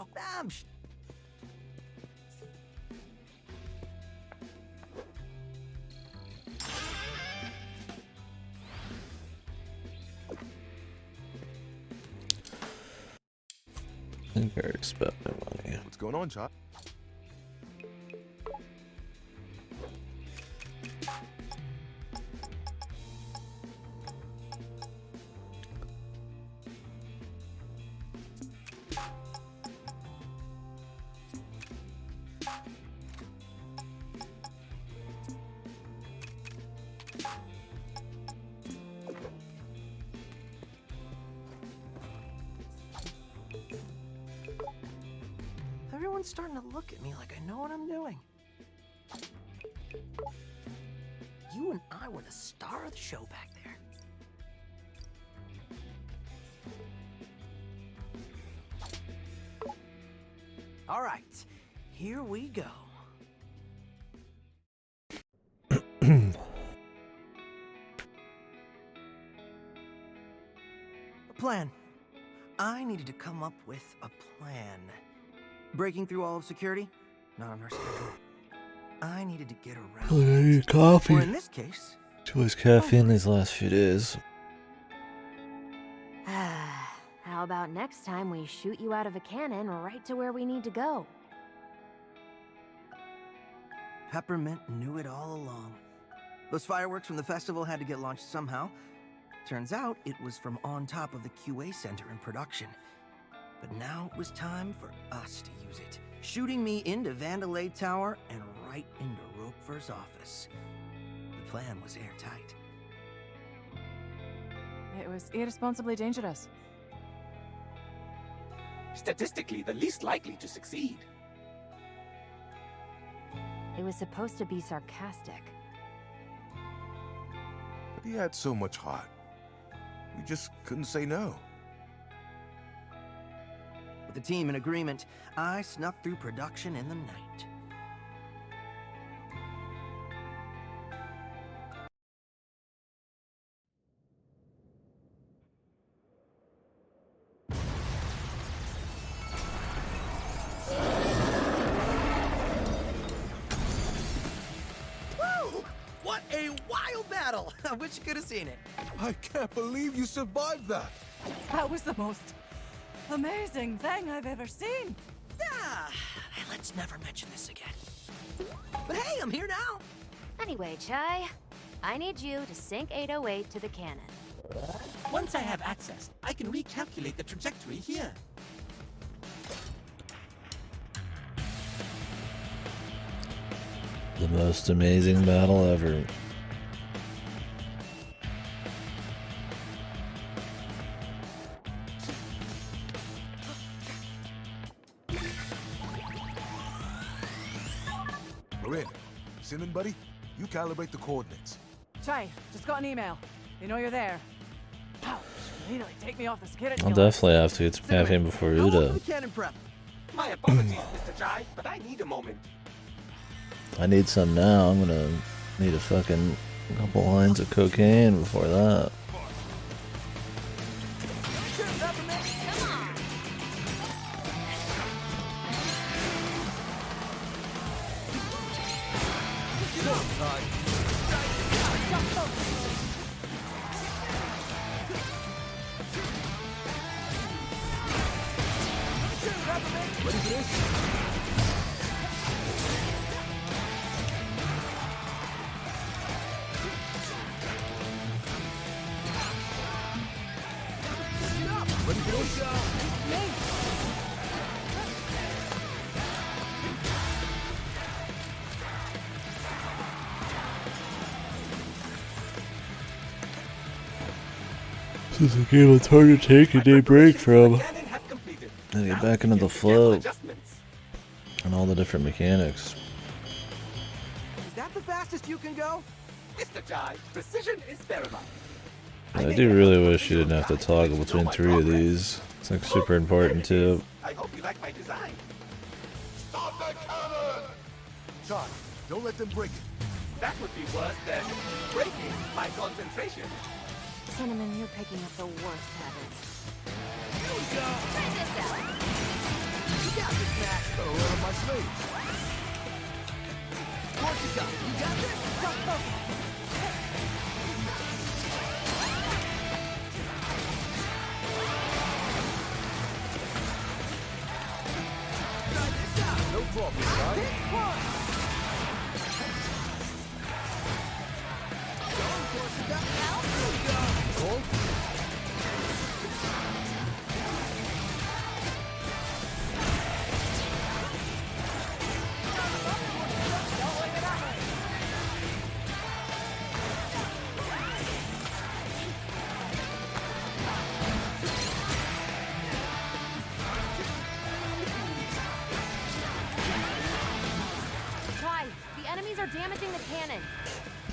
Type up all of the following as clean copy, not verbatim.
Oh, damn. I think I already spent my money. What's going on, Chop? Everyone's starting to look at me like I know what I'm doing. You and I were the star of the show back there. All right, here we go. A plan. I needed to come up with a plan. Breaking through all of security? Not on our schedule. I needed to get around. I need coffee. Or in this case, Too much caffeine these last few days. How about next time we shoot you out of a cannon right to where we need to go? Peppermint knew it all along. Those fireworks from the festival had to get launched somehow. Turns out it was from on top of the QA center in production. But now it was time for us to use it, shooting me into Vandalay Tower and right into Roquefort's office. The plan was airtight. It was irresponsibly dangerous. Statistically, the least likely to succeed. It was supposed to be sarcastic. But he had so much heart. We just couldn't say no. With the team in agreement, I snuck through production in the night. Woo! What a wild battle! I wish you could have seen it. I can't believe you survived that. That was the most amazing thing I've ever seen. Ah, let's never mention this again. But hey, I'm here now. Anyway, Chai, I need you to sync 808 to the cannon. Once I have access, I can recalculate the trajectory here. The most amazing battle ever. We're in. Simon, buddy, you calibrate the coordinates. Chai, just got an email. They know you're there. Ouch, literally take me off the security. I'll definitely have to get some caffeine before How long Uda. for the cannon prep? My apologies, Mr. Chai, but I need a moment. I need some now. I'm gonna need a fucking couple lines of cocaine before that. This is a game it's hard to take a day break from. And get back into the flow and all the different mechanics. Is that the fastest you can go? Mr. Chai, precision is paramount. I do really wish you didn't have to toggle between 3 of these. It's like super important too. I hope you like my design. Stop the cannon! John, don't let them break it. That would be worse than breaking my concentration. Cinnamon, you're picking up the worst habits. Here we go. Try this out. got this, Max. One of my slaves. Corsica, you got this? No problem, son. Go, Corsica. Out you go. Hold. Try. The enemies are damaging the cannon.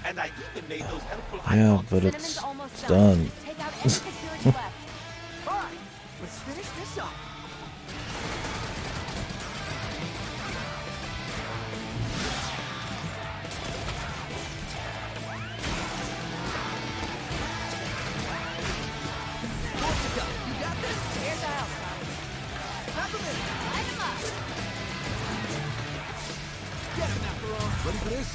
And I even made those helpful Yeah, icons. but Cinnamon's it's almost done. Just take out any security left. Alright, let's finish this up. Corsica, you got this? Here's the help, Charlie. Peppermint, Light 'em up. get him, Macaron. Ready for this?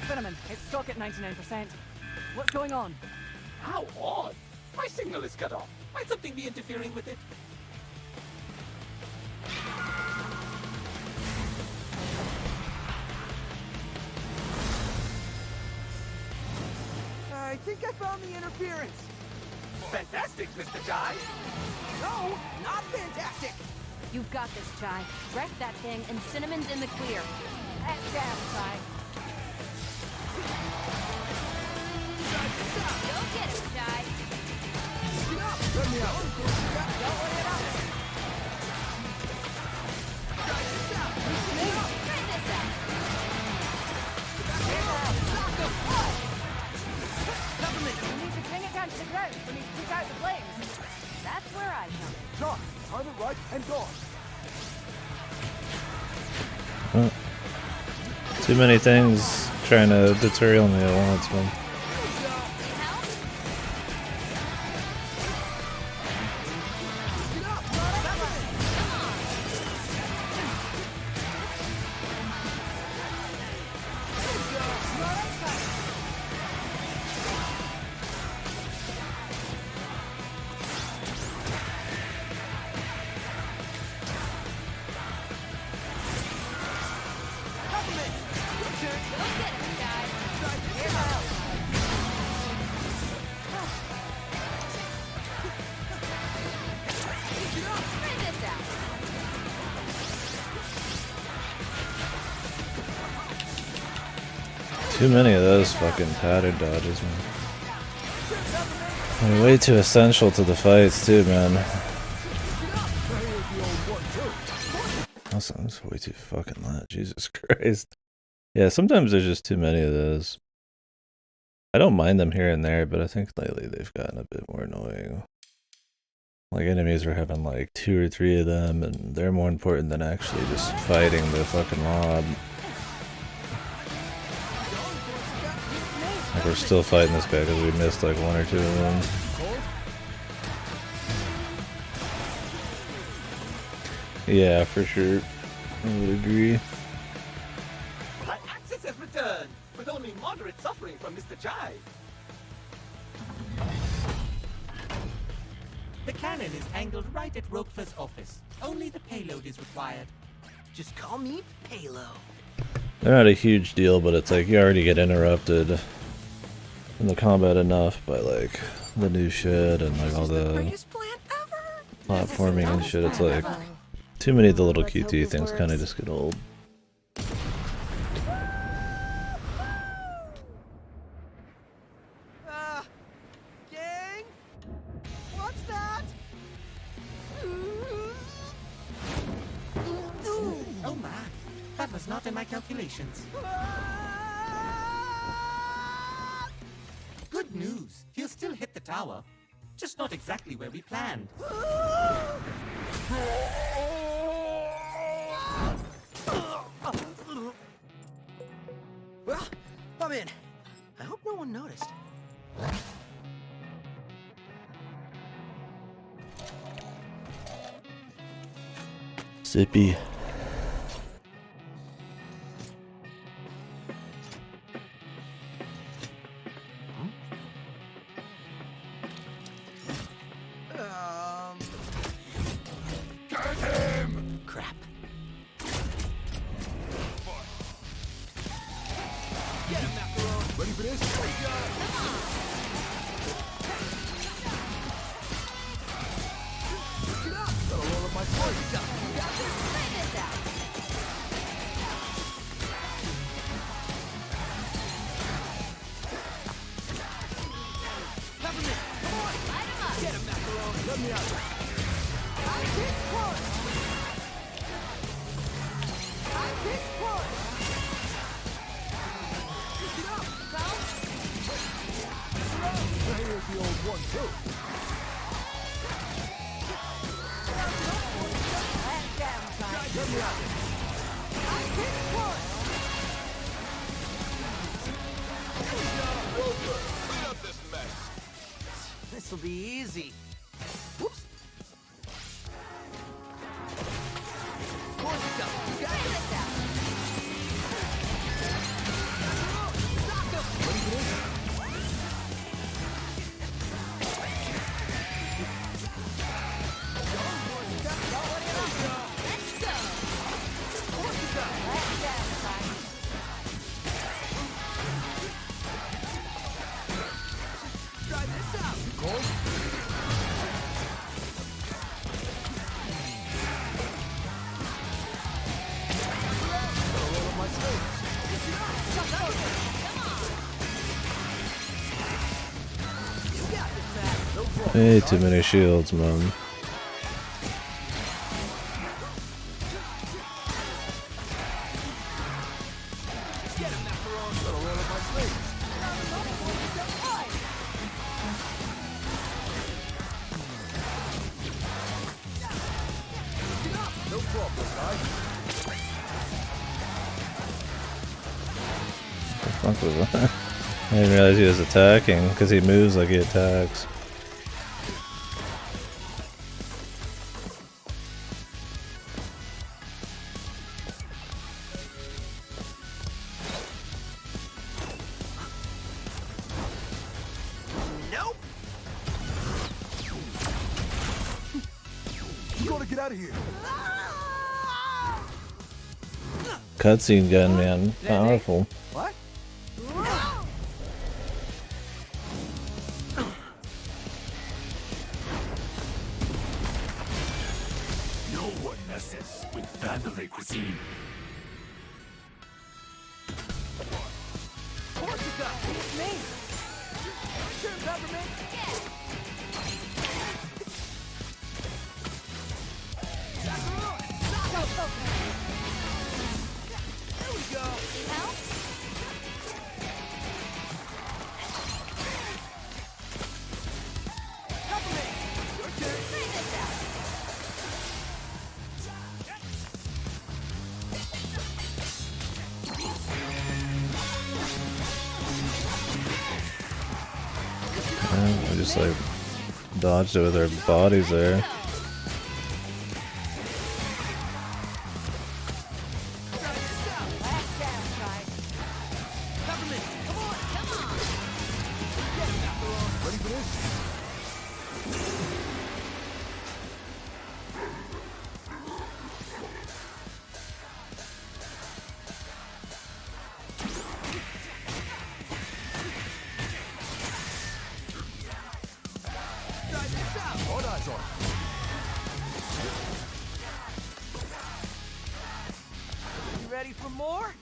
Cinnamon, it's stuck at 99%. What's going on? How odd. My signal is cut off. Might something be interfering with it? I think I found the interference. Fantastic, Mr. Jai. No, not fantastic. You've got this, Chai. Wreck that thing, and Cinnamon's in the clear. Head down, Chai. Go get him, Chai. Get up. Let me out. Corsica, Don't let it happen. try this out. Try this out. Peppermint, You need to bring it down to the ground for me to put out the flames. That's where I come in. John, time it right and go. Too many things trying to derail me at once, man. Need help? Get up. Peppermint. Peppermint, your turn. Go get him, Chai. Try this Here's the out. help. Try this out. Too many of those fucking pattern dodges, man. They're way too essential to the fights, too, man. That's way too fucking loud. Jesus Christ. Yeah, sometimes there's just too many of those. I don't mind them here and there, but I think lately they've gotten a bit more annoying. Like, enemies are having like 2 or 3 of them, and they're more important than actually just fighting the fucking mob. Like, we're still fighting this guy because we missed like 1 or 2 of them. Yeah, for sure. I would agree. My access has returned, with only moderate suffering from Mr. Jai. The cannon is angled right at Roquefort's office. Only the payload is required. Just call me Palo. They're not a huge deal, but it's like you already get interrupted in the combat enough by like the new shit and like all the Greatest plan ever. platforming and shit. It's like too many of the little QT things kind of just get old. Gang? What's that? Oh my, that was not in my calculations. Good news, he'll still hit the tower. Just not exactly where we planned. Well, I'm in. I hope no one noticed. Zippy. Get him! Crap. Ready for this? Get up! Gotta roll up my sleeves. Let me out. Here's the old one, too. Let me out. Rover, clean up this mess. This'll be easy. Whoops. Way too many shields, man. No problem, guys. What the fuck was that? I didn't realize he was attacking because he moves like he attacks. Nope. You gotta get out of here. Cutscene gun, man. Powerful. What? No one messes with family cuisine. I just like dodged it with their bodies there. Ready for this? All eyes on. You ready for more?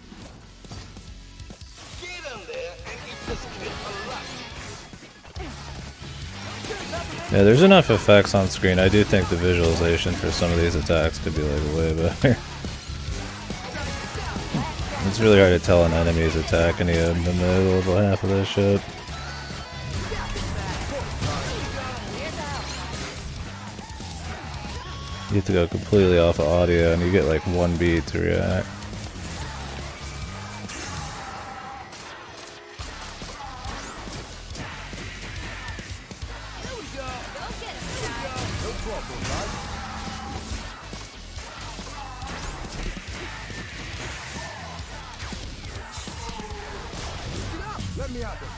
Get in there and eat this kid alive. Yeah, there's enough effects on screen. I do think the visualization for some of these attacks could be like way better. It's really hard to tell an enemy's attacking you in the middle of half of this shit. You have to go completely off of audio and you get like one beat to react. No problem, guys. Let me out there.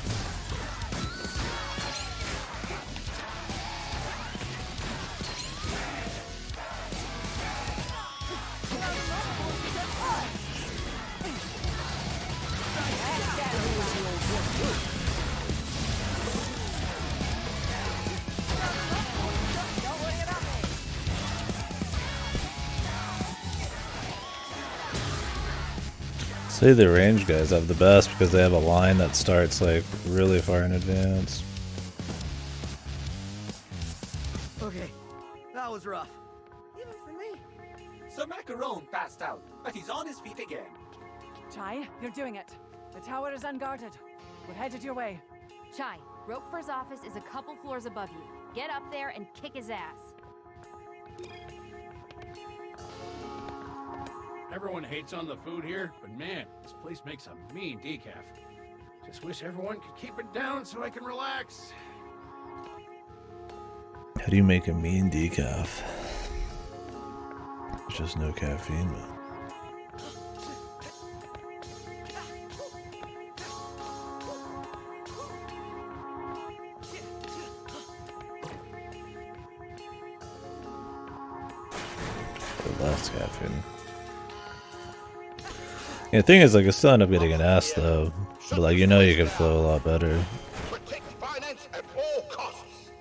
Say the range guys have the best because they have a line that starts like really far in advance. Okay, that was rough. Even for me. Sir Macaron passed out, but he's on his feet again. Chai, you're doing it. The tower is unguarded. We're headed your way. Chai, Roquefort's office is a couple floors above you. Get up there and kick his ass. Everyone hates on the food here, but man, this place makes a mean decaf. Just wish everyone could keep it down so I can relax. How do you make a mean decaf? There's just no caffeine, man. Less caffeine. Yeah, the thing is, like, I still end up getting an S though, but like, you know, you could flow a lot better. Protect finance at all costs.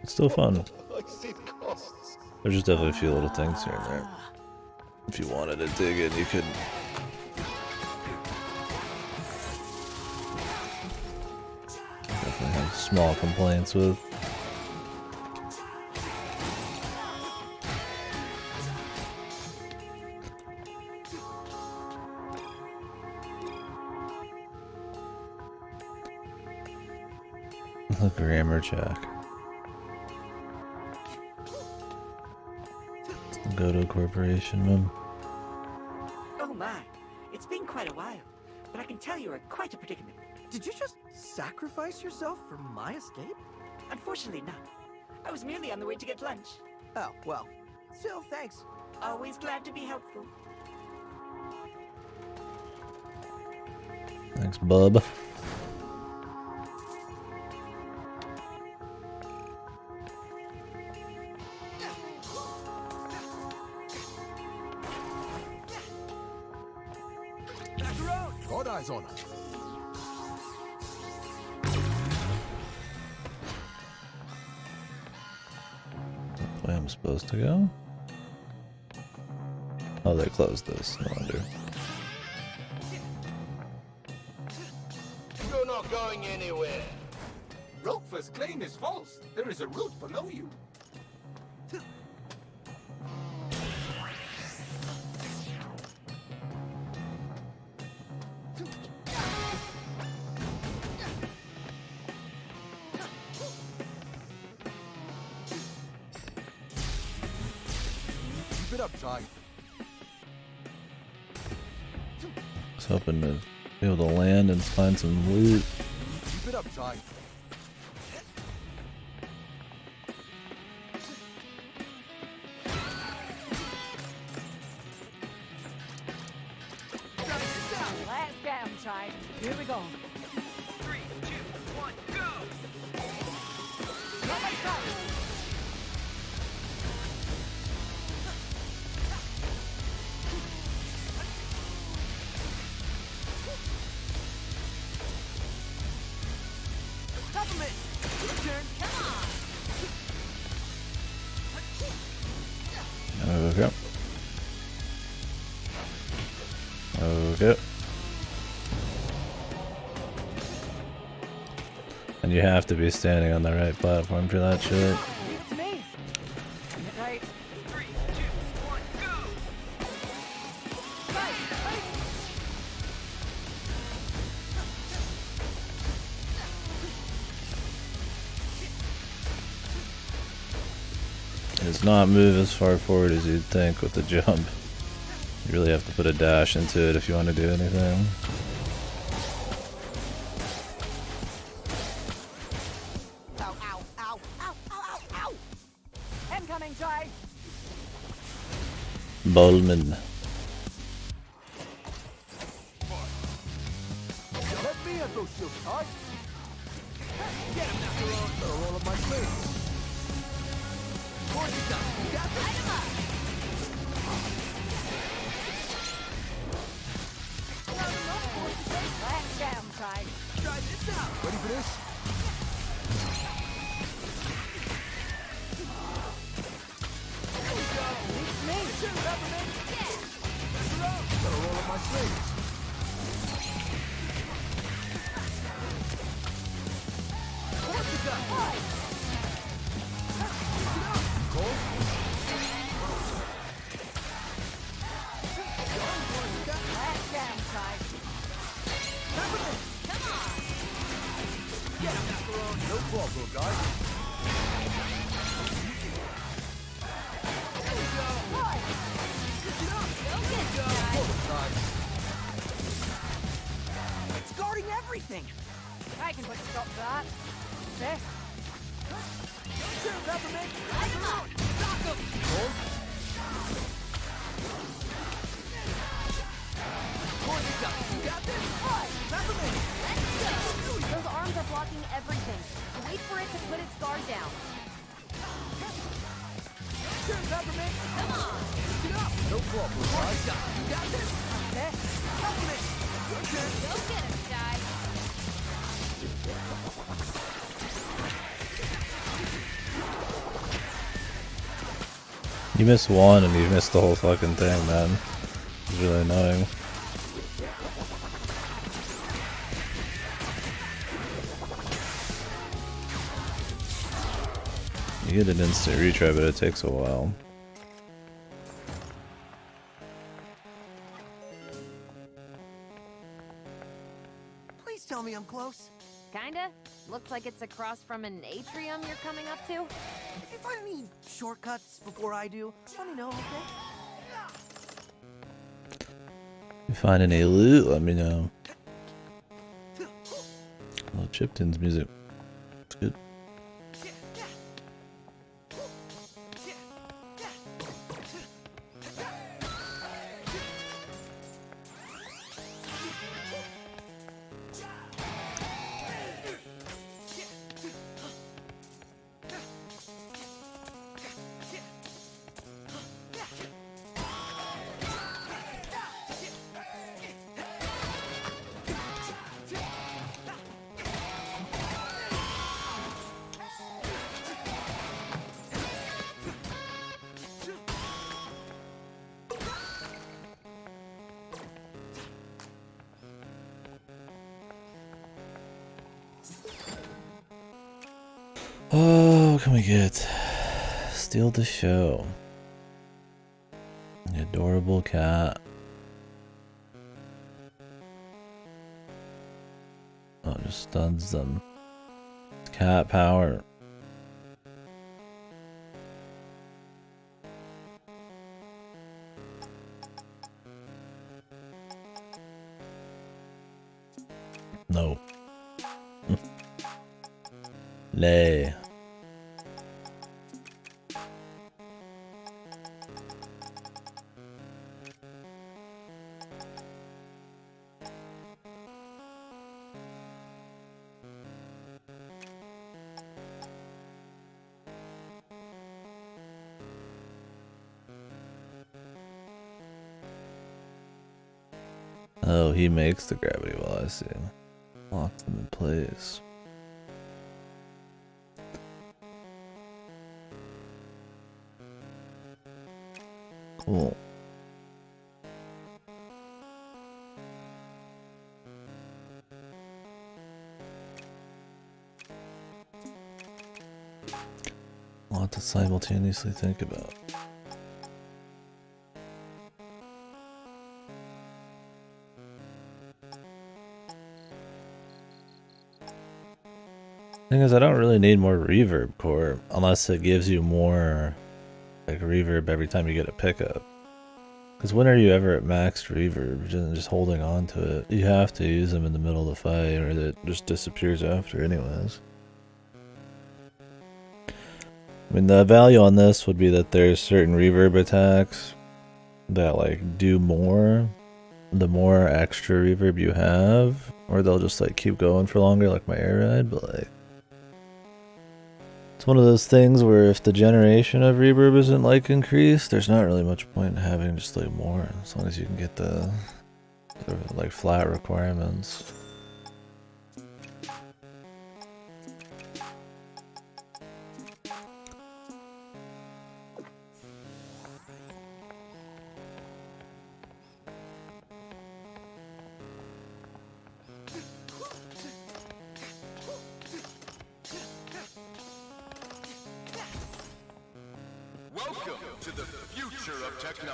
It's still fun. I see the costs. There's just definitely a few little things here and there. If you wanted to dig in, you could. Definitely have small complaints with. The grammar check. Go to a corporation, man. Oh my, it's been quite a while, but I can tell you're in quite a predicament. Did you just sacrifice yourself for my escape? Unfortunately not. I was merely on the way to get lunch. Oh, well. Still, thanks. Always glad to be helpful. Thanks, bub. Got eyes on her. Where I'm supposed to go? Oh, they closed this. No wonder. You're not going anywhere. Roquefort's claim is false. There is a route below you. Keep it up, Chai. I was hoping to be able to land and find some loot. Keep it up, Chai. Let's get him, Chai. Here we go. 3, 2, 1, go! Not like that. Supplement! Your turn. Come on! Okay. Okay. And you have to be standing on the right platform for that shit. Leave it to me. Bring it right. 3, 2, 1, go! Right, right. It does not move as far forward as you'd think with the jump. You really have to put a dash into it if you want to do anything. Ow, ow, ow, ow, ow, ow, ow! Incoming, Chai. Bowlman. Let me in. Keep those shields tight. Get him, Macaron. Better roll up my sleeves. Force it down. You got this? Light him up. Last downside. Try this out. Ready for this? Here we go. Beats me. Shoot, Peppermint. Yeah. Better roll up my sleeves. Force it down. Cole? Last downside. Peppermint. Come on. Get him, Macaron. No problem, little guy. Here we go. Switch it up. Go get him, guys. Pull it tight. It's guarding everything. I can put a stop to that. This. Shoot, Peppermint. Light him up. Knock him. Cole? Force it down. You got this? Peppermint. Let's go. Those arms are blocking everything. Wait for it to put its guard down. Shoot, Peppermint. Come on. Get up. No problem, guys. You got this? This. Peppermint. Your turn. Go get him, guys. You miss one and you miss the whole fucking thing, man. It's really annoying. You get an instant retry, but it takes a while. Please tell me I'm close. Kinda. Looks like it's across from an atrium you're coming up to. If you find any shortcuts before I do, let me know, okay? If you find any loot, let me know. Oh, Chipton's music. It's good. Oh, what can we get? Steal the show. The adorable cat. Oh, it just stuns them. Cat power. No. Lay. Oh, he makes the gravity well, I see. Locks them in place. Cool. A lot to simultaneously think about. Thing is, I don't really need more reverb core unless it gives you more like reverb every time you get a pickup. Because when are you ever at maxed reverb? Just holding on to it. You have to use them in the middle of the fight or it just disappears after anyways. I mean, the value on this would be that there's certain reverb attacks that like do more the more extra reverb you have, or they'll just like keep going for longer, like my air ride. But like, it's one of those things where if the generation of reverb isn't like increased, there's not really much point in having just like more, as long as you can get the like flat requirements.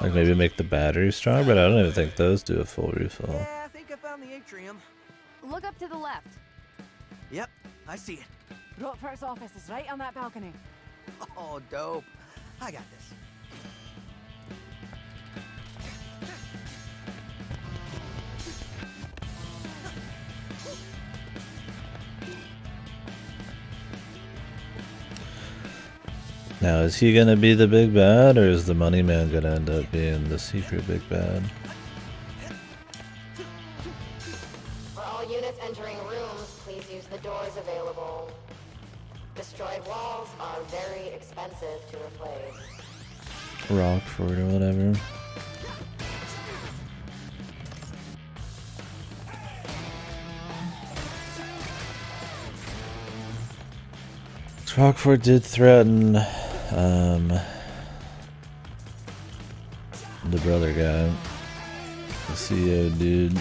Like maybe make the battery strong, but I don't even think those do a full refill. Yeah, I think I found the atrium. Look up to the left. Yep, I see it. Rotpert's office is right on that balcony. Oh, dope. I got this. Now, is he gonna be the big bad, or is the money man gonna end up being the secret big bad? For all units entering rooms, please use the doors available. Destroyed walls are very expensive to replace. Rockford or whatever. Rockford did threaten the brother guy, the CEO dude.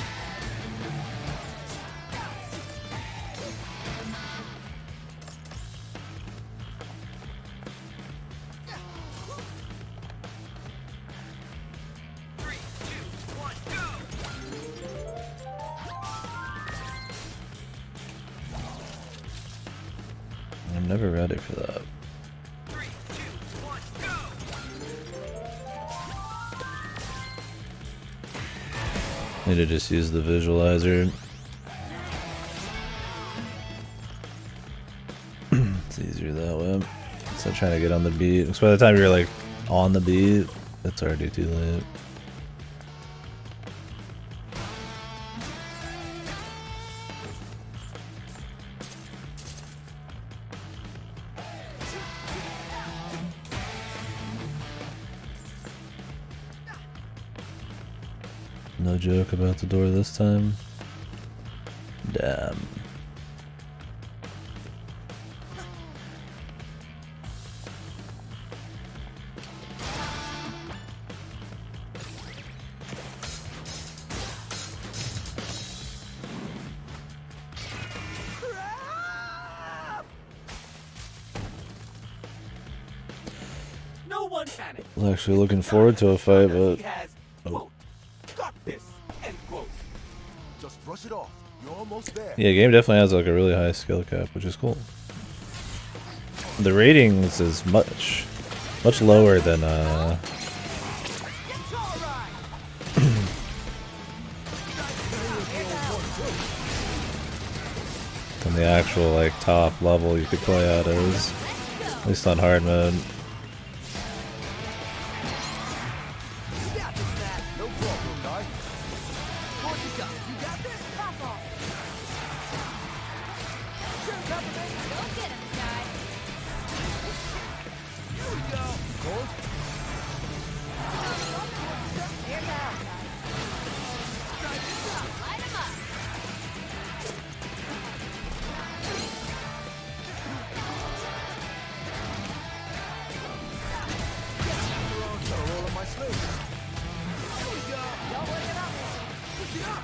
I'm never ready for that. 3, 2, 1, go! Need to just use the visualizer. It's easier that way. Instead of trying to get on the beat. Because by the time you're like on the beat, it's already too late. No joke about the door this time. Damn. No one panic. I was actually looking forward to a fight, but He has, quote, got this, end quote. Just brush it off. You're almost there. yeah, game definitely has like a really high skill cap, which is cool. The ratings is much lower than than the actual like top level you could play at is, at least on hard mode. No problem, guy. What you got? You got this? Back off. Sure, Peppermint. Go get him, guy. Here we go. Cold? Here now, guy. Light him up. Gotta roll up my sleeves. Here we go. Don't work it out, man. Push it up.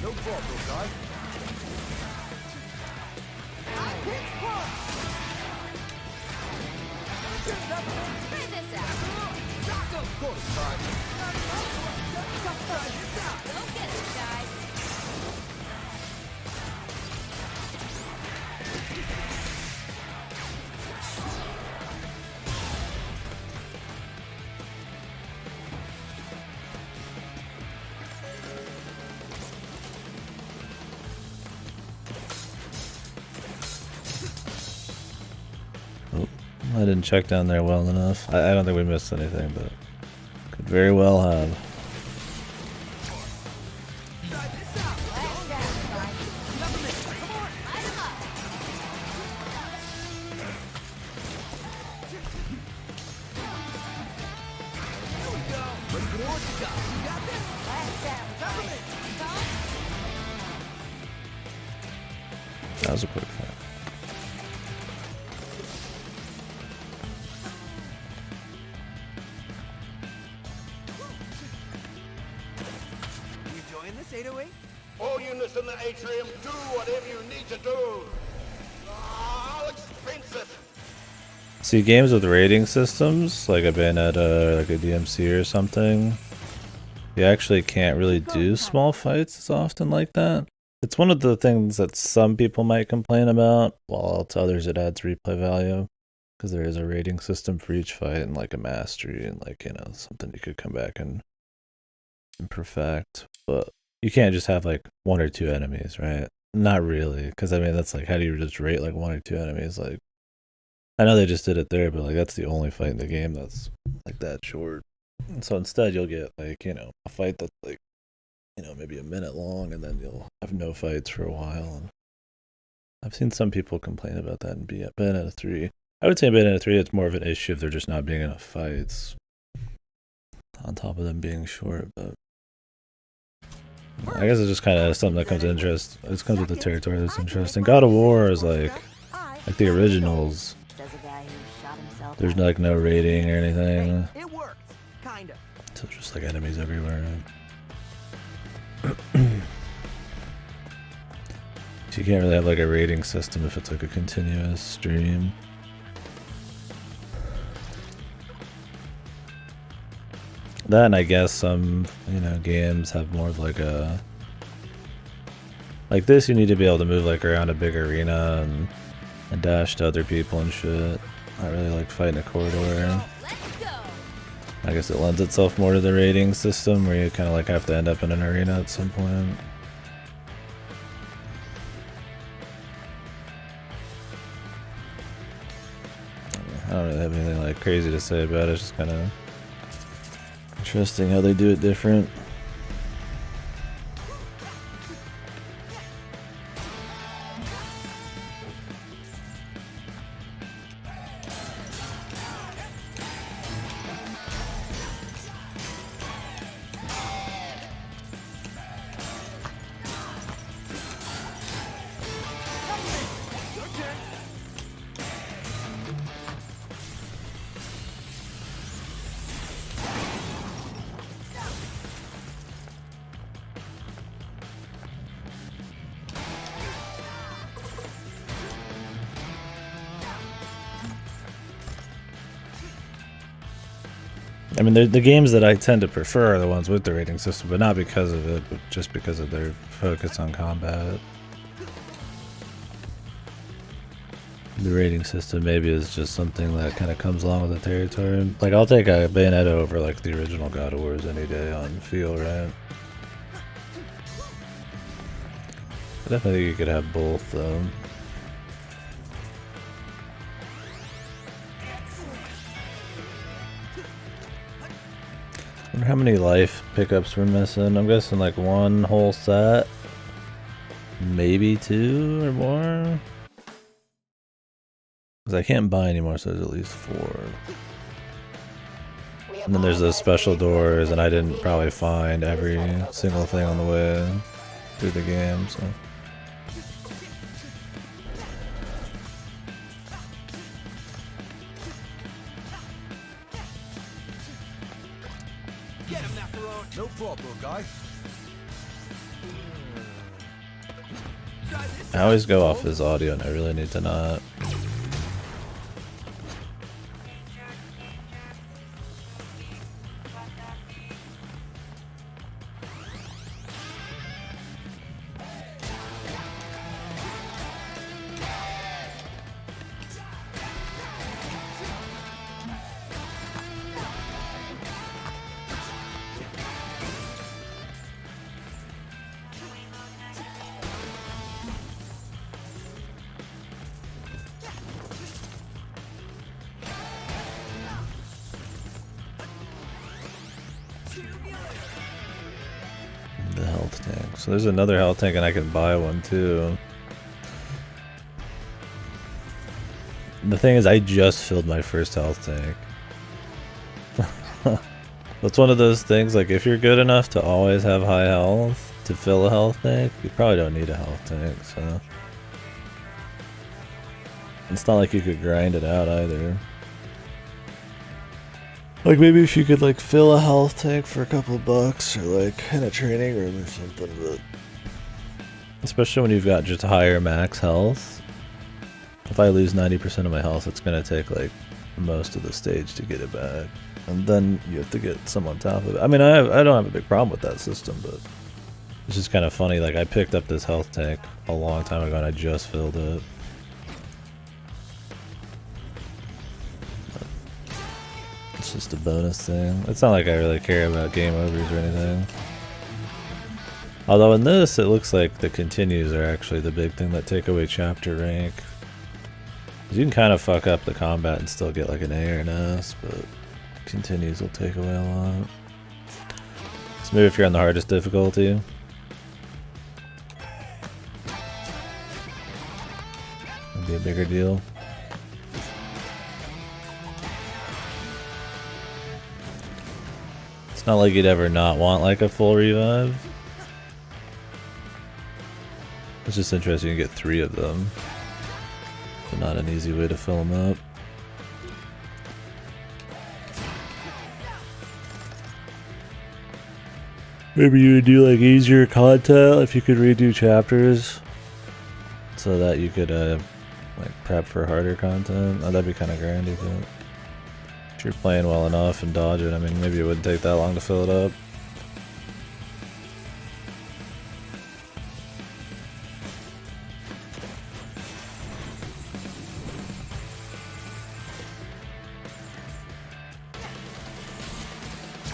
No problem, guy. I pitch punch. Sure, Peppermint. Spit this out. Sock 'em. Got it, guy. Go get him, guy. Oh, I didn't check down there well enough. I don't think we missed anything, but could very well have. That was a quick fight. You enjoying this 808? All units in the atrium, do whatever you need to do. I'll expense it. See, games with rating systems, like a Bayonetta, like a DMC or something, you actually can't really do small fights as often like that. It's one of the things that some people might complain about, while to others it adds replay value, because there is a rating system for each fight and like a mastery and like, you know, something you could come back and perfect. But you can't just have like 1 or 2 enemies, right? Not really, because I mean, that's like, how do you just rate like 1 or 2 enemies? Like, I know they just did it there, but like that's the only fight in the game that's like that short. And so instead you'll get like, you know, a fight that's like, you know, maybe a minute long, and then you'll have no fights for a while. And I've seen some people complain about that in Bayonetta 3. I would say in Bayonetta 3 it's more of an issue if there just not being enough fights on top of them being short, but I guess it's just kind of something that comes interest. It comes with the territory that's interesting. God of War is like the originals. There's like no rating or anything. It worked, kinda. So it's just like enemies everywhere. So you can't really have like a rating system if it's like a continuous stream. That, and I guess some, you know, games have more of like a, like this, you need to be able to move like around a big arena and dash to other people and shit. Not really like fighting a corridor. I guess it lends itself more to the rating system where you kind of like have to end up in an arena at some point. I don't really have anything like crazy to say about it. It's just kind of interesting how they do it different. I mean, the games that I tend to prefer are the ones with the rating system, but not because of it, but just because of their focus on combat. The rating system maybe is just something that kind of comes along with the territory. Like, I'll take a Bayonetta over like the original God of Wars any day on feel, right? I definitely think you could have both, though. I wonder how many life pickups we're missing. I'm guessing like 1 whole set. Maybe 2 or more. Because I can't buy anymore, so there's at least 4. And then there's those special doors, and I didn't probably find every single thing on the way through the game, so. No problem, guy. I always go off his audio, and I really need to not. The health tank. So there's another health tank and I can buy one too. The thing is, I just filled my first health tank. It's one of those things, like if you're good enough to always have high health to fill a health tank, you probably don't need a health tank, so. It's not like you could grind it out either. Like maybe if you could like fill a health tank for a couple bucks or like in a training room or something, but especially when you've got just higher max health. If I lose 90% of my health, it's gonna take like most of the stage to get it back. And then you have to get some on top of it. I mean, I don't have a big problem with that system, but it's just kind of funny. Like I picked up this health tank a long time ago and I just filled it. It's just a bonus thing. It's not like I really care about game overs or anything. Although in this, it looks like the continues are actually the big thing that take away chapter rank. You can kind of fuck up the combat and still get like an A or an S, but continues will take away a lot. So maybe if you're on the hardest difficulty. It'd be a bigger deal. It's not like you'd ever not want like a full revive. It's just interesting you get 3 of them. But not an easy way to fill them up. Maybe you would do like easier content if you could redo chapters. So that you could like prep for harder content. Oh, that'd be kind of grand, you think. If you're playing well enough and dodging, I mean, maybe it wouldn't take that long to fill it up.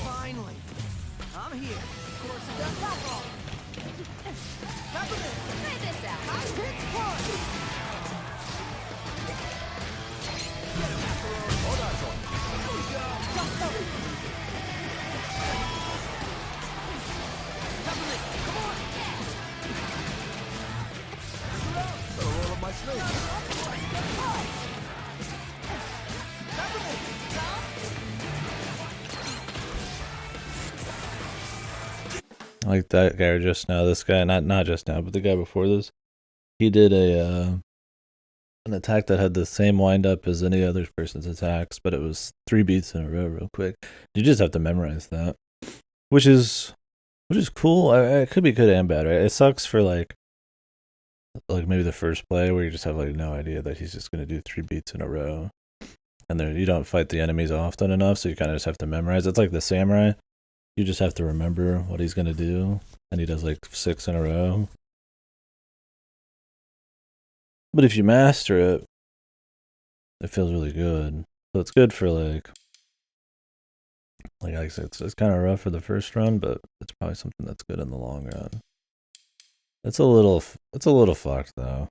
Finally, I'm here. Course of death alcohol. Try this out. Like that guy just now, this guy, not just now, but the guy before this, he did a an attack that had the same wind up as any other person's attacks, but it was 3 beats in a row real quick. You just have to memorize that, which is cool. It could be good and bad, right? It sucks for like maybe the first play where you just have like no idea that he's just gonna do 3 beats in a row, and then you don't fight the enemies often enough, so you kind of just have to memorize. It's like the samurai. You just have to remember what he's gonna do, and he does like 6 in a row. But if you master it, it feels really good. So it's good for like I said, it's kind of rough for the first run, but it's probably something that's good in the long run. It's a little fucked though.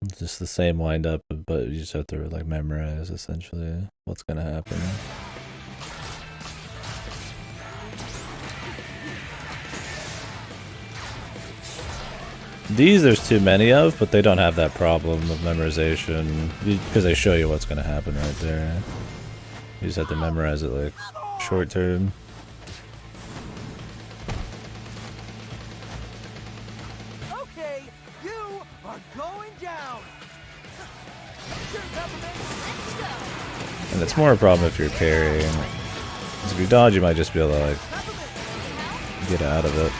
It's just the same wind up, but you just have to like memorize essentially what's gonna happen. These there's too many of, but they don't have that problem of memorization because they show you what's going to happen right there. You just have to memorize it like short term. Okay, you are going down. And it's more a problem if you're parrying. 'Cause if you dodge, you might just be able to like get out of it.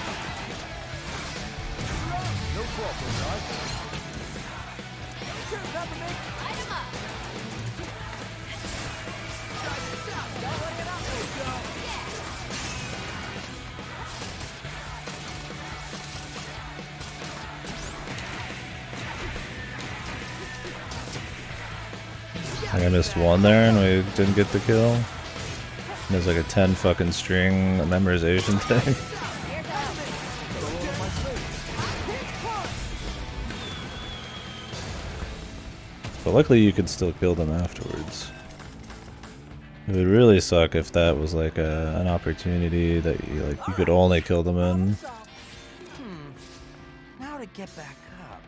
I missed one there and we didn't get the kill. And there's like a 10 fucking string memorization thing. But luckily you could still kill them afterwards. It would really suck if that was like an opportunity that you could only kill them in. Now to get back up.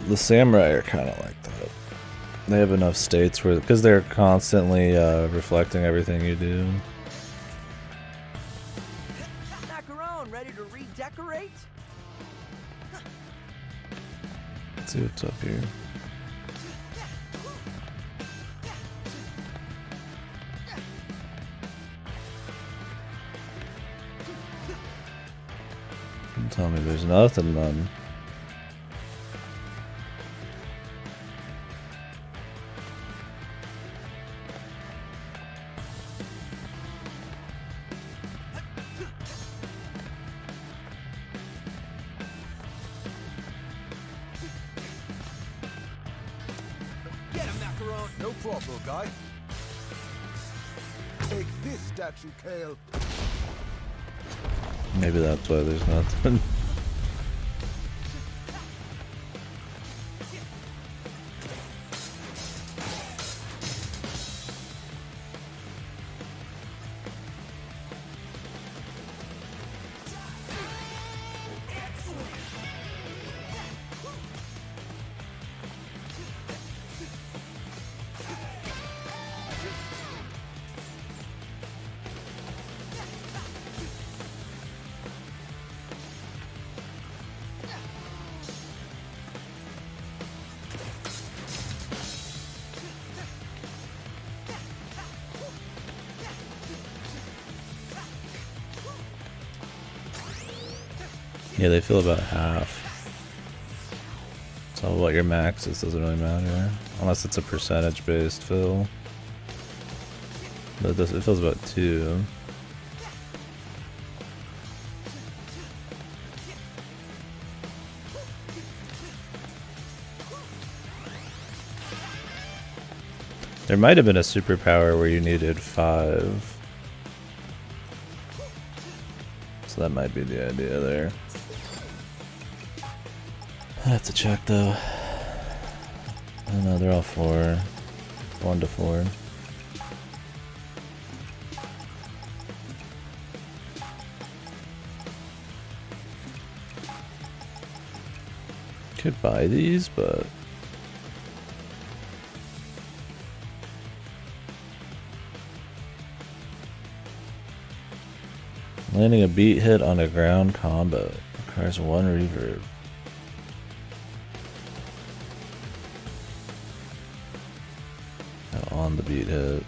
The samurai are kind of like that. They have enough states where, because they're constantly reflecting everything you do. Macaron, ready to redecorate? Let's see what's up here. Don't tell me there's nothing, none. Get him, Macaron. No problem, guy. Take this statue, Kale. Maybe that's why there's nothing. Yeah, they fill about half. So what your max is doesn't really matter. Unless it's a percentage based fill. But it fills about 2. There might have been a superpower where you needed 5. So that might be the idea there. I have to check though. I don't know, they're all 4. 1 to 4. Could buy these, but landing a beat hit on a ground combo requires 1 reverb. On the beat hit.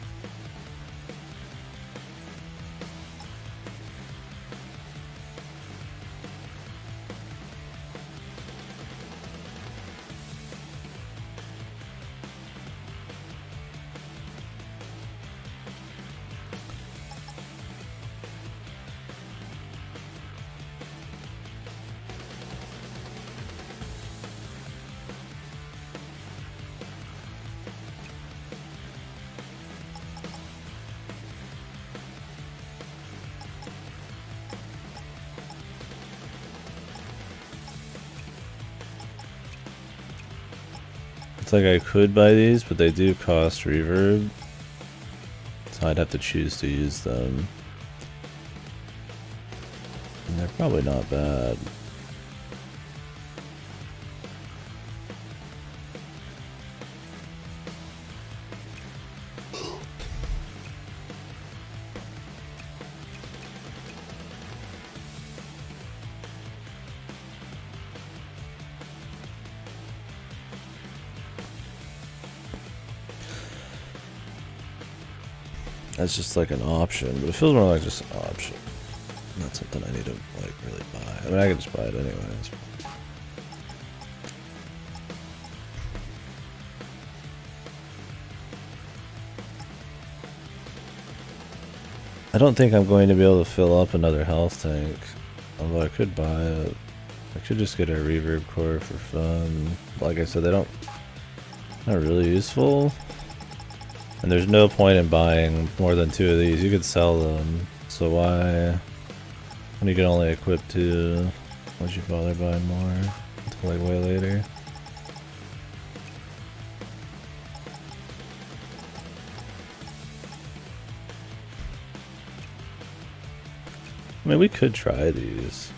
It's like I could buy these, but they do cost reverb. So I'd have to choose to use them. And they're probably not bad. That's just like an option, but it feels more like just an option. Not something I need to like really buy. I mean, I can just buy it anyways. I don't think I'm going to be able to fill up another health tank, although I could buy it. I could just get a reverb core for fun. Like I said, not really useful. And there's no point in buying more than 2 of these. You could sell them. So why, when you can only equip 2, why'd you bother buying more until like way later? mean, we could try these.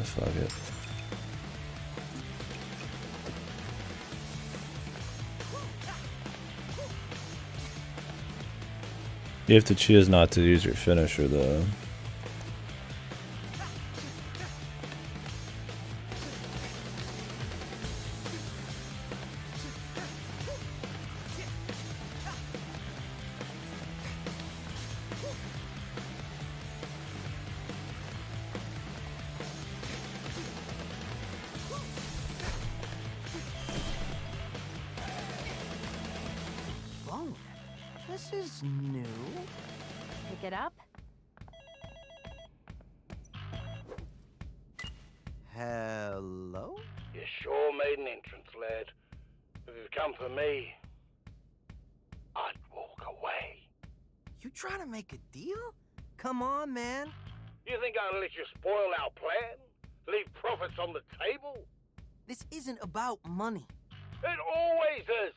Fuck it. You have to choose not to use your finisher though. Phone? This is new. Pick it up. Hello? You sure made an entrance, lad. If you'd come for me, I'd walk away. You trying to make a deal? Come on, man. You think I'd let you spoil our plan? Leave profits on the table? This isn't about money. It always is.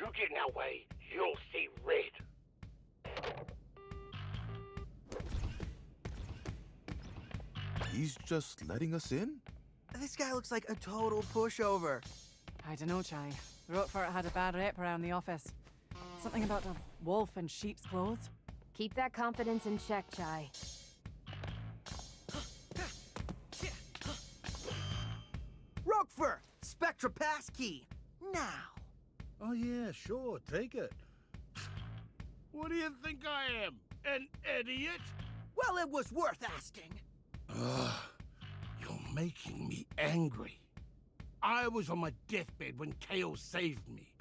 You get in our way, you'll see red. He's just letting us in? This guy looks like a total pushover. I don't know, Chai. Roquefort had a bad rep around the office. Something about a wolf in sheep's clothes. Keep that confidence in check, Chai. Roquefort! Spectra passkey! Now! Oh yeah, sure, take it. What do you think I am? An idiot? Well, it was worth asking. Ugh, you're making me angry. I was on my deathbed when Kale saved me.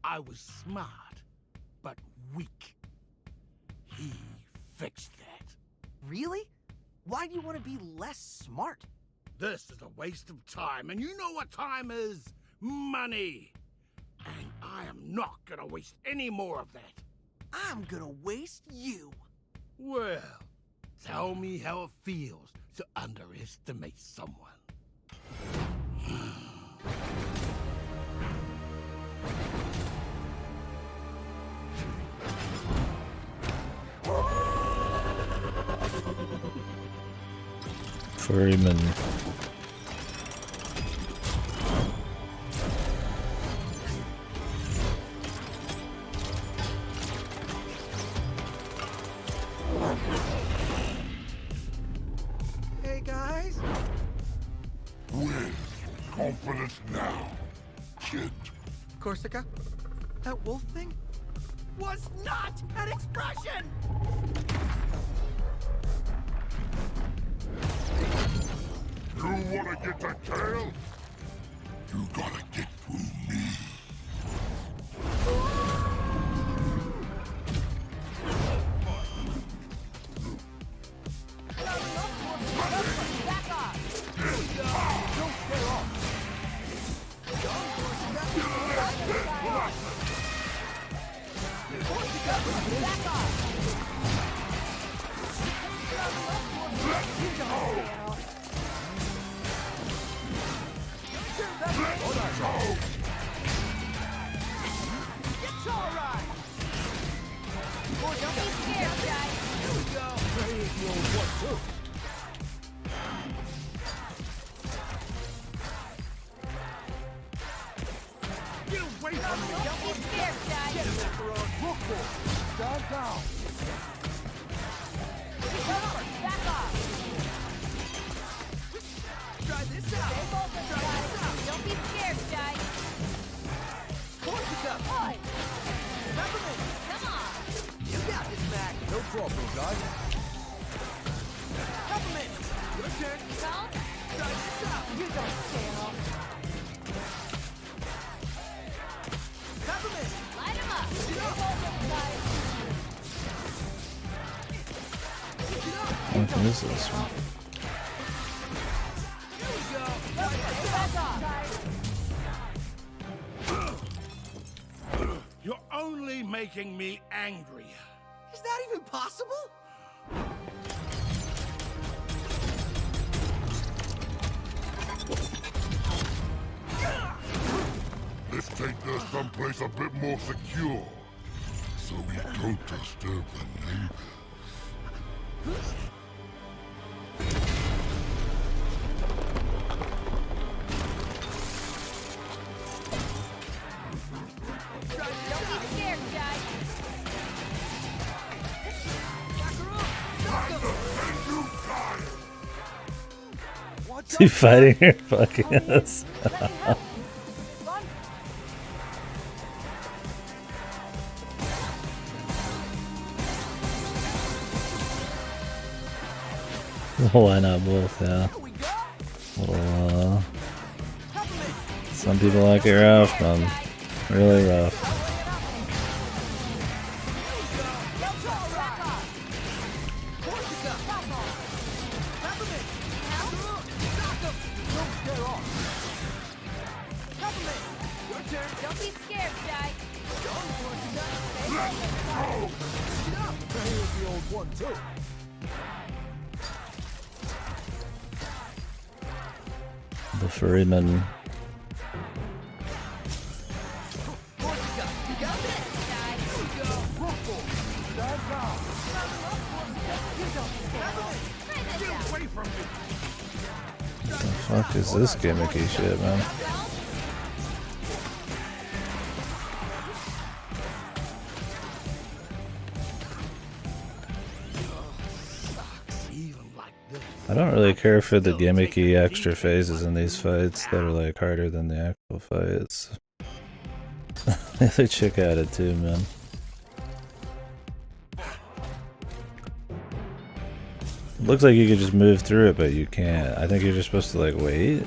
I was smart, but weak. He fixed that. Really? Why do you want to be less smart? This is a waste of time, and you know what time is? Money. And I am not gonna waste any more of that. I'm gonna waste you. Well, tell me how it feels to underestimate someone. Freeman. Hey, guys. Where's your confidence now, kid? Corsica? That wolf thing? Was not an expression! You wanna get to Kale? You gotta get through me. Back off! Don't stay off! Back off! It's alright! Don't be scared, guys. Here we go! Get away from me! Don't be scared, guys. Stand down. Back off. Try this out! Stay focused, guys. Don't be scared, guys. Corsica! Boy, Peppermint! come on. You got this, Mac! No problem, guys. Peppermint! Your turn! Don't. Try this out! You don't stay off. Peppermint! Light him up. Stay focused, guys. What is this one? Here we go! Stay back off. You're only making me angry. Is that even possible? Let's take this someplace a bit more secure, so we don't disturb the neighbors. Don't be scared, Jai. Is he fighting here? Fucking us. Why not both? Yeah. Well, some people like it rough, man. Really rough. Don't be scared, Jai. Here's the old one, too. The ferryman. What the fuck is this gimmicky shit, man? I don't really care for the gimmicky extra phases in these fights that are like harder than the actual fights. The other chick had it too, man. Looks like you could just move through it, but you can't. I think you're just supposed to like wait.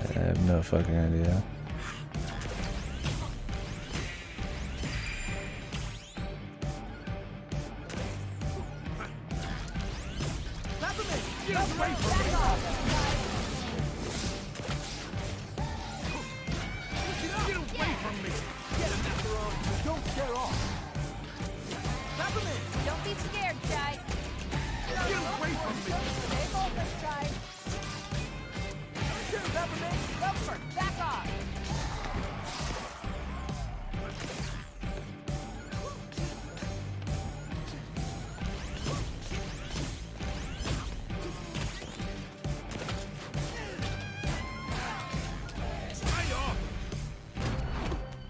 I have no fucking idea. Don't be scared, Jai. Stay focused, Jai. Back off.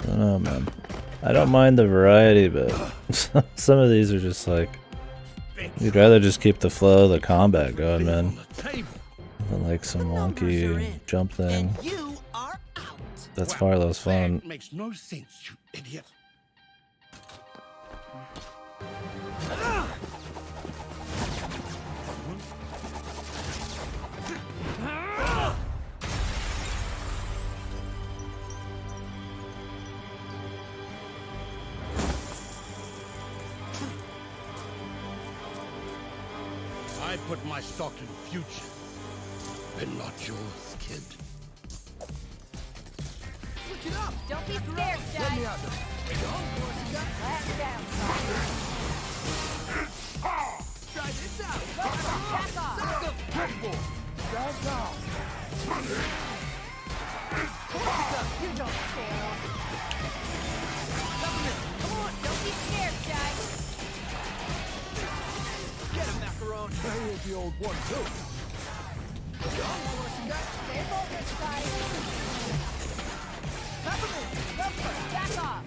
I don't know, man. I don't mind the variety, but some of these are just like, you'd rather just keep the flow of the combat going, man, than like some wonky jump thing. That's far less fun. That makes no sense, you idiot. I put my stock in future, and not yours, kid. Switch it up. Don't be scared, Jai. Let me out there. Last down. Try this out. Back off. Stand down. You don't scare us. Come on, don't be scared, Jai. Get him, Macaron. Here's the old one, too. Stay focused, Jai. Back off.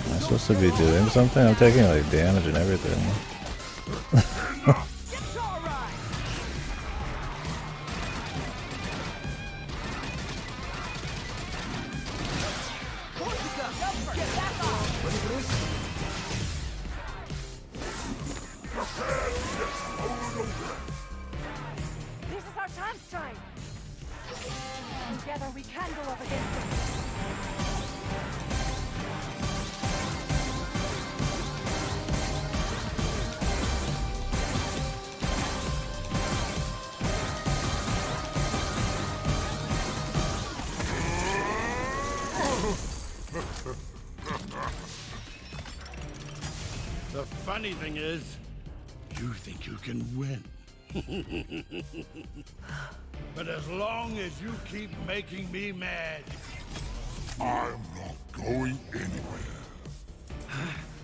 Am I supposed to be doing something? I'm taking like damage and everything. this time! Together we can go up against it! The funny thing is, you think you can win. But as long as you keep making me mad, I'm not going anywhere.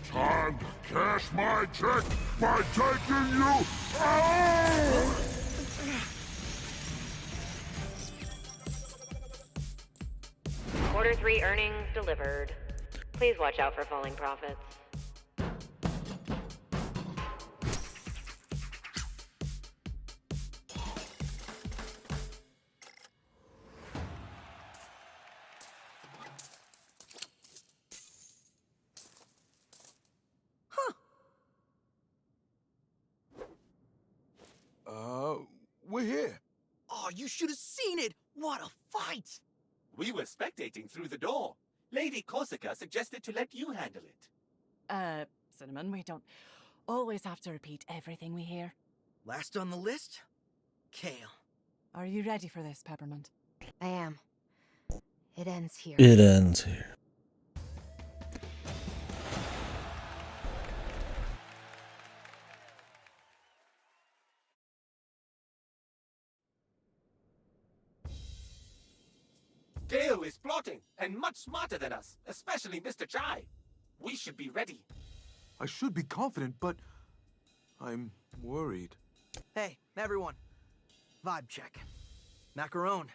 Time to cash my check by taking you out! Q3 earnings delivered. Please watch out for falling profits. We're here. Oh, you should have seen it! What a fight! We were spectating through the door. Lady Corsica suggested to let you handle it. Cinnamon, we don't always have to repeat everything we hear. Last on the list? Kale. Are you ready for this, Peppermint? I am. It ends here. It ends here. Kale is plotting, and much smarter than us, especially Mr. Chai. We should be ready. I should be confident, but I'm worried. Hey, everyone. Vibe check. Macaron,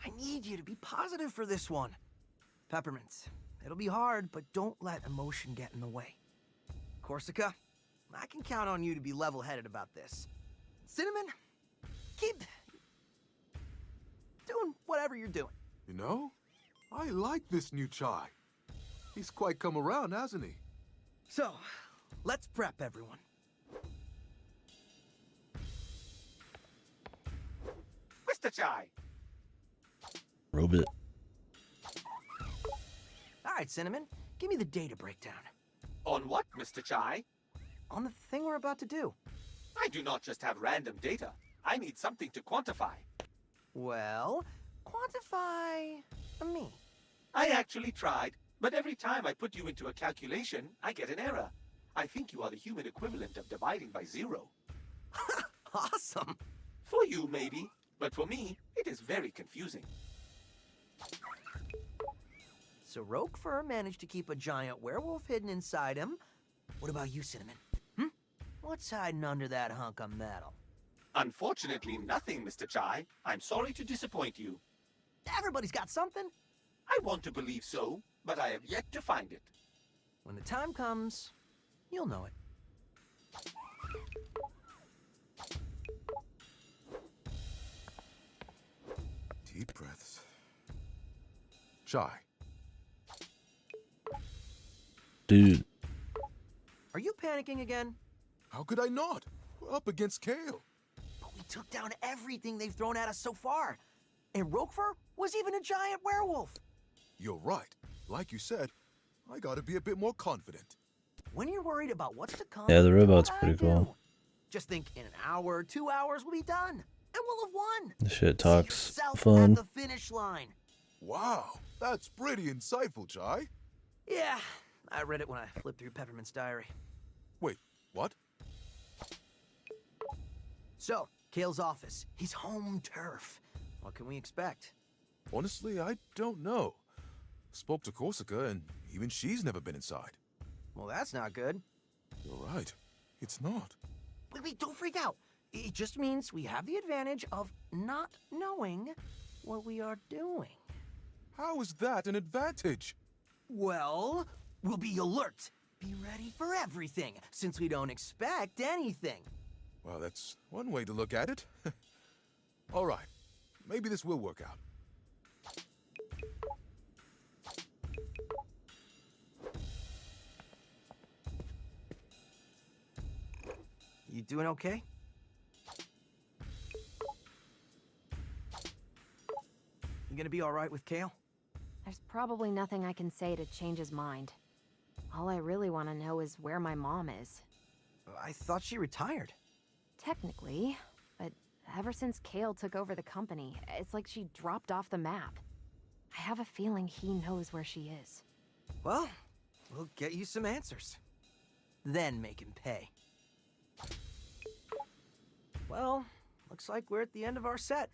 I need you to be positive for this one. Peppermint, it'll be hard, but don't let emotion get in the way. Corsica, I can count on you to be level-headed about this. Cinnamon, keep doing whatever you're doing. You know, I like this new Chai. He's quite come around, hasn't he? So, let's prep everyone. Mr. Chai! Robot. All right, Cinnamon, give me the data breakdown. On what, Mr. Chai? On the thing we're about to do. I do not just have random data. I need something to quantify. Well, quantify me. I actually tried, but every time I put you into a calculation, I get an error. I think you are the human equivalent of dividing by 0. Awesome. For you, maybe, but for me, it is very confusing. So Roquefort managed to keep a giant werewolf hidden inside him. What about you, Cinnamon? What's hiding under that hunk of metal? Unfortunately, nothing, Mr. Chai. I'm sorry to disappoint you. Everybody's got something. I want to believe so, but I have yet to find it. When the time comes, you'll know it. Deep breaths. Chai. Dude. Are you panicking again? How could I not? We're up against Kale. But we took down everything they've thrown at us so far. And Roquefort was even a giant werewolf. You're right. Like you said, I gotta be a bit more confident. When you're worried about what's to come, Yeah, the robot's do what pretty I do. cool. Just think in an hour, 2 hours, we'll be done. And we'll have won. This shit See talks yourself fun. at the finish line. Wow, that's pretty insightful, Chai. Yeah, I read it when I flipped through Peppermint's diary. Wait, what? So, Kale's office. He's home turf. What can we expect? Honestly, I don't know. Spoke to Corsica, and even she's never been inside. Well, that's not good. You're right. It's not. Wait, don't freak out. It just means we have the advantage of not knowing what we are doing. How is that an advantage? Well, we'll be alert. Be ready for everything, since we don't expect anything. Well, that's one way to look at it. All right. Maybe this will work out. You doing okay? gonna be alright with Kale? There's probably nothing I can say to change his mind. All I really want to know is where my mom is. I thought she retired. Technically, but ever since Kale took over the company, it's like she dropped off the map. I have a feeling he knows where she is. Well, we'll get you some answers. Then make him pay. Well, looks like we're at the end of our set.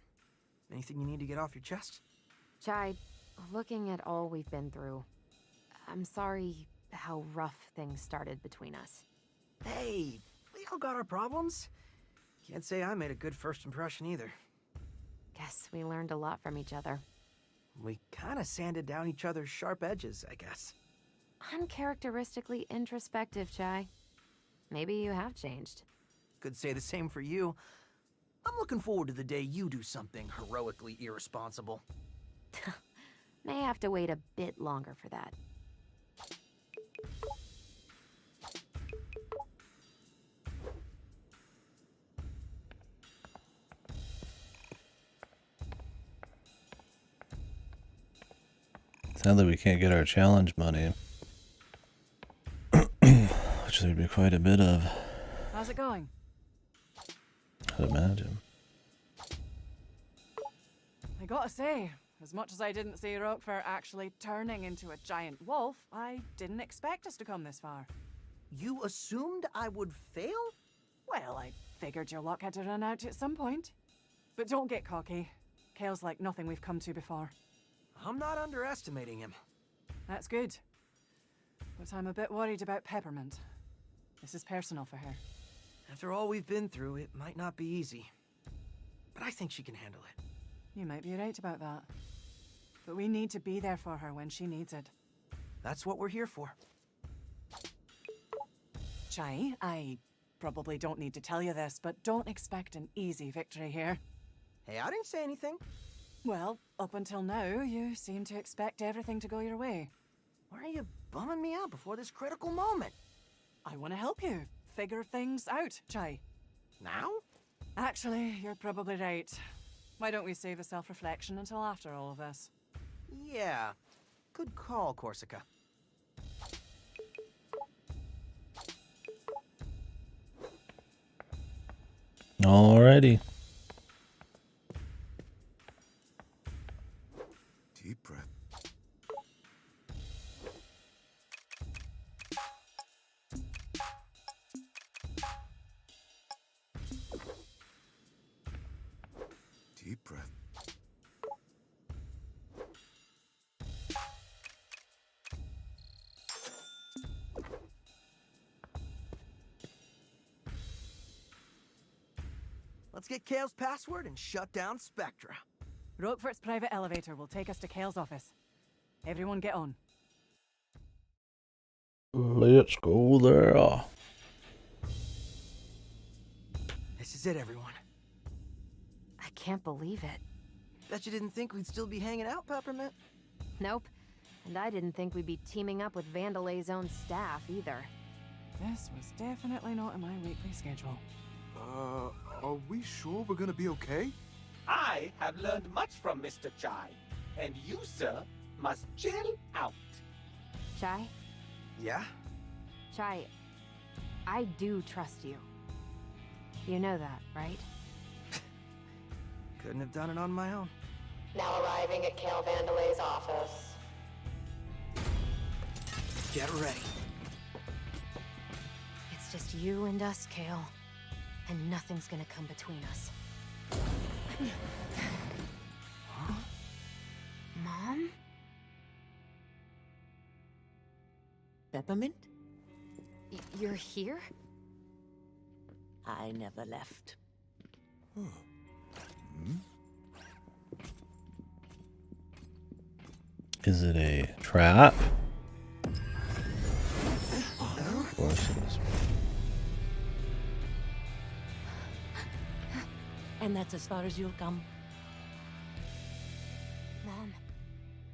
Anything you need to get off your chest? Chai, looking at all we've been through, I'm sorry how rough things started between us. Hey, we all got our problems. Can't say I made a good first impression either. Guess we learned a lot from each other. We kinda sanded down each other's sharp edges, I guess. Uncharacteristically introspective, Chai. Maybe you have changed. Could say the same for you. I'm looking forward to the day you do something heroically irresponsible. May have to wait a bit longer for that. Sadly, we can't get our challenge money. Which there'd be quite a bit of. How's it going? I'd imagine. I gotta say, as much as I didn't see Roquefort actually turning into a giant wolf, I didn't expect us to come this far. You assumed I would fail? Well, I figured your luck had to run out at some point. But don't get cocky. Kale's like nothing we've come to before. I'm not underestimating him. That's good. But I'm a bit worried about Peppermint. This is personal for her. After all we've been through, it might not be easy. But I think she can handle it. You might be right about that. But we need to be there for her when she needs it. That's what we're here for. Chai, I probably don't need to tell you this, but don't expect an easy victory here. Hey, I didn't say anything. Well, up until now, you seem to expect everything to go your way. Why are you bumming me out before this critical moment? I want to help you figure things out, Chai. Now? Actually, you're probably right. Why don't we save the self-reflection until after all of this? Yeah. Good call, Corsica. Alrighty. Deep breath. Deep breath. Let's get Kale's password and shut down Spectra. Roquefort's private elevator will take us to Kale's office. Everyone get on. Let's go there. This is it, everyone. I can't believe it. Bet you didn't think we'd still be hanging out, Peppermint? Nope. And I didn't think we'd be teaming up with Vandelay's own staff, either. This was definitely not in my weekly schedule. Are we sure we're gonna be okay? I have learned much from Mr. Chai, and you, sir, must chill out. Chai? Yeah? Chai, I do trust you. You know that, right? Couldn't have done it on my own. Now arriving at Kale Vandelay's office. Get ready. It's just you and us, Kale. And nothing's gonna come between us. Huh? Mom? Peppermint? You're here? I never left. Is it a trap? Of course it is. And that's as far as you'll come. Mom,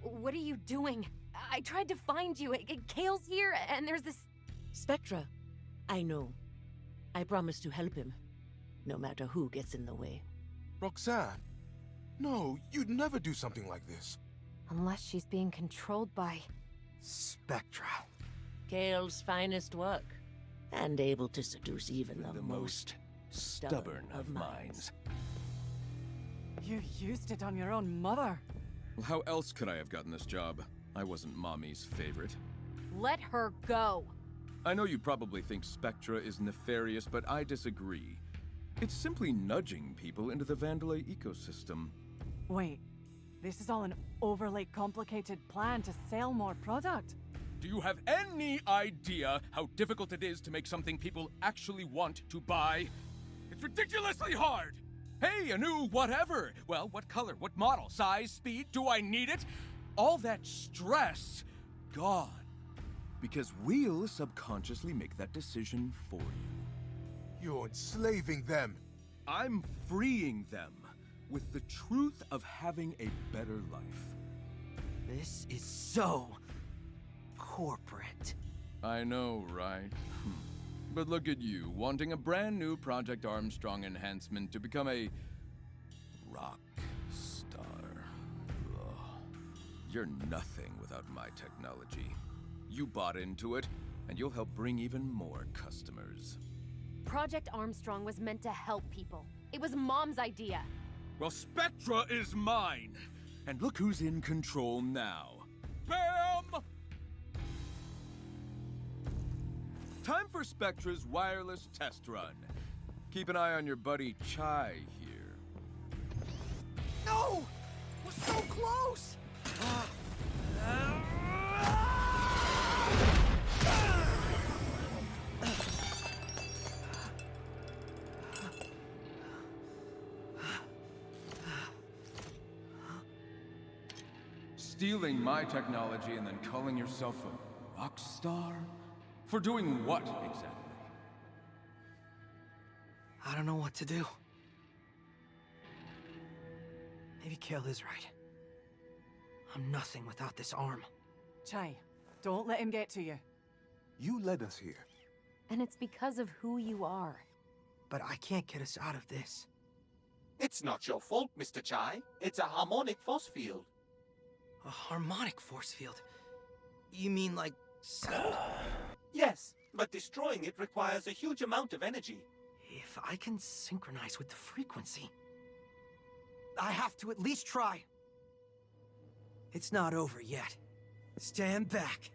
what are you doing? I tried to find you. Kale's here, and there's this... Spectra. I know. I promise to help him. No matter who gets in the way. Roxanne, No, you'd never do something like this. Unless she's being controlled by... Spectra. Kale's finest work. And able to seduce even the most stubborn of minds. You used it on your own mother. Well, how else could I have gotten this job? I wasn't Mommy's favorite. Let her go. I know you probably think Spectra is nefarious, but I disagree. It's simply nudging people into the Vandalay ecosystem. Wait, this is all an overly complicated plan to sell more product? Do you have any idea how difficult it is to make something people actually want to buy? It's ridiculously hard! Hey, a new whatever! Well, what color, what model, size, speed, do I need it? All that stress, gone. Because we'll subconsciously make that decision for you. You're enslaving them. I'm freeing them with the truth of having a better life. This is so... corporate. I know, right? But look at you, wanting a brand new Project Armstrong enhancement to become a... rock star. Ugh. You're nothing without my technology. You bought into it, and you'll help bring even more customers. Project Armstrong was meant to help people. It was Mom's idea. Well, Spectra is mine! And look who's in control now. Bam! Time for Spectra's wireless test run. Keep an eye on your buddy Chai here. No! We're so close! Stealing my technology and then calling yourself a rock star? For doing what, exactly? I don't know what to do. Maybe Kale is right. I'm nothing without this arm. Chai, don't let him get to you. You led us here. And it's because of who you are. But I can't get us out of this. It's not your fault, Mr. Chai. It's a harmonic force field. A harmonic force field? You mean like sound? Yes, but destroying it requires a huge amount of energy. If I can synchronize with the frequency, I have to at least try. It's not over yet. Stand back.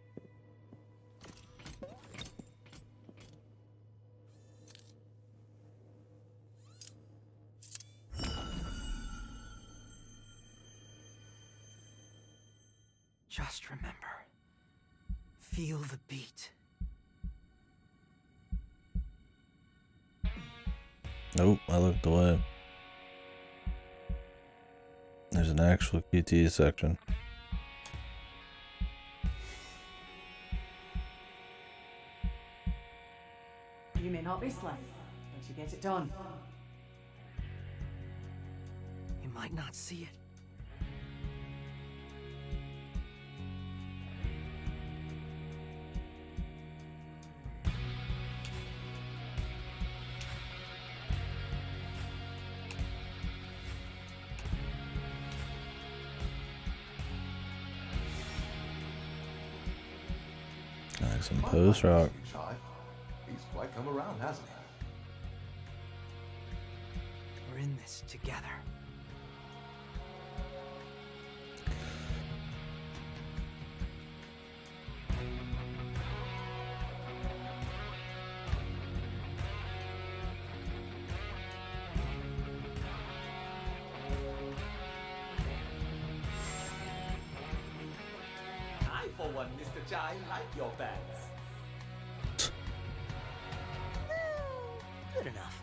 Just remember, feel the beat. Nope, I looked away. There's an actual QT section. You may not be slick, but you get it done. You might not see it. Nice and post rock. He's quite come around, hasn't he? We're in this together. I, for one, Mr. Chai, like your pants. Good enough.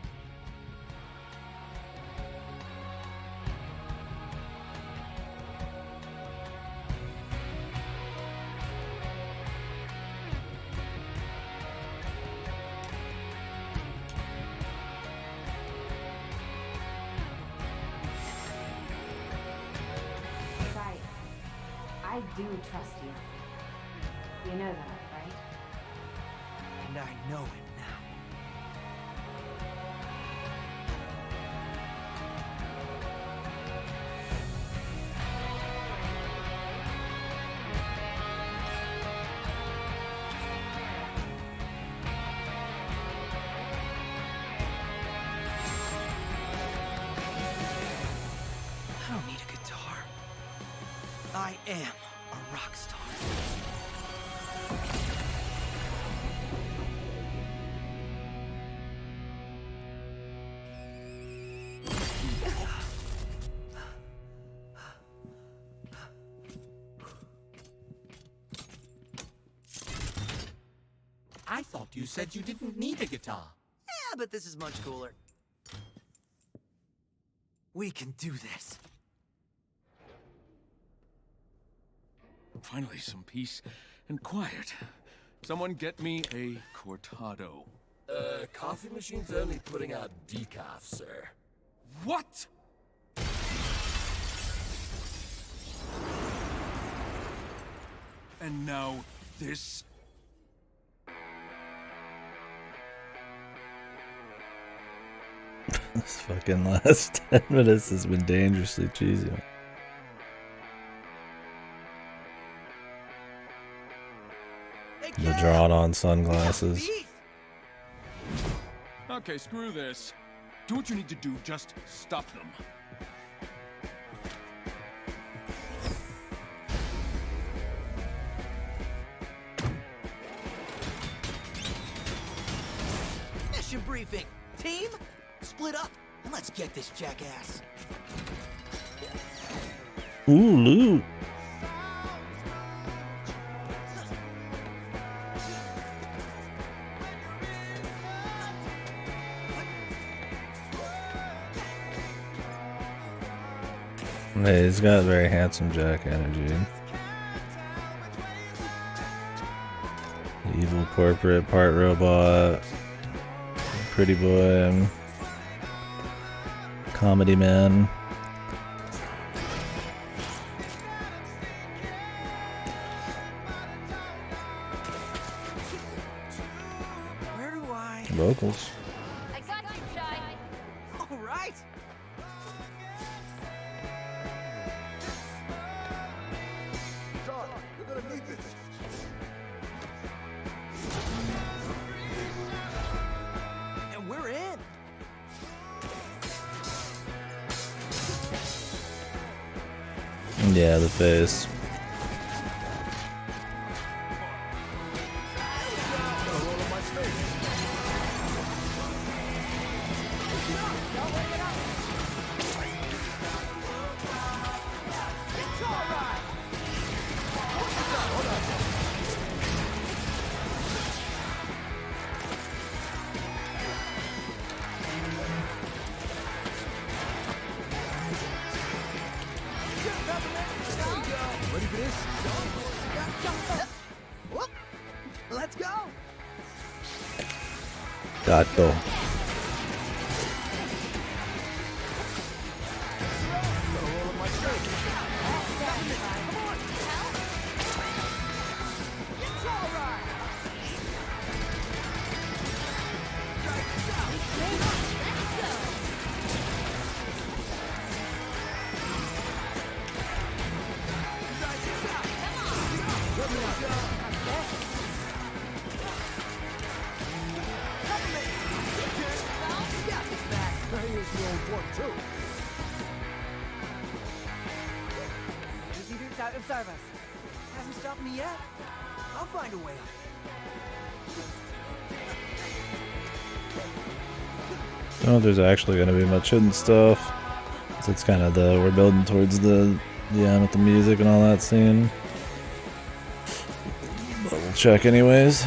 Right. I do trust you. You know that, right? And I know it now. I am a rock star. I thought you said you didn't need a guitar. Yeah, but this is much cooler. We can do this. Finally, some peace and quiet. Someone get me a cortado. Coffee machine's only putting out decaf, sir. What? And now this? This fucking last 10 minutes has been dangerously cheesy. The drawn-on sunglasses. Okay, screw this. Do what you need to do, just stop them. Mission briefing. Team, split up and let's get this jackass. Ooh, loot. Hey, he's got very handsome Jack energy. Evil corporate, part robot, pretty boy, comedy man. Where do I? Vocals. I got you, Shy. All right. John, you're gonna need this. And we're in. Yeah, the face. Ready for this? Whoop. Let's go. Gato. This dude's out of service. Hasn't stopped me yet. I'll find a way up. I don't know if there's actually going to be much hidden stuff. So it's kind of we're building towards the end with the music and all that scene. But we'll check anyways.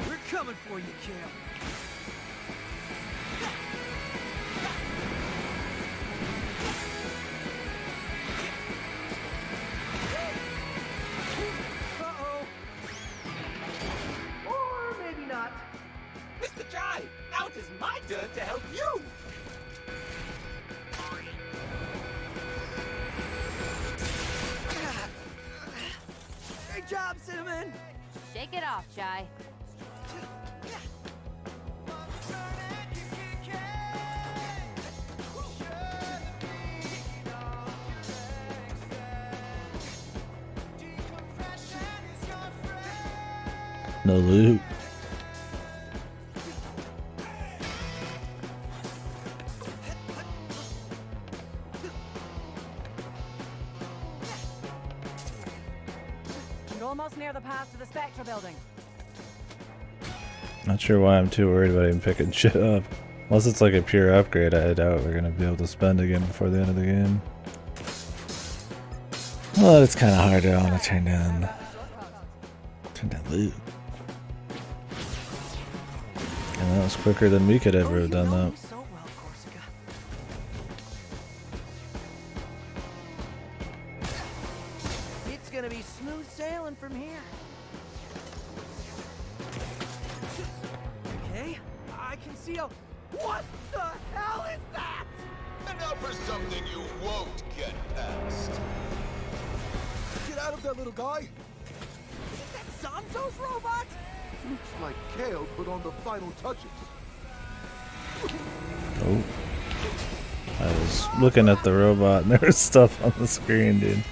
We're coming for you, Kale. Uh-oh. Or maybe not. Mr. Jive, now it is my turn to help you. Shake it off, Chai. No loot. You're almost near the path to the Spectre building. Not sure why I'm too worried about even picking shit up. Unless it's like a pure upgrade, I doubt we're gonna be able to spend again before the end of the game. Well, it's kind of hard to want to turn down loot. And that was quicker than we could ever have done that. It's gonna be smooth sailing from here. Okay, I can see a... What the hell is that? And now for something you won't get past. Get out of there, little guy! Is that Sanso's robot? Looks like Kale put on the final touches. Oh. I was looking at the robot and there was stuff on the screen, dude.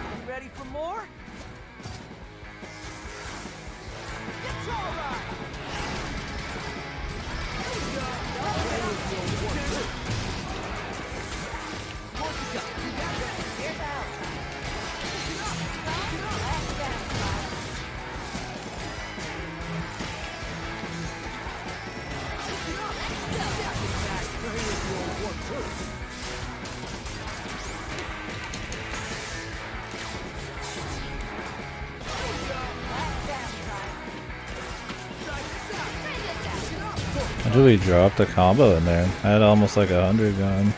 You ready for more? It's all right. I really dropped a combo in there. I had almost like 100 gone.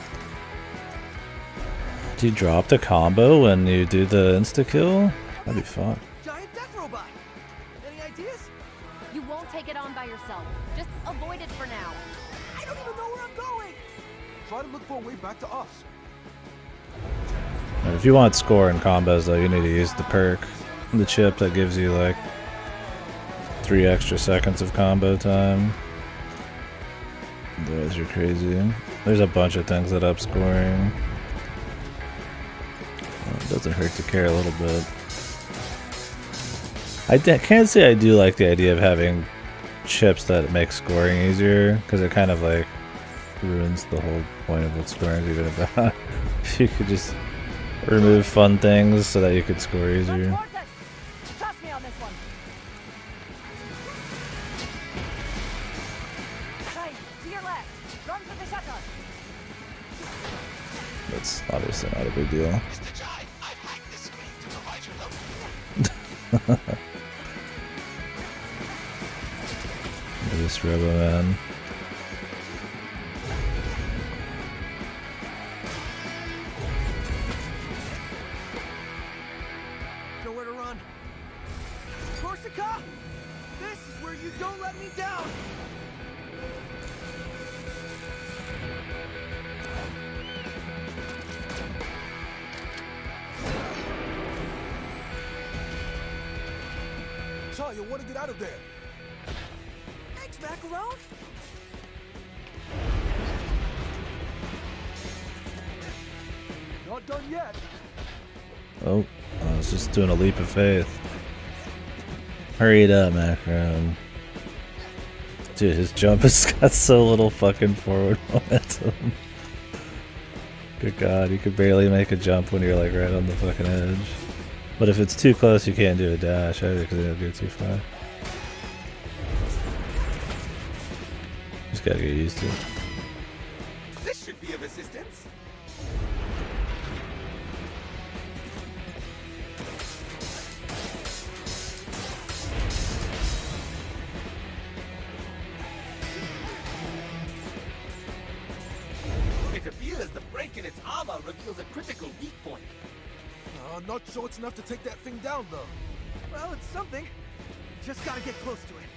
Do you drop the combo when you do the insta-kill? That'd be fun. Giant death robot. Any ideas? You won't take it on by yourself. Just avoid it for now. I don't even know where I'm going. Try to look for a way back to us. And if you want score in combos though, you need to use the perk, the chip that gives you like 3 extra seconds of combo time. Otherwise you're crazy. There's a bunch of things that up scoring. Well, it doesn't hurt to care a little bit. I can't say I do like the idea of having chips that make scoring easier, because it kind of like ruins the whole point of what scoring is even about. If you could just remove fun things so that you could score easier. Trust me on this one. Right, to your left. Run for the shutter. That's obviously not a big deal. Mr. Jai, I've hacked this screen to provide your help. This Robo Man. Nowhere to run. Corsica! This is where you don't let me down! Chai, you want to get out of there? Thanks, Macaron! Not done yet. Oh, I was just doing a leap of faith. Hurry it up, Macron. Dude, his jump has got so little fucking forward momentum. Good god, you could barely make a jump when you're like right on the fucking edge. But if it's too close, you can't do a dash either because it'll go too far. Just gotta get used to it. This should be of assistance. It appears the break in its armor reveals a critical weak point. Not sure it's enough to take that thing down, though. Well, it's something. Just gotta get close to it.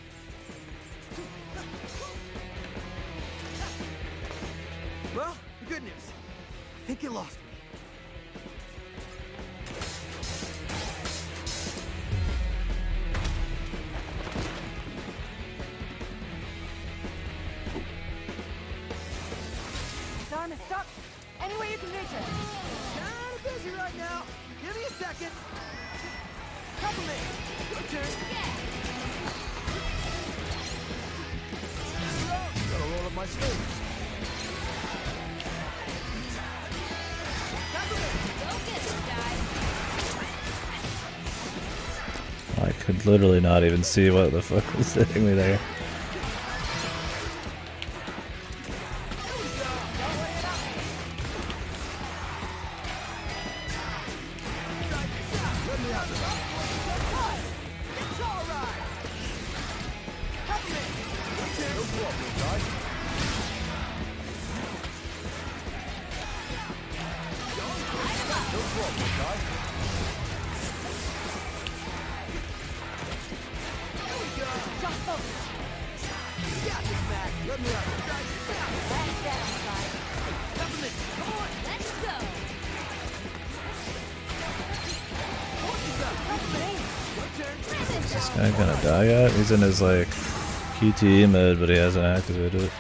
Well, the good news. I think it lost me. Darn it, stop! Any way you can reach it. Kinda busy right now. Give me a second. Couple minutes. Your turn. Gotta roll up my sleeves. Go get it, guy. I could literally not even see what the fuck was hitting me there. Is this guy gonna die yet? He's in his like QTE mode, but he hasn't activated it.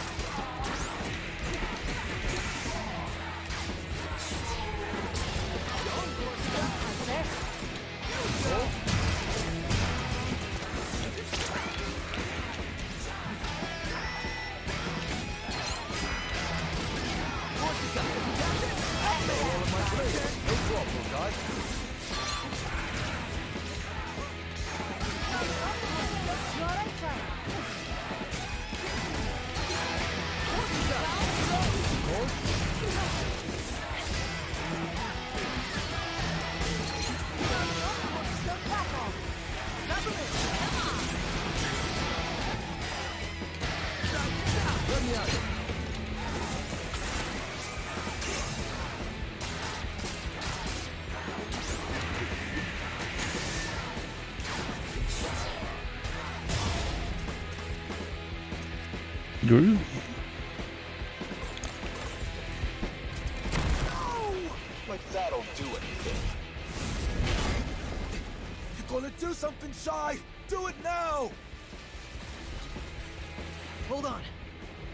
Groove. Like that'll do anything. You're gonna do something, Shy! Do it now! Hold on.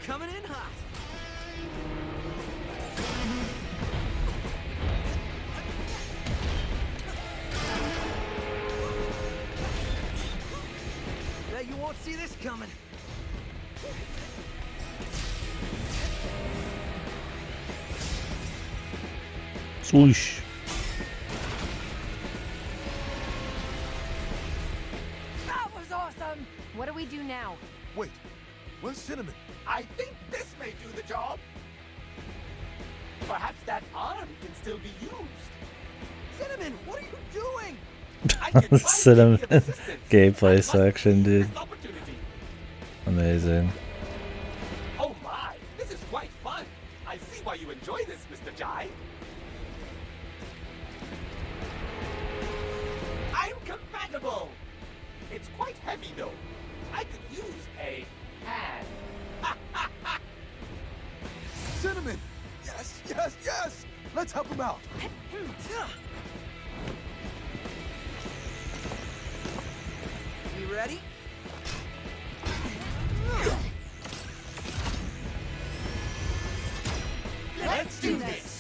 Coming in hot. Bet you won't see this coming. Swoosh. That was awesome! What do we do now? Wait, where's Cinnamon? I think this may do the job. Perhaps that arm can still be used. Cinnamon, what are you doing? Cinnamon gameplay section, dude. Amazing. Oh my, this is quite fun. I see why you enjoy this, Mr. Jai. I'm compatible. It's quite heavy though. I could use a hand. Cinnamon! Yes, yes, yes! Let's help him out. You ready? Let's do this!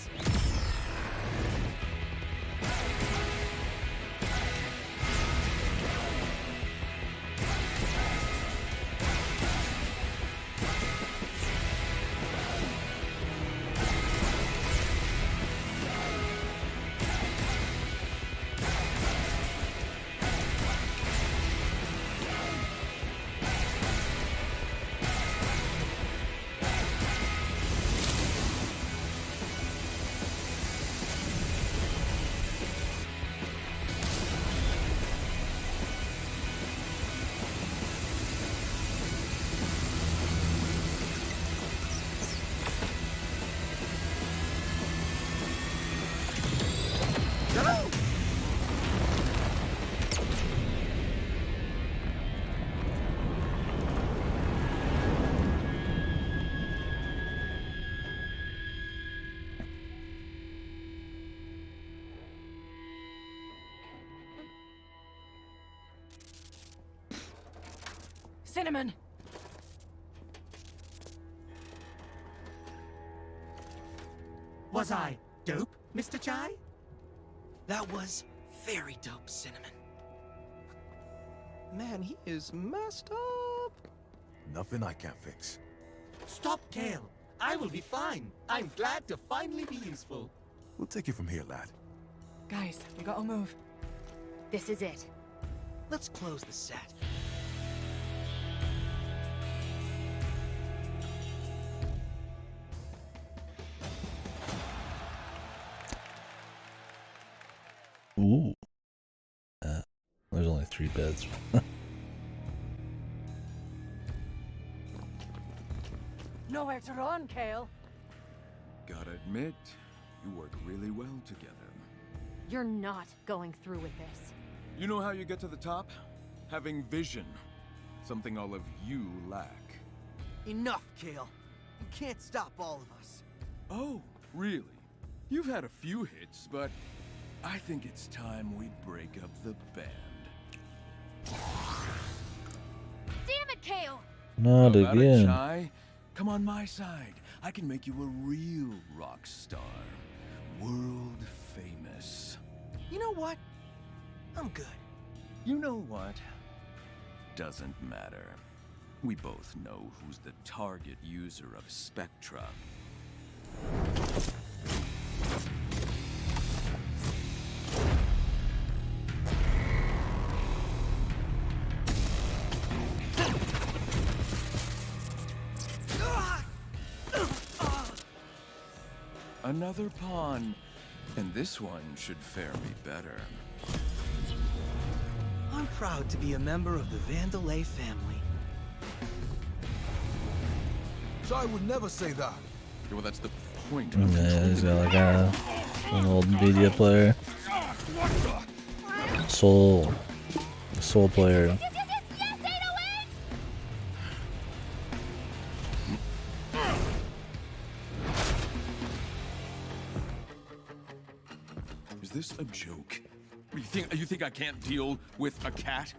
Cinnamon! Was I dope, Mr. Chai? That was very dope, Cinnamon. Man, he is messed up. Nothing I can't fix. Stop, Kale. I will be fine. I'm glad to finally be useful. We'll take it from here, lad. Guys, we gotta move. This is it. Let's close the set. Ooh. There's only 3 beds. Nowhere to run, Kale. Gotta admit, you work really well together. You're not going through with this. You know how you get to the top? Having vision. Something all of you lack. Enough, Kale. You can't stop all of us. Oh, really? You've had a few hits, but I think it's time we break up the band. Damn it, Kale! Not How about it, again. Chai? Come on my side. I can make you a real rock star. World famous. You know what? I'm good. You know what? Doesn't matter. We both know who's the target user of Spectra. Another pawn, and this one should fare me better. I'm proud to be a member of the Vandelay family. So I would never say that. Yeah, well, that's the point. Yeah, he's got like an old media player. Soul player. Is this a joke? You think I can't deal with a cat?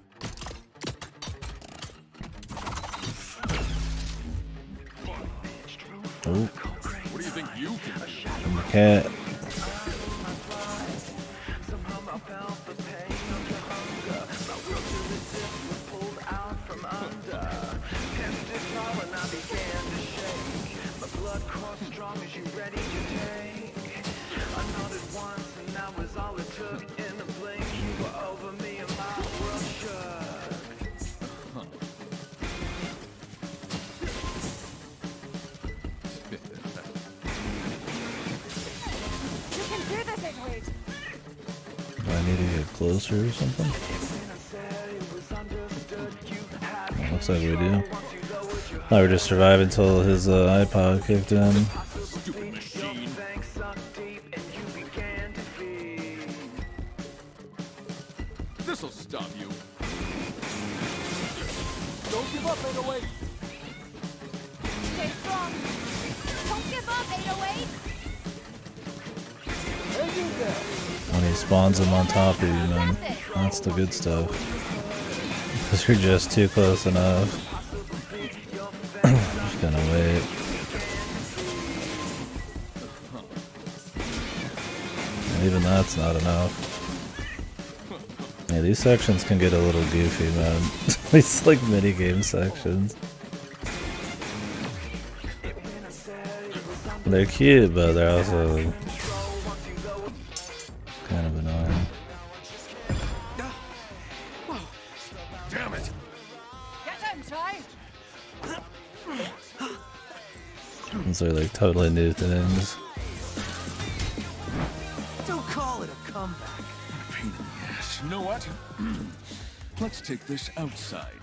Oh. What do you think you can do? I'm a cat. Do I need to get closer or something? Looks like we do. I would just survive until his iPod kicked in. Stupid machine. This'll stop you. Don't give up, 808. Stay strong. Don't give up, 808. When he spawns him on top of you, man. That's the good stuff. Because you're just too close enough. Just gonna wait. And even that's not enough. Yeah, these sections can get a little goofy, man. These like mini game sections. They're cute, but they're also kind of annoying. Damn it! Get him, Chai! These are like totally new things. Don't call it a comeback. Pain in the ass. You know what? Let's take this outside.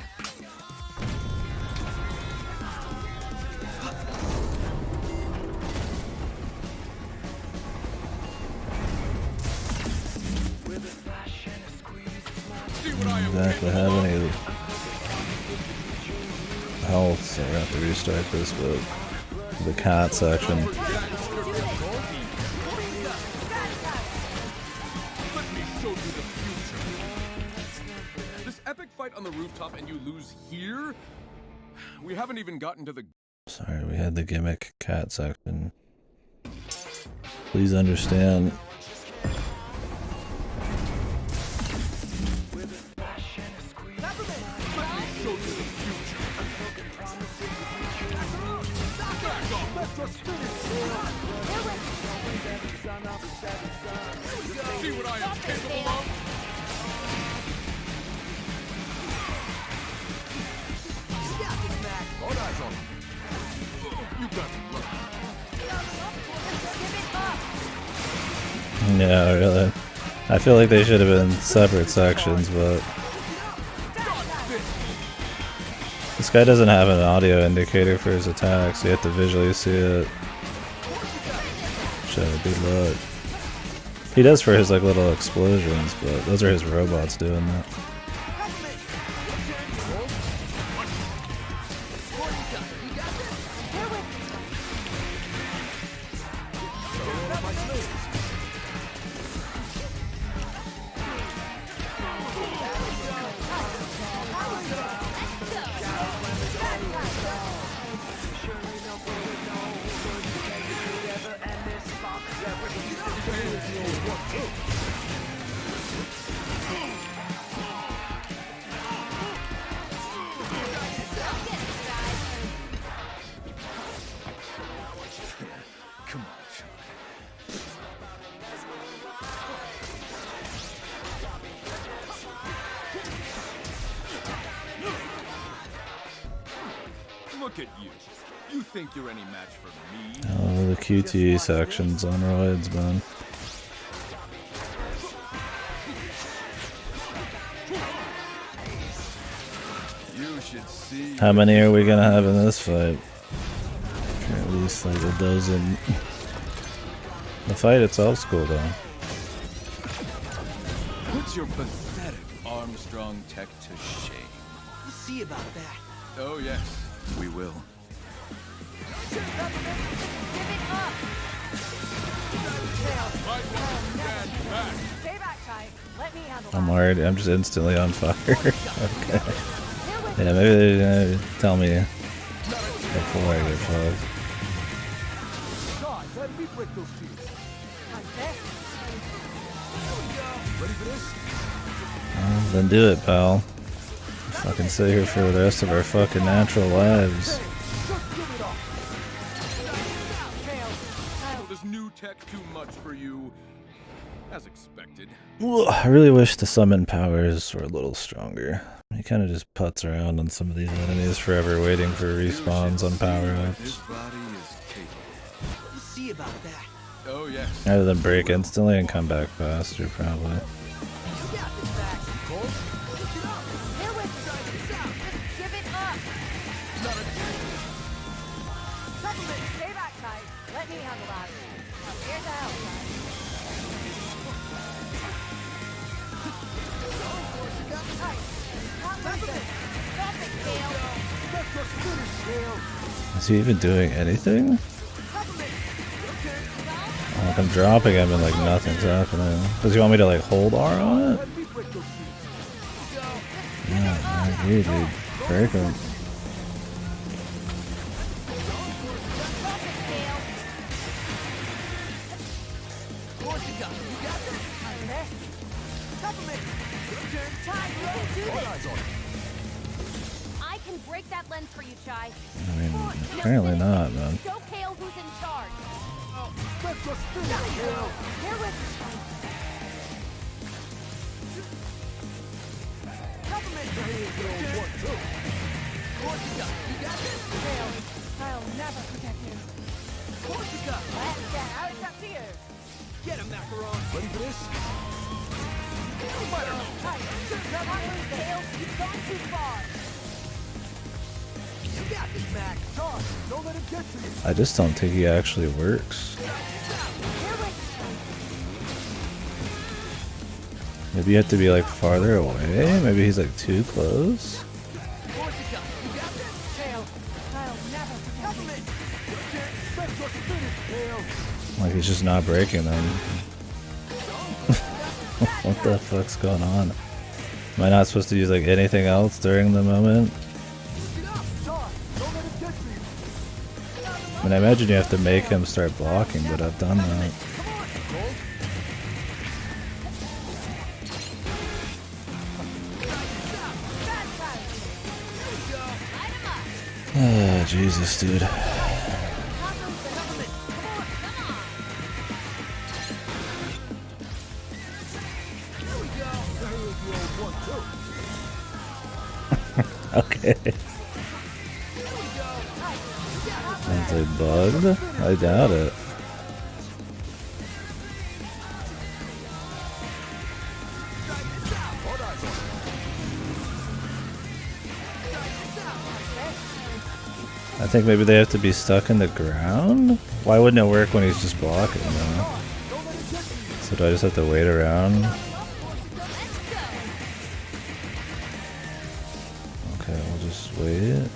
Exactly have any health, so I have to restart this, but the cat section. This epic fight on the rooftop and you lose here? We haven't even gotten to the... Sorry, we had the gimmick cat section. Please understand. See what I am capable of? All eyes on him. You got it. Yeah, really. I feel like they should have been separate sections, but this guy doesn't have an audio indicator for his attacks, so you have to visually see it. Show good luck. He does for his like little explosions, but those are his robots doing that. Look at you. You think you're any match for me? Oh, the QTE sections on roids, man. You should see. How many are we gonna have in this fight? At least like a dozen. The fight itself's cool though. Put your pathetic Armstrong tech to shame. We'll see about that. Oh yes, we will. I'm already. I'm just instantly on fire. Okay. Yeah, maybe they're gonna tell me before I get fucked. Then do it, pal. Fucking sit here for the rest of our fucking natural lives. This new tech too much for you, as expected. Ugh, I really wish the summon powers were a little stronger. He kind of just putts around on some of these enemies forever waiting for respawns on power-ups. We'll see about that. Oh yes. Rather than break instantly and come back faster, probably. Is he even doing anything? Like I'm dropping him and like nothing's happening. Does he want me to like hold R on it? Yeah, I agree, dude. Break him. I can break that lens for you, Chai. I mean, apparently not, man. Show Kale who's in charge. I'll never forget you. Of course you got. Now it's up to you. Get him, Macaron. Ready for this? Kale, you've gone too far. You got this, Mac. Charge. Don't let him get to you. I just don't think he actually works. Maybe you have to be like farther away? Maybe he's like too close? Like he's just not breaking them. What the fuck's going on? Am I not supposed to use like anything else during the moment? mean, I imagine you have to make him start blocking, but I've done that. Oh, Jesus, dude. Okay. Sounds like bugged? I doubt it. I think maybe they have to be stuck in the ground? Why wouldn't it work when he's just blocking, though? So do I just have to wait around? Okay, we'll just wait.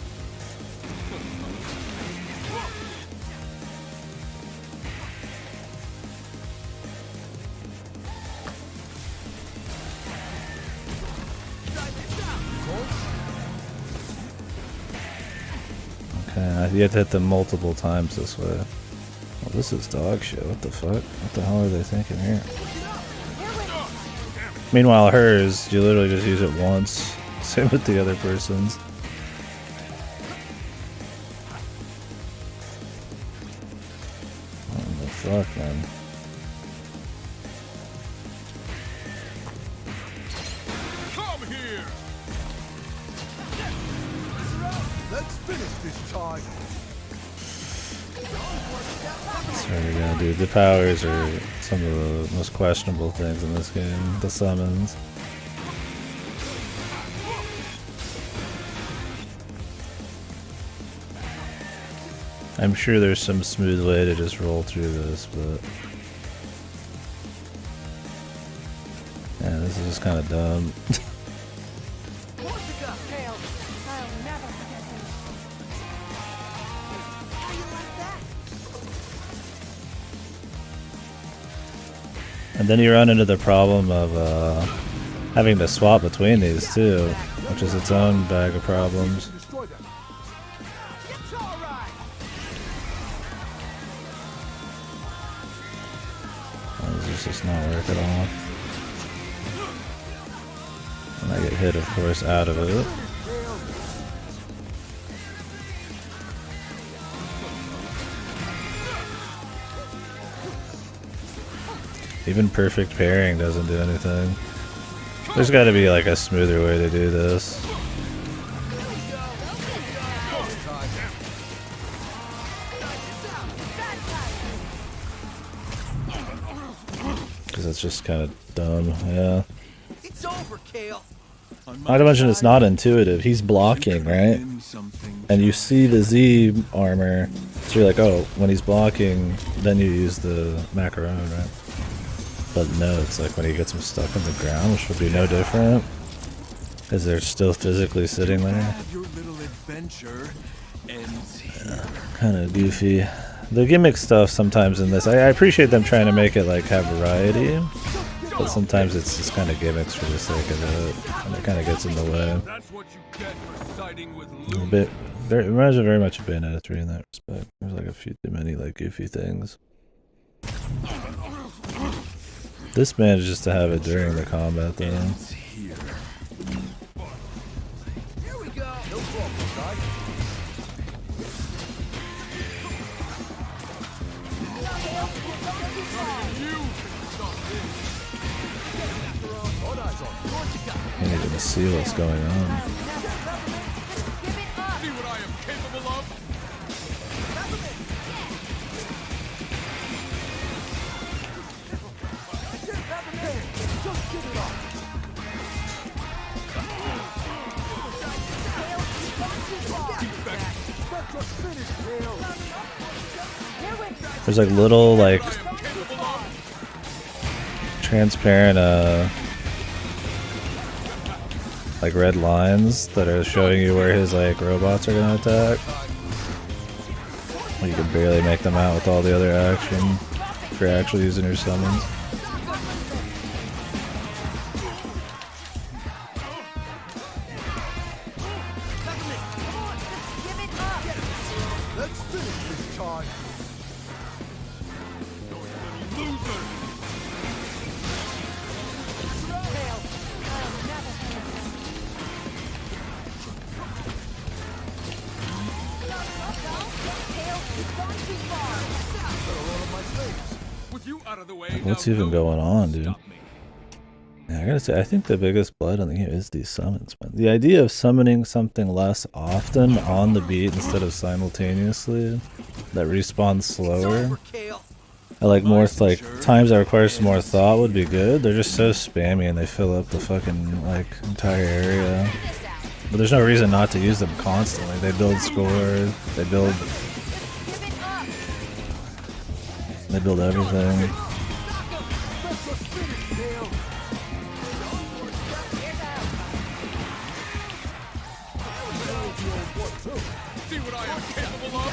Okay, you have to hit them multiple times this way. Well, this is dog shit. What the fuck? What the hell are they thinking here? Meanwhile, hers, you literally just use it once. Same with the other person's. What the fuck, man? Come here. Let's finish this time. Sorry, yeah, dude. The powers are some of the most questionable things in this game. The summons. I'm sure there's some smooth way to just roll through this, but yeah, this is just kind of dumb. And then you run into the problem of having to swap between these too, which is its own bag of problems. This does not work at all. And I get hit, of course, out of it. Even perfect pairing doesn't do anything. There's got to be like a smoother way to do this. Because it's just kind of dumb, yeah. It's over, Kale. Not to mention it's not intuitive. He's blocking, right? And you see the Z armor, so you're like, oh, when he's blocking, then you use the macaron, right? But no, it's like when he gets him stuck on the ground, which would be no different, because they're still physically sitting there. Kind of goofy. The gimmick stuff sometimes in this, I appreciate them trying to make it like have variety, but sometimes it's just kind of gimmicks for the sake of it, and it kind of gets in the way. A bit, it reminds me very much of Bayonetta 3 in that respect. There's like a few too many like goofy things. This manages to have it during the combat though. I need to see what's going on. There's like little like transparent like red lines that are showing you where his like robots are gonna attack. You can barely make them out with all the other action if you're actually using your summons. Let's finish this time. Like, what's even going on, dude? Yeah, I gotta say, I think the biggest blood on the game is these summons, man. The idea of summoning something less often on the beat instead of simultaneously, that respawns slower. I like more, like, times that require some more thought would be good. They're just so spammy and they fill up the fucking, like, entire area. But there's no reason not to use them constantly. They build scores, they build everything. See what I am capable of?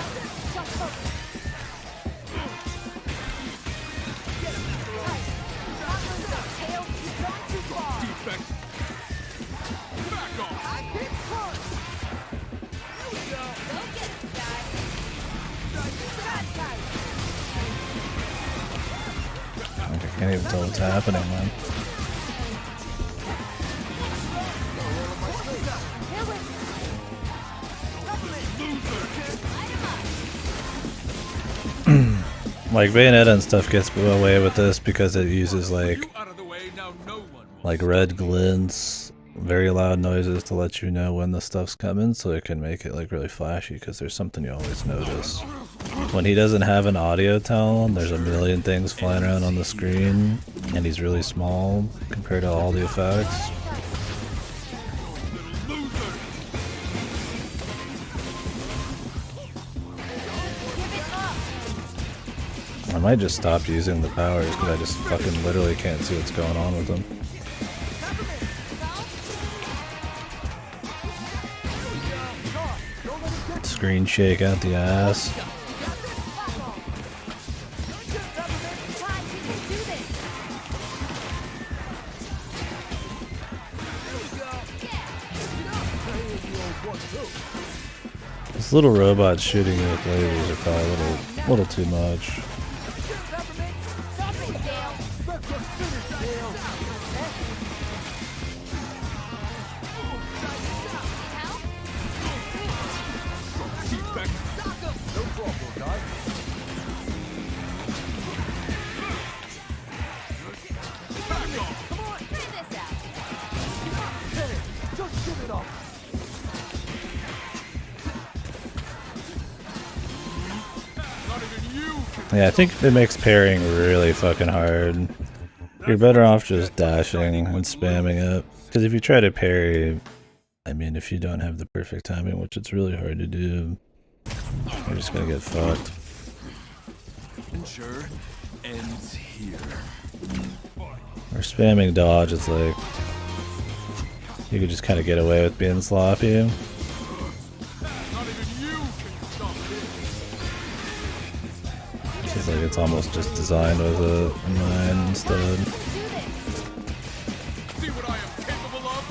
Defect. Back off. Like, I can't even tell what's happening, man. Like Bayonetta and stuff gets away with this because it uses like red glints, very loud noises to let you know when the stuff's coming, so it can make it like really flashy because there's something you always notice. When he doesn't have an audio tone, there's a million things flying around on the screen, and he's really small compared to all the effects. I might just stop using the powers because I just fucking literally can't see what's going on with them. Screen shake out the ass. This little robot shooting you with lasers are probably a little too much. Yeah, I think it makes parrying really fucking hard. You're better off just dashing and spamming it. Because if you try to parry, I mean, if you don't have the perfect timing, which it's really hard to do, you're just gonna get fucked. Adventure ends here. Or spamming dodge, it's like you could just kind of get away with being sloppy. It's like it's almost just designed with it in mind instead. See what I am capable of?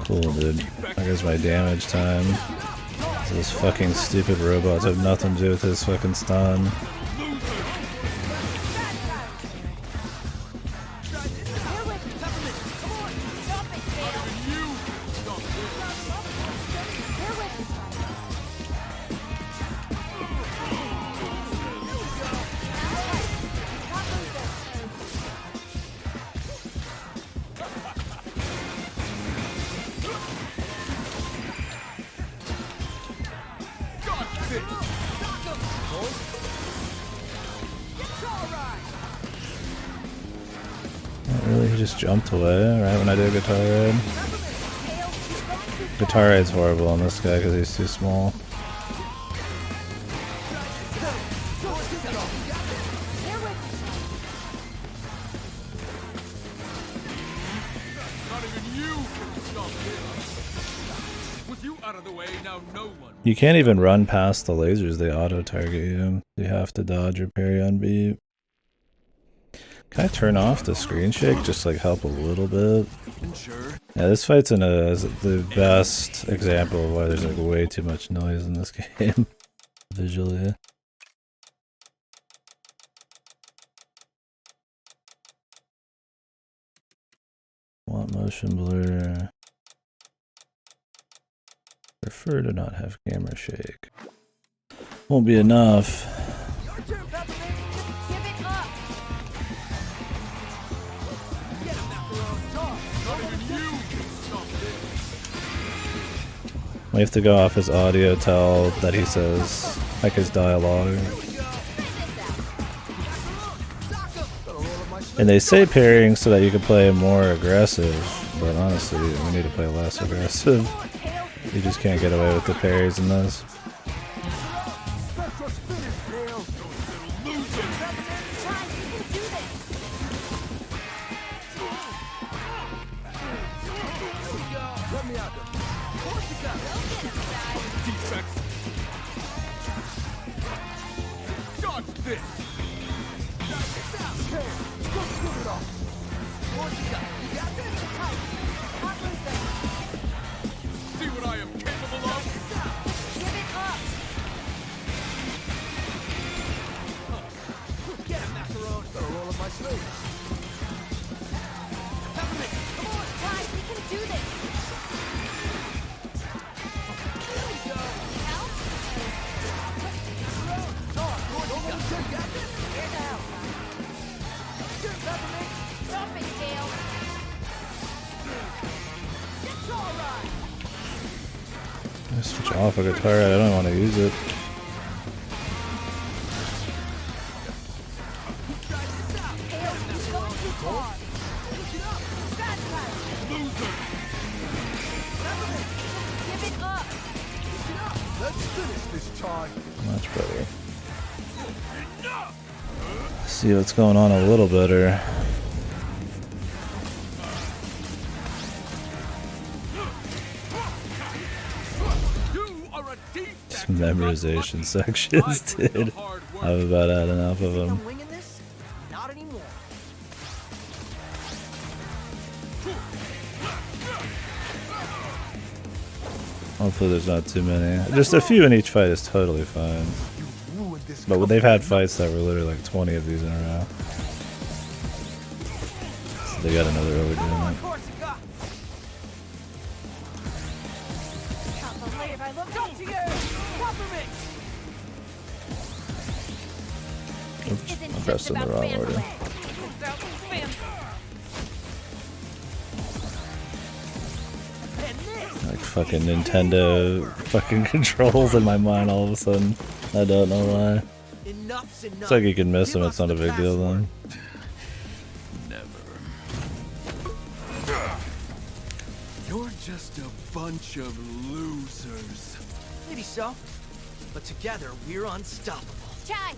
Cool, dude. There goes my damage time. These fucking stupid robots have nothing to do with this fucking stun. Really, he just jumped away right when I did Guitar Raid. Guitar Raid's horrible on this guy because he's too small. You can't even run past the lasers, they auto-target you. You have to dodge or parry on beat. Can I turn off the screen shake? Just like help a little bit. Yeah, this fight's the best example of why there's like way too much noise in this game. Visually. Motion blur. Prefer to not have camera shake. Won't be enough. We have to go off his audio tell that he says, like his dialogue. And they say parrying so that you can play more aggressive, but honestly, we need to play less aggressive. You just can't get away with the parries in this. Switch off a guitar, I don't want to use it. Much better. See what's going on a little better. Memorization sections, dude. I've about had enough of them. Not anymore. Hopefully there's not too many. Just a few in each fight is totally fine. But they've had fights that were literally like 20 of these in a row. So they got another overdoing it. Oops, I pressed in the wrong order. Like fucking Nintendo fucking controls in my mind all of a sudden. I don't know why. It's like you can miss them, it's not a big deal then. Never. You're just a bunch of losers. Maybe so, but together we're unstoppable. Chai!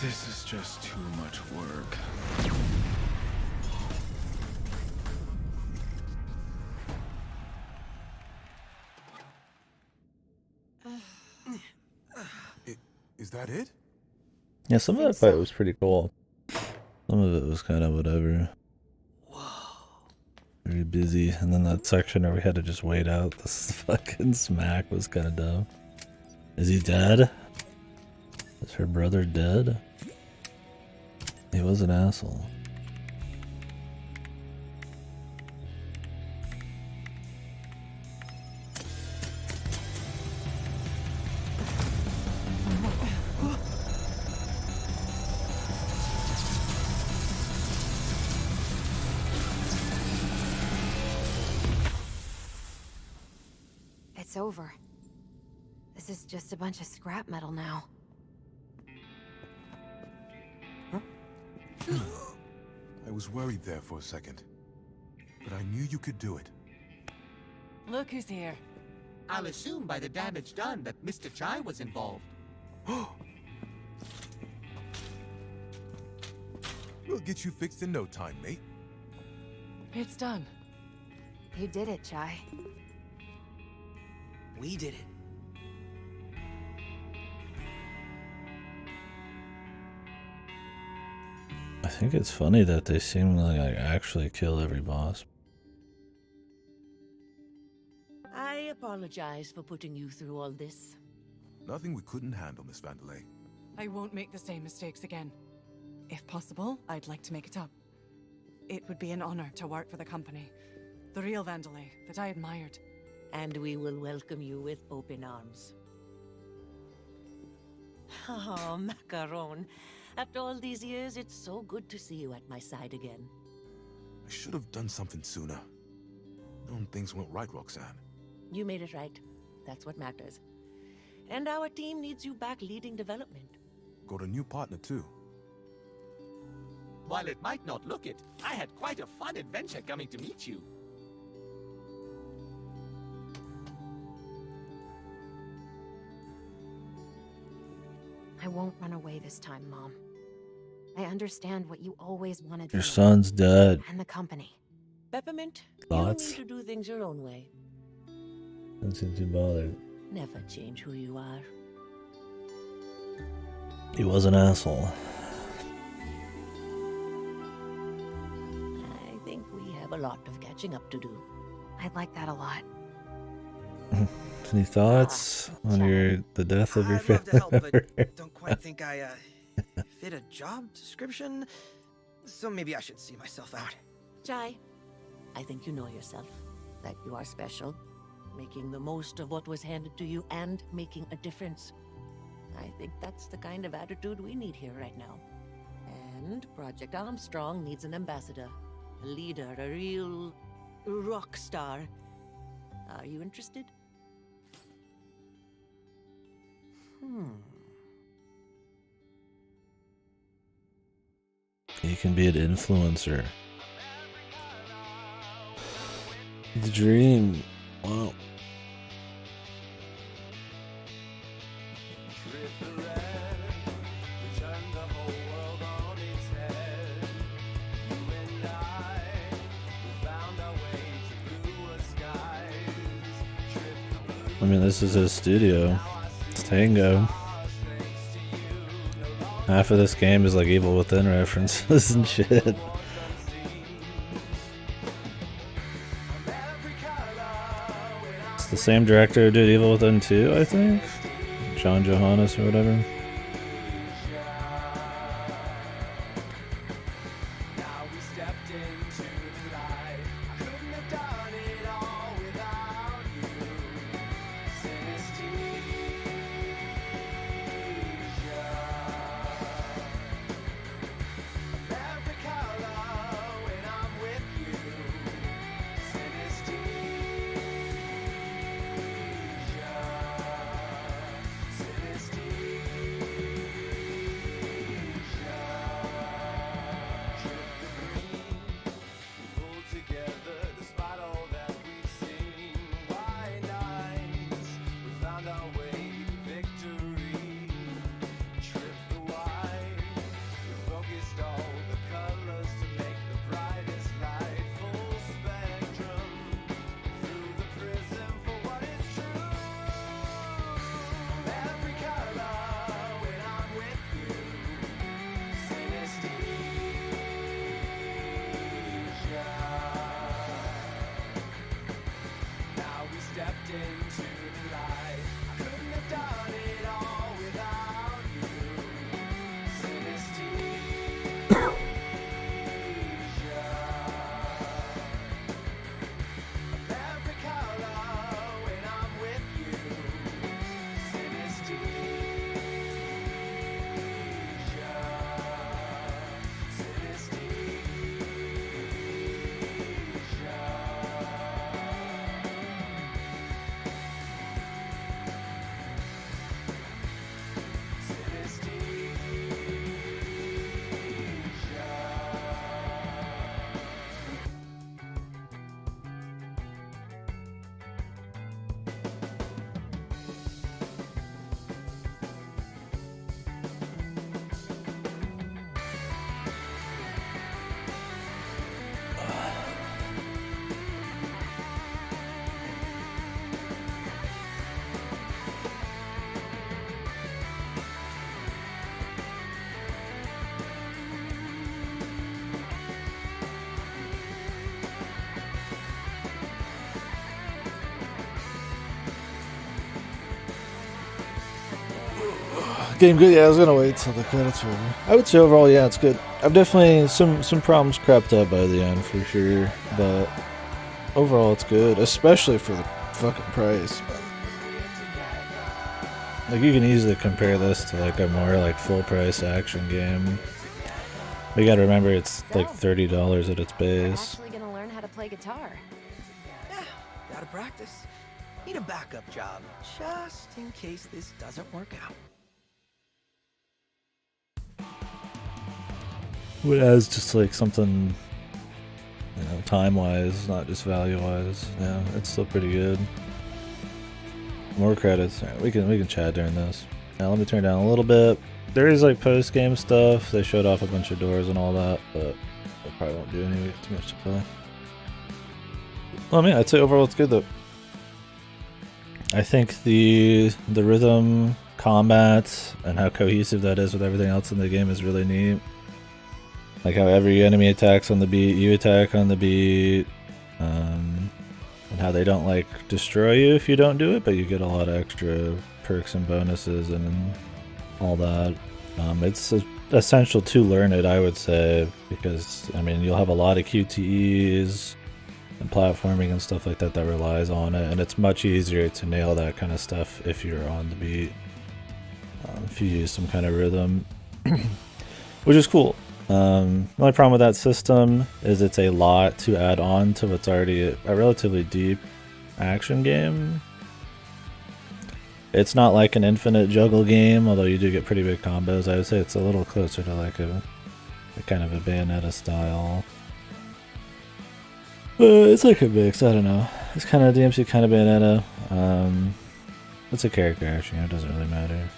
This is just too much work. Is that it? Yeah, some of that fight was pretty cool. Some of it was kind of whatever. Very busy, and then that section where we had to just wait out this fucking smack was kind of dumb. Is he dead? Is her brother dead? He was an asshole. It's over. This is just a bunch of scrap metal now. I was worried there for a second, but I knew you could do it. Look who's here. I'll assume by the damage done that Mr. Chai was involved. We'll get you fixed in no time, mate. It's done. You did it, Chai. We did it. I think it's funny that they seem like actually kill every boss. I apologize for putting you through all this. Nothing we couldn't handle, Miss Vandelay. I won't make the same mistakes again. If possible, I'd like to make it up. It would be an honor to work for the company. The real Vandelay that I admired. And we will welcome you with open arms. Oh, Macaron. After all these years, it's so good to see you at my side again. I should have done something sooner. Known things went right, Roxanne. You made it right. That's what matters. And our team needs you back leading development. Got a new partner, too. While it might not look it, I had quite a fun adventure coming to meet you. I won't run away this time, Mom. I understand what you always wanted Your from me son's dead. and the company. Peppermint, Thoughts? you need to do things your own way. Doesn't seem too bothered. Never change who you are. He was an asshole. I think we have a lot of catching up to do. I'd like that a lot. Any thoughts on the death of your I'd love to help, family? but don't quite think I fit a job description. So maybe I should see myself out. Jai, I think you know yourself, that you are special, making the most of what was handed to you and making a difference. I think that's the kind of attitude we need here right now. And Project Armstrong needs an ambassador, a leader, a real rock star. Are you interested? You can be an influencer. The dream. Wow. I mean, this is his studio. It's Tango. Half of this game is like Evil Within references and shit. It's the same director who did Evil Within 2, I think? John Johannes or whatever. Game good? Yeah, I was gonna wait till the credits were over. I would say overall, yeah, it's good. I've definitely some problems crept up by the end for sure, but overall it's good, especially for the fucking price. Like you can easily compare this to like a more like full price action game. But you gotta remember it's like $30 at its base. Actually gonna learn how to play guitar. Yeah, gotta practice. Need a backup job, just in case this doesn't work out. What as just like something, you know, time-wise, not just value-wise. Yeah, it's still pretty good. More credits. Right, we can chat during this. Now let me turn down a little bit. There is like post-game stuff. They showed off a bunch of doors and all that, but I probably won't do any too much to play. Well, I mean, I'd say overall it's good though. I think the rhythm, combat, and how cohesive that is with everything else in the game is really neat. Like how every enemy attacks on the beat, you attack on the beat, and how they don't like destroy you if you don't do it, but you get a lot of extra perks and bonuses and all that. It's essential to learn it, I would say, because I mean you'll have a lot of QTEs and platforming and stuff like that that relies on it, and it's much easier to nail that kind of stuff if you're on the beat, if you use some kind of rhythm, which is cool. The only problem with that system is it's a lot to add on to what's already a relatively deep action game. It's not like an infinite juggle game, although you do get pretty big combos. I would say it's a little closer to like a kind of a Bayonetta style. It's like a mix, I don't know. It's kind of DMC, kind of Bayonetta. It's a character action, you know, it doesn't really matter.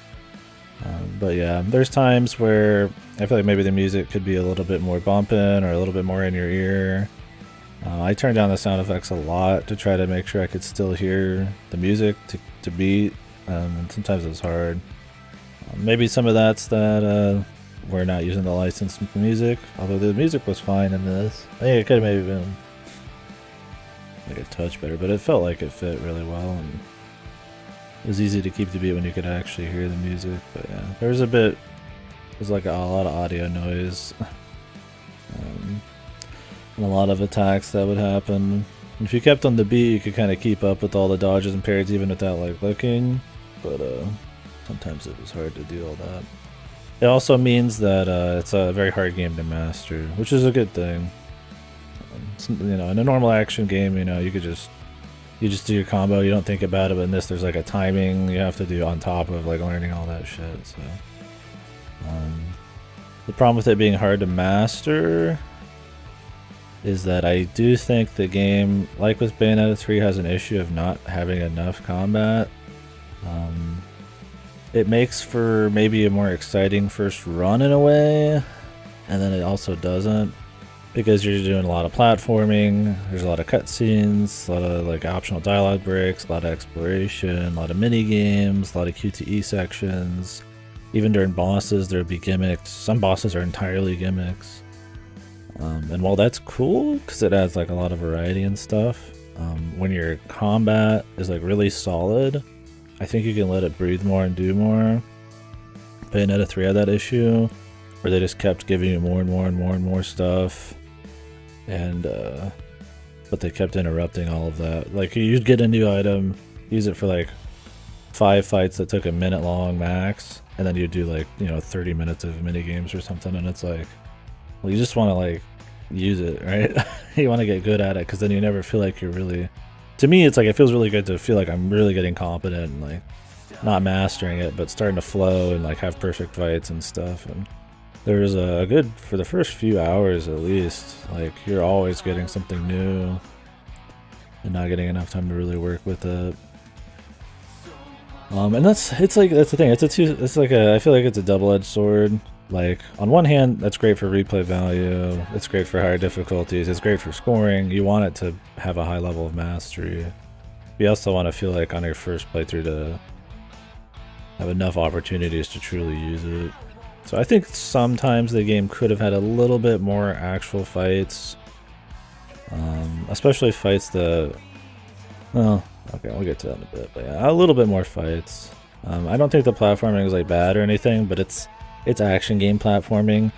But yeah, there's times where I feel like maybe the music could be a little bit more bumping or a little bit more in your ear. I turned down the sound effects a lot to try to make sure I could still hear the music to beat, and sometimes it's hard. Maybe some of that's that we're not using the licensed music, although the music was fine in this. I think it could have maybe been like a touch better, but it felt like it fit really well, and it was easy to keep the beat when you could actually hear the music. But yeah, there's like a lot of audio noise, and a lot of attacks that would happen. If you kept on the beat, you could kind of keep up with all the dodges and parries even without like looking, but sometimes it was hard to do all that. It also means that it's a very hard game to master, which is a good thing. You know, in a normal action game, you know, you just do your combo, you don't think about it, but in this there's like a timing you have to do on top of like learning all that shit. So the problem with it being hard to master is that I do think the game, like with Bayonetta 3, has an issue of not having enough combat. It makes for maybe a more exciting first run in a way, and then it also doesn't, because you're doing a lot of platforming, there's a lot of cutscenes, a lot of like optional dialogue breaks, a lot of exploration, a lot of mini games, a lot of QTE sections. Even during bosses, there'll be gimmicks. Some bosses are entirely gimmicks. And while that's cool, because it adds like a lot of variety and stuff, when your combat is like really solid, I think you can let it breathe more and do more. Bayonetta 3 had that issue, where they just kept giving you more and more and more and more stuff. And but they kept interrupting all of that. Like you'd get a new item, use it for like 5 fights that took a minute long max, and then you'd do like, you know, 30 minutes of mini games or something, and it's like, well, you just want to like use it, right? You want to get good at it, because then you never feel like you're really, to me it's like it feels really good to feel like I'm really getting competent and like not mastering it, but starting to flow and like have perfect fights and stuff. And there's a good, for the first few hours at least, like you're always getting something new and not getting enough time to really work with it. And that's the thing. I feel like it's a double-edged sword. Like on one hand, that's great for replay value. It's great for higher difficulties. It's great for scoring. You want it to have a high level of mastery. You also want to feel like on your first playthrough to have enough opportunities to truly use it. So I think sometimes the game could have had a little bit more actual fights, especially fights that, well, okay, we'll get to that in a bit, but yeah, a little bit more fights. I don't think the platforming is like bad or anything, but it's action game platforming.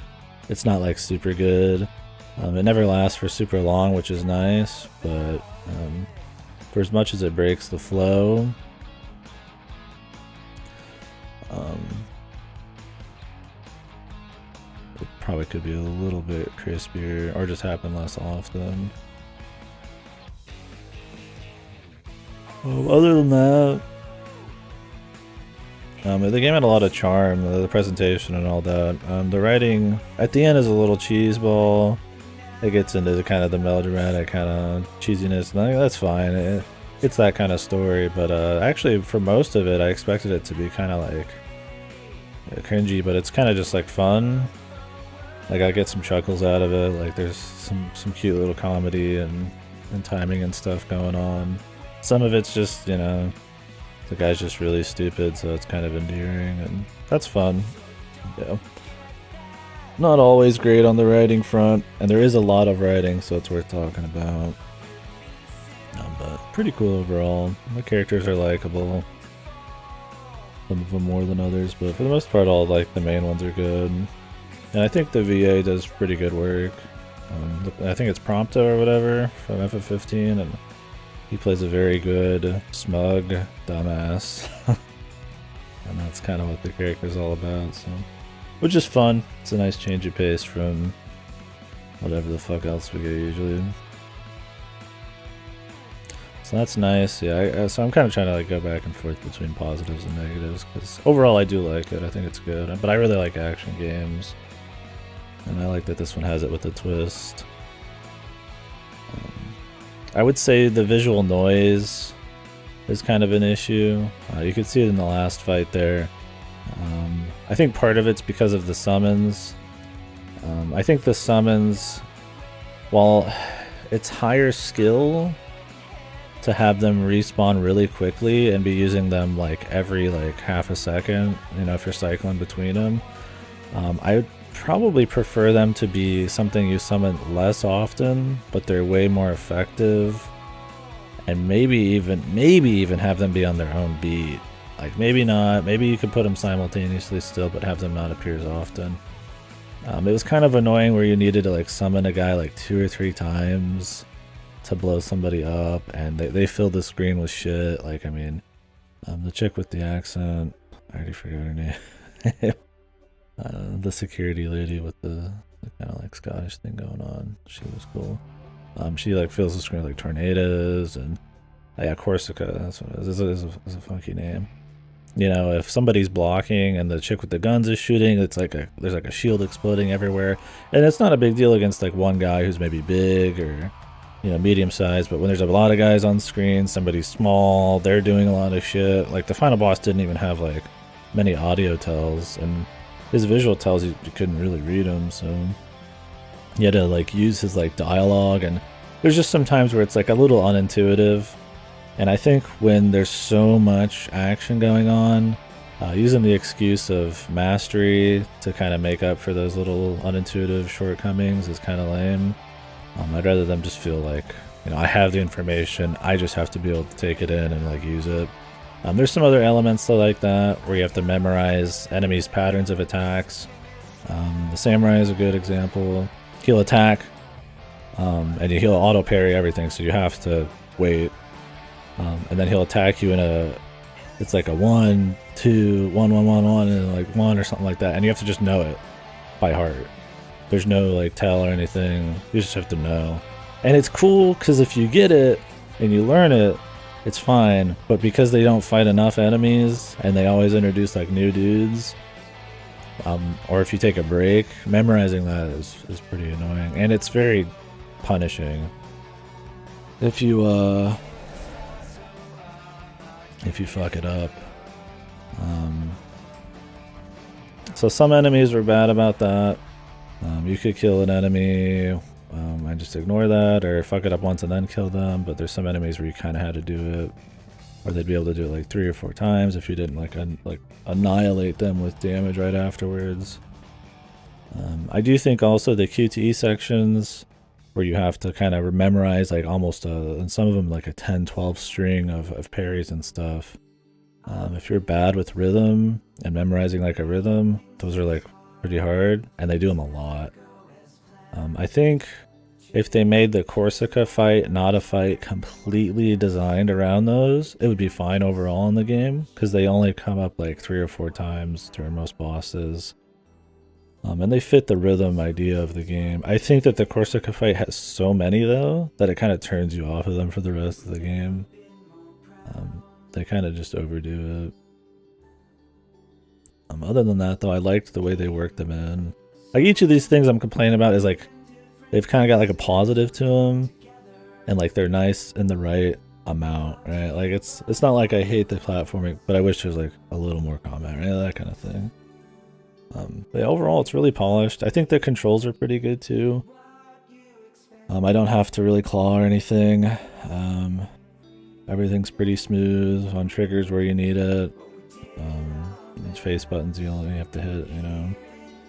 It's not like super good. It never lasts for super long, which is nice, but for as much as it breaks the flow, it probably could be a little bit crispier or just happen less often. Other than that, the game had a lot of charm, the presentation and all that. The writing at the end is a little cheeseball. It gets into the kind of the melodramatic kind of cheesiness, and that's fine. It's that kind of story, but actually for most of it, I expected it to be kind of like cringy, but it's kind of just like fun. Like I get some chuckles out of it. Like there's some cute little comedy and timing and stuff going on. Some of it's just, you know, the guy's just really stupid, so it's kind of endearing, and that's fun. Yeah. Not always great on the writing front, and there is a lot of writing, so it's worth talking about. But pretty cool overall. The characters are likable. Some of them more than others, but for the most part, all like the main ones are good. And I think the VA does pretty good work. I think it's Prompto or whatever from FF15, and he plays a very good, smug dumbass. And that's kind of what the character's all about, so. Which is fun. It's a nice change of pace from whatever the fuck else we get usually. So that's nice, yeah. So I'm kind of trying to like go back and forth between positives and negatives, because overall I do like it. I think it's good, but I really like action games, and I like that this one has it with a twist. I would say the visual noise is kind of an issue. You could see it in the last fight there. I think part of it's because of the summons. I think the summons, while it's higher skill to have them respawn really quickly and be using them like every like half a second, you know, if you're cycling between them, I would probably prefer them to be something you summon less often, but they're way more effective, and maybe even have them be on their own beat. Like maybe not, maybe you could put them simultaneously still, but have them not appear as often. It was kind of annoying where you needed to like summon a guy like 2 or 3 times to blow somebody up, and they filled the screen with shit. Like, I mean, the chick with the accent, I already forgot her name. The security lady with the kind of like Scottish thing going on, she was cool. She like fills the screen with like tornadoes, and yeah, Corsica, that's what it is. It's a funky name. You know, if somebody's blocking and the chick with the guns is shooting, it's like there's like a shield exploding everywhere, and it's not a big deal against like one guy who's maybe big or, you know, medium sized, but when there's a lot of guys on screen, somebody's small, they're doing a lot of shit. Like the final boss didn't even have like many audio tells, and his visual tells you couldn't really read them, so you had to like use his like dialogue, and there's just some times where it's like a little unintuitive. And I think when there's so much action going on, using the excuse of mastery to kind of make up for those little unintuitive shortcomings is kind of lame. I'd rather them just feel like, you know, I have the information, I just have to be able to take it in and like use it. There's some other elements though like that, where you have to memorize enemies' patterns of attacks. The samurai is a good example. He'll attack, and he'll auto parry everything, so you have to wait. And then he'll attack you in it's like a 1, 2, 1, 1, 1, 1, and like 1 or something like that, and you have to just know it by heart. There's no like tell or anything, you just have to know. And it's cool because if you get it and you learn it, it's fine, but because they don't fight enough enemies and they always introduce like new dudes, or if you take a break, memorizing that is pretty annoying, and it's very punishing. If you fuck it up. So some enemies were bad about that. You could kill an enemy and just ignore that, or fuck it up once and then kill them, but there's some enemies where you kind of had to do it, or they'd be able to do it like 3 or 4 times if you didn't like annihilate them with damage right afterwards. I do think also the QTE sections, where you have to kind of memorize like almost and some of them like a 10-12 string of parries and stuff. If you're bad with rhythm and memorizing like a rhythm, those are like pretty hard, and they do them a lot. I think if they made the Corsica fight not a fight completely designed around those, it would be fine overall in the game, because they only come up like 3 or 4 times during most bosses. And they fit the rhythm idea of the game. I think that the Corsica fight has so many though, that it kind of turns you off of them for the rest of the game. They kind of just overdo it. Other than that though, I liked the way they worked them in. Like each of these things I'm complaining about is like, they've kind of got like a positive to them, and like they're nice in the right amount, right? Like it's not like I hate the platforming, but I wish there was like a little more combat, right? That kind of thing. But overall, it's really polished. I think the controls are pretty good too. I don't have to really claw or anything. Everything's pretty smooth on triggers where you need it. Face buttons you only have to hit, you know,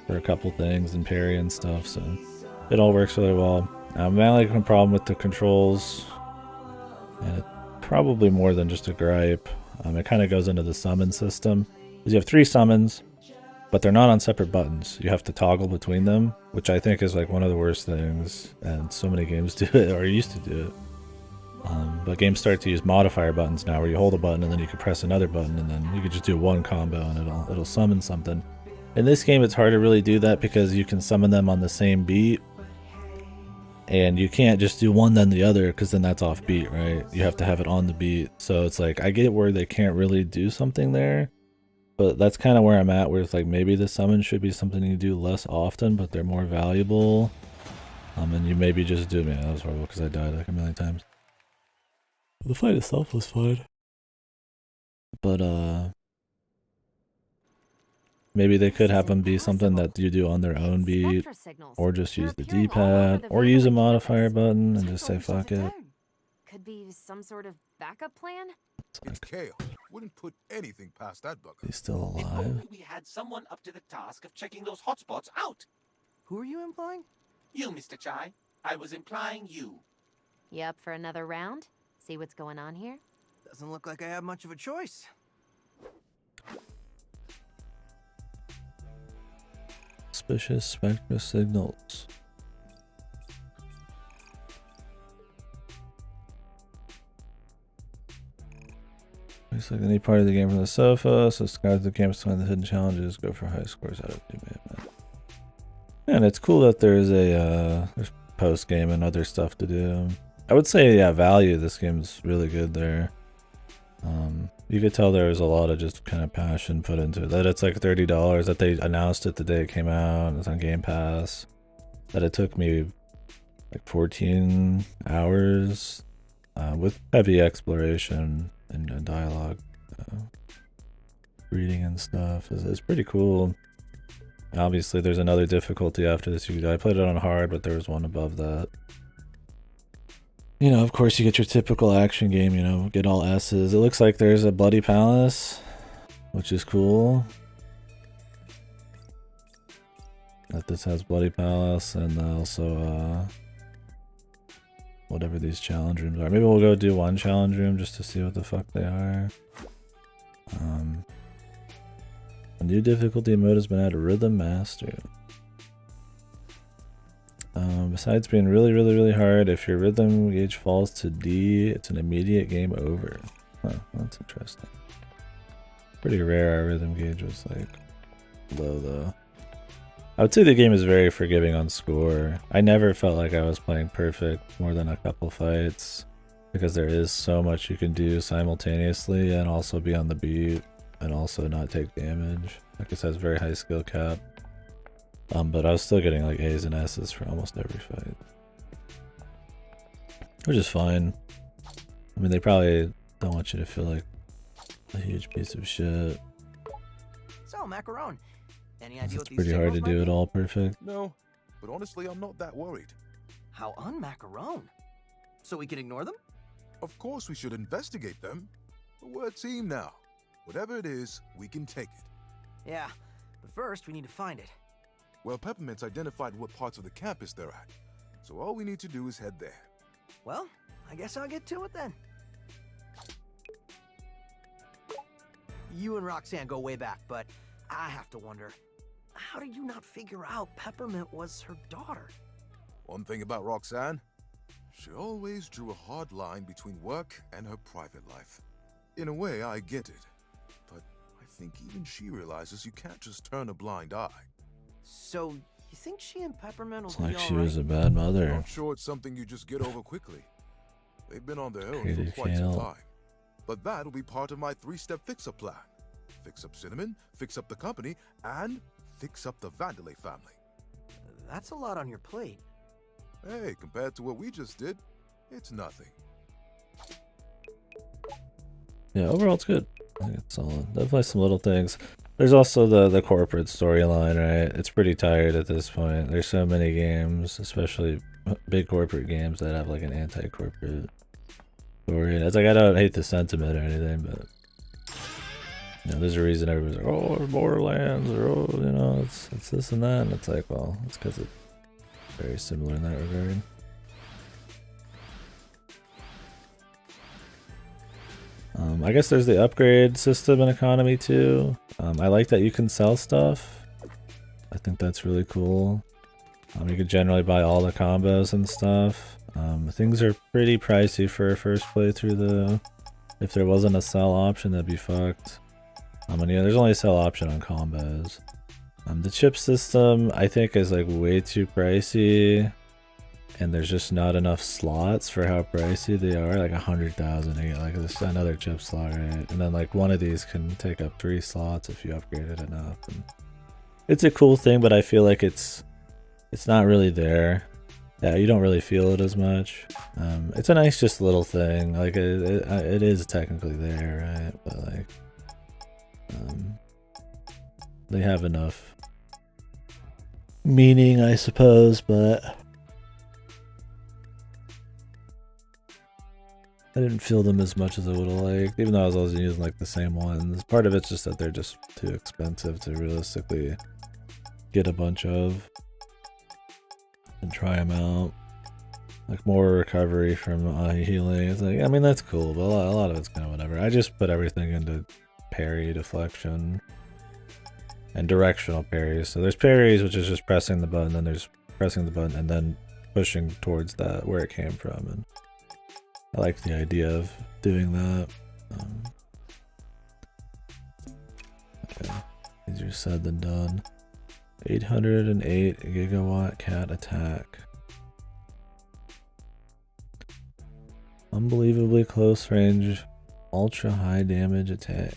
for a couple things, and parry and stuff, so it all works really well. My only problem with the controls, and it's probably more than just a gripe, it kind of goes into the summon system, is you have 3 summons, but they're not on separate buttons. You have to toggle between them, which I think is like one of the worst things, and so many games do it, or used to do it. But games start to use modifier buttons now, where you hold a button and then you can press another button, and then you can just do one combo and it'll summon something. In this game, it's hard to really do that because you can summon them on the same beat, and you can't just do one then the other, because then that's off beat, right? You have to have it on the beat. So it's like, I get where they can't really do something there, but that's kind of where I'm at, where it's like maybe the summon should be something you do less often, but they're more valuable. And you maybe just do, man, that was horrible because I died like a million times. The fight itself was fine, but maybe they could have them be something that you do on their own beat, or just use the D-pad, or use a modifier button and just say fuck it. Could be some sort of backup plan? It's Kale. Wouldn't put anything past that bugger. He's still If alive. only we had someone up to the task of checking those hotspots out. Who are you implying? You, Mr. Chai. I was implying you. You up for another round? See what's going on here? Doesn't look like I have much of a choice. Suspicious spectra signals. Looks like any part of the game from the sofa. Subscribe to the games to find the hidden challenges. Go for high scores out of man. And it's cool that there's a there's post game and other stuff to do. I would say, yeah, value. This game's really good there. You could tell there was a lot of just kind of passion put into it. That it's like $30, that they announced it the day it came out, and it's on Game Pass. That it took me like 14 hours with heavy exploration and dialogue, reading and stuff. It's pretty cool. Obviously, there's another difficulty after this. I played it on hard, but there was one above that. You know, of course, you get your typical action game, you know, get all S's. It looks like there's a Bloody Palace, which is cool. That this has Bloody Palace, and also, whatever these challenge rooms are. Maybe we'll go do one challenge room just to see what the fuck they are. A new difficulty mode has been added, Rhythm Master. Besides being really hard, if your rhythm gauge falls to D, it's an immediate game over. Huh, that's interesting. Pretty rare our rhythm gauge was like low though. I would say the game is very forgiving on score. I never felt like I was playing perfect more than a couple fights, because there is so much you can do simultaneously and also be on the beat and also not take damage. Like it says very high skill cap. But I was still getting like A's and S's for almost every fight, which is fine. I mean, they probably don't want you to feel like a huge piece of shit. So, Macaron, any idea what It's these pretty hard to signals might do it be? all perfect. No, but honestly, I'm not that worried. How un-Macaron? So we can ignore them? Of course we should investigate them. But we're a team now. Whatever it is, we can take it. Yeah, but first we need to find it. Well, Peppermint's identified what parts of the campus they're at, so all we need to do is head there. Well, I guess I'll get to it then. you and Roxanne go way back, but I have to wonder, how did you not figure out Peppermint was her daughter? One thing about Roxanne, she always drew a hard line between work and her private life. In a way, I get it, but I think even she realizes you can't just turn a blind eye. So, you think she and Peppermint will It's be like she all was a right? bad mother. I'm sure it's something you just get over quickly. They've been on their own for quite KDkill. some time. But that'll be part of my 3-step fix-up plan. Fix up Cinnamon, fix up the company, and fix up the Vandelay family. That's a lot on your plate. Hey, compared to what we just did, it's nothing. Yeah, overall it's good. I think it's solid. Definitely some little things. There's also the corporate storyline, right? It's pretty tired at this point. There's so many games, especially big corporate games that have like an anti-corporate story. It's like I don't hate the sentiment or anything, but you know, there's a reason everybody's like, oh, Borderlands, or oh, you know, it's this and that, and it's like, well, it's because it's very similar in that regard. I guess there's the upgrade system in economy too. I like that you can sell stuff. I think that's really cool. You could generally buy all the combos and stuff. Things are pretty pricey for a first playthrough though. If there wasn't a sell option, that'd be fucked. And yeah, there's only a sell option on combos. The chip system I think is like way too pricey. And there's just not enough slots for how pricey they are. Like 100,000 to get like this another chip slot, right? And then like one of these can take up 3 slots if you upgrade it enough. And it's a cool thing, but I feel like it's not really there. Yeah, you don't really feel it as much. It's a nice just little thing. Like it is technically there, right? But like they have enough meaning, I suppose, but I didn't feel them as much as I would have liked, even though I was always using like the same ones. Part of it's just that they're just too expensive to realistically get a bunch of and try them out. Like more recovery from healing. It's like, I mean, that's cool, but a lot of it's kind of whatever. I just put everything into parry, deflection, and directional parries. So there's parries, which is just pressing the button, then there's pressing the button and then pushing towards that where it came from. And I like the idea of doing that. Okay, easier said than done. 808 gigawatt cat attack. Unbelievably close range, ultra high damage attack.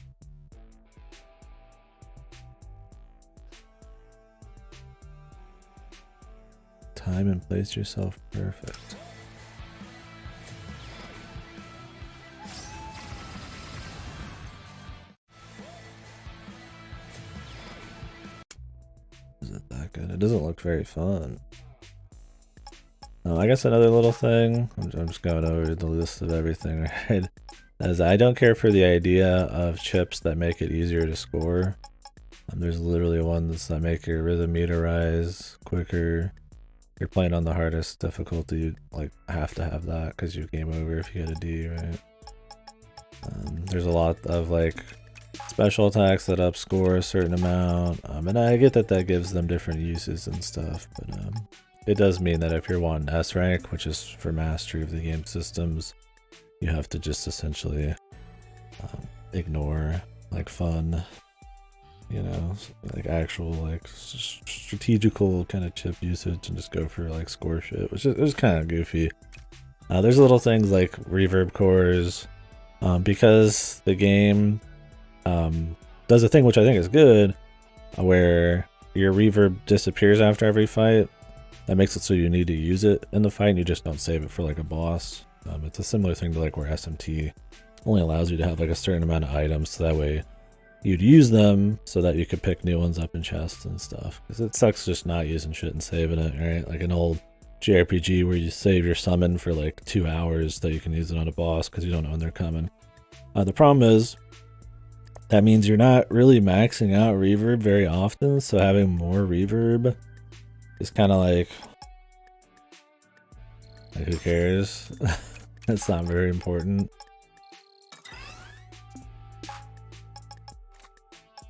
Time and place yourself perfect. Is it that good? It doesn't look very fun. I guess another little thing, I'm just going over the list of everything, right? As I don't care for the idea of chips that make it easier to score. There's literally ones that make your rhythm meter rise quicker. If you're playing on the hardest difficulty, you like have to have that because you game over if you get a D, right? There's a lot of like special attacks that upscore a certain amount, and I get that gives them different uses and stuff, but it does mean that if you're wanting S rank, which is for mastery of the game systems, you have to just essentially ignore like fun, you know, like actual like strategical kind of chip usage and just go for like score shit, which is kind of goofy. There's little things like reverb cores, because the game does a thing which I think is good, where your reverb disappears after every fight. That makes it so you need to use it in the fight and you just don't save it for like a boss. It's a similar thing to like where SMT only allows you to have like a certain amount of items, so that way you'd use them so that you could pick new ones up in chests and stuff. Because it sucks just not using shit and saving it, right? Like an old JRPG where you save your summon for like 2 hours that you can use it on a boss because you don't know when they're coming. The problem is that means you're not really maxing out reverb very often, so having more reverb is kind of like who cares? It's not very important.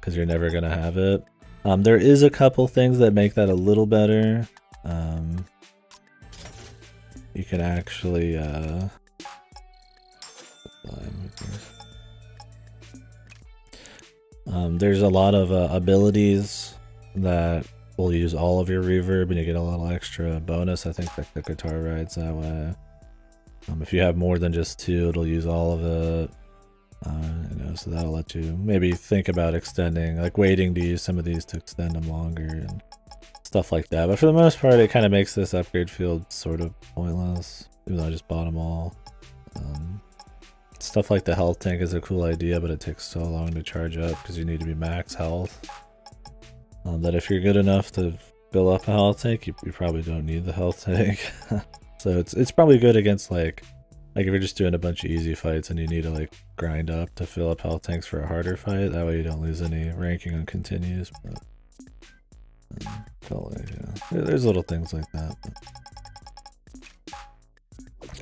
because you're never gonna have it. There is a couple things that make that a little better. You can actually there's a lot of abilities that will use all of your reverb, and you get a little extra bonus. I think that the guitar rides that way. If you have more than just 2, it'll use all of it. You know, so that'll let you maybe think about extending, like waiting to use some of these to extend them longer and stuff like that. But for the most part, it kind of makes this upgrade field sort of pointless, even though I just bought them all. Stuff like the health tank is a cool idea, but it takes so long to charge up because you need to be max health. That if you're good enough to fill up a health tank, you probably don't need the health tank. So it's probably good against like if you're just doing a bunch of easy fights and you need to like grind up to fill up health tanks for a harder fight. That way you don't lose any ranking on continues. But felt like, yeah, there's little things like that.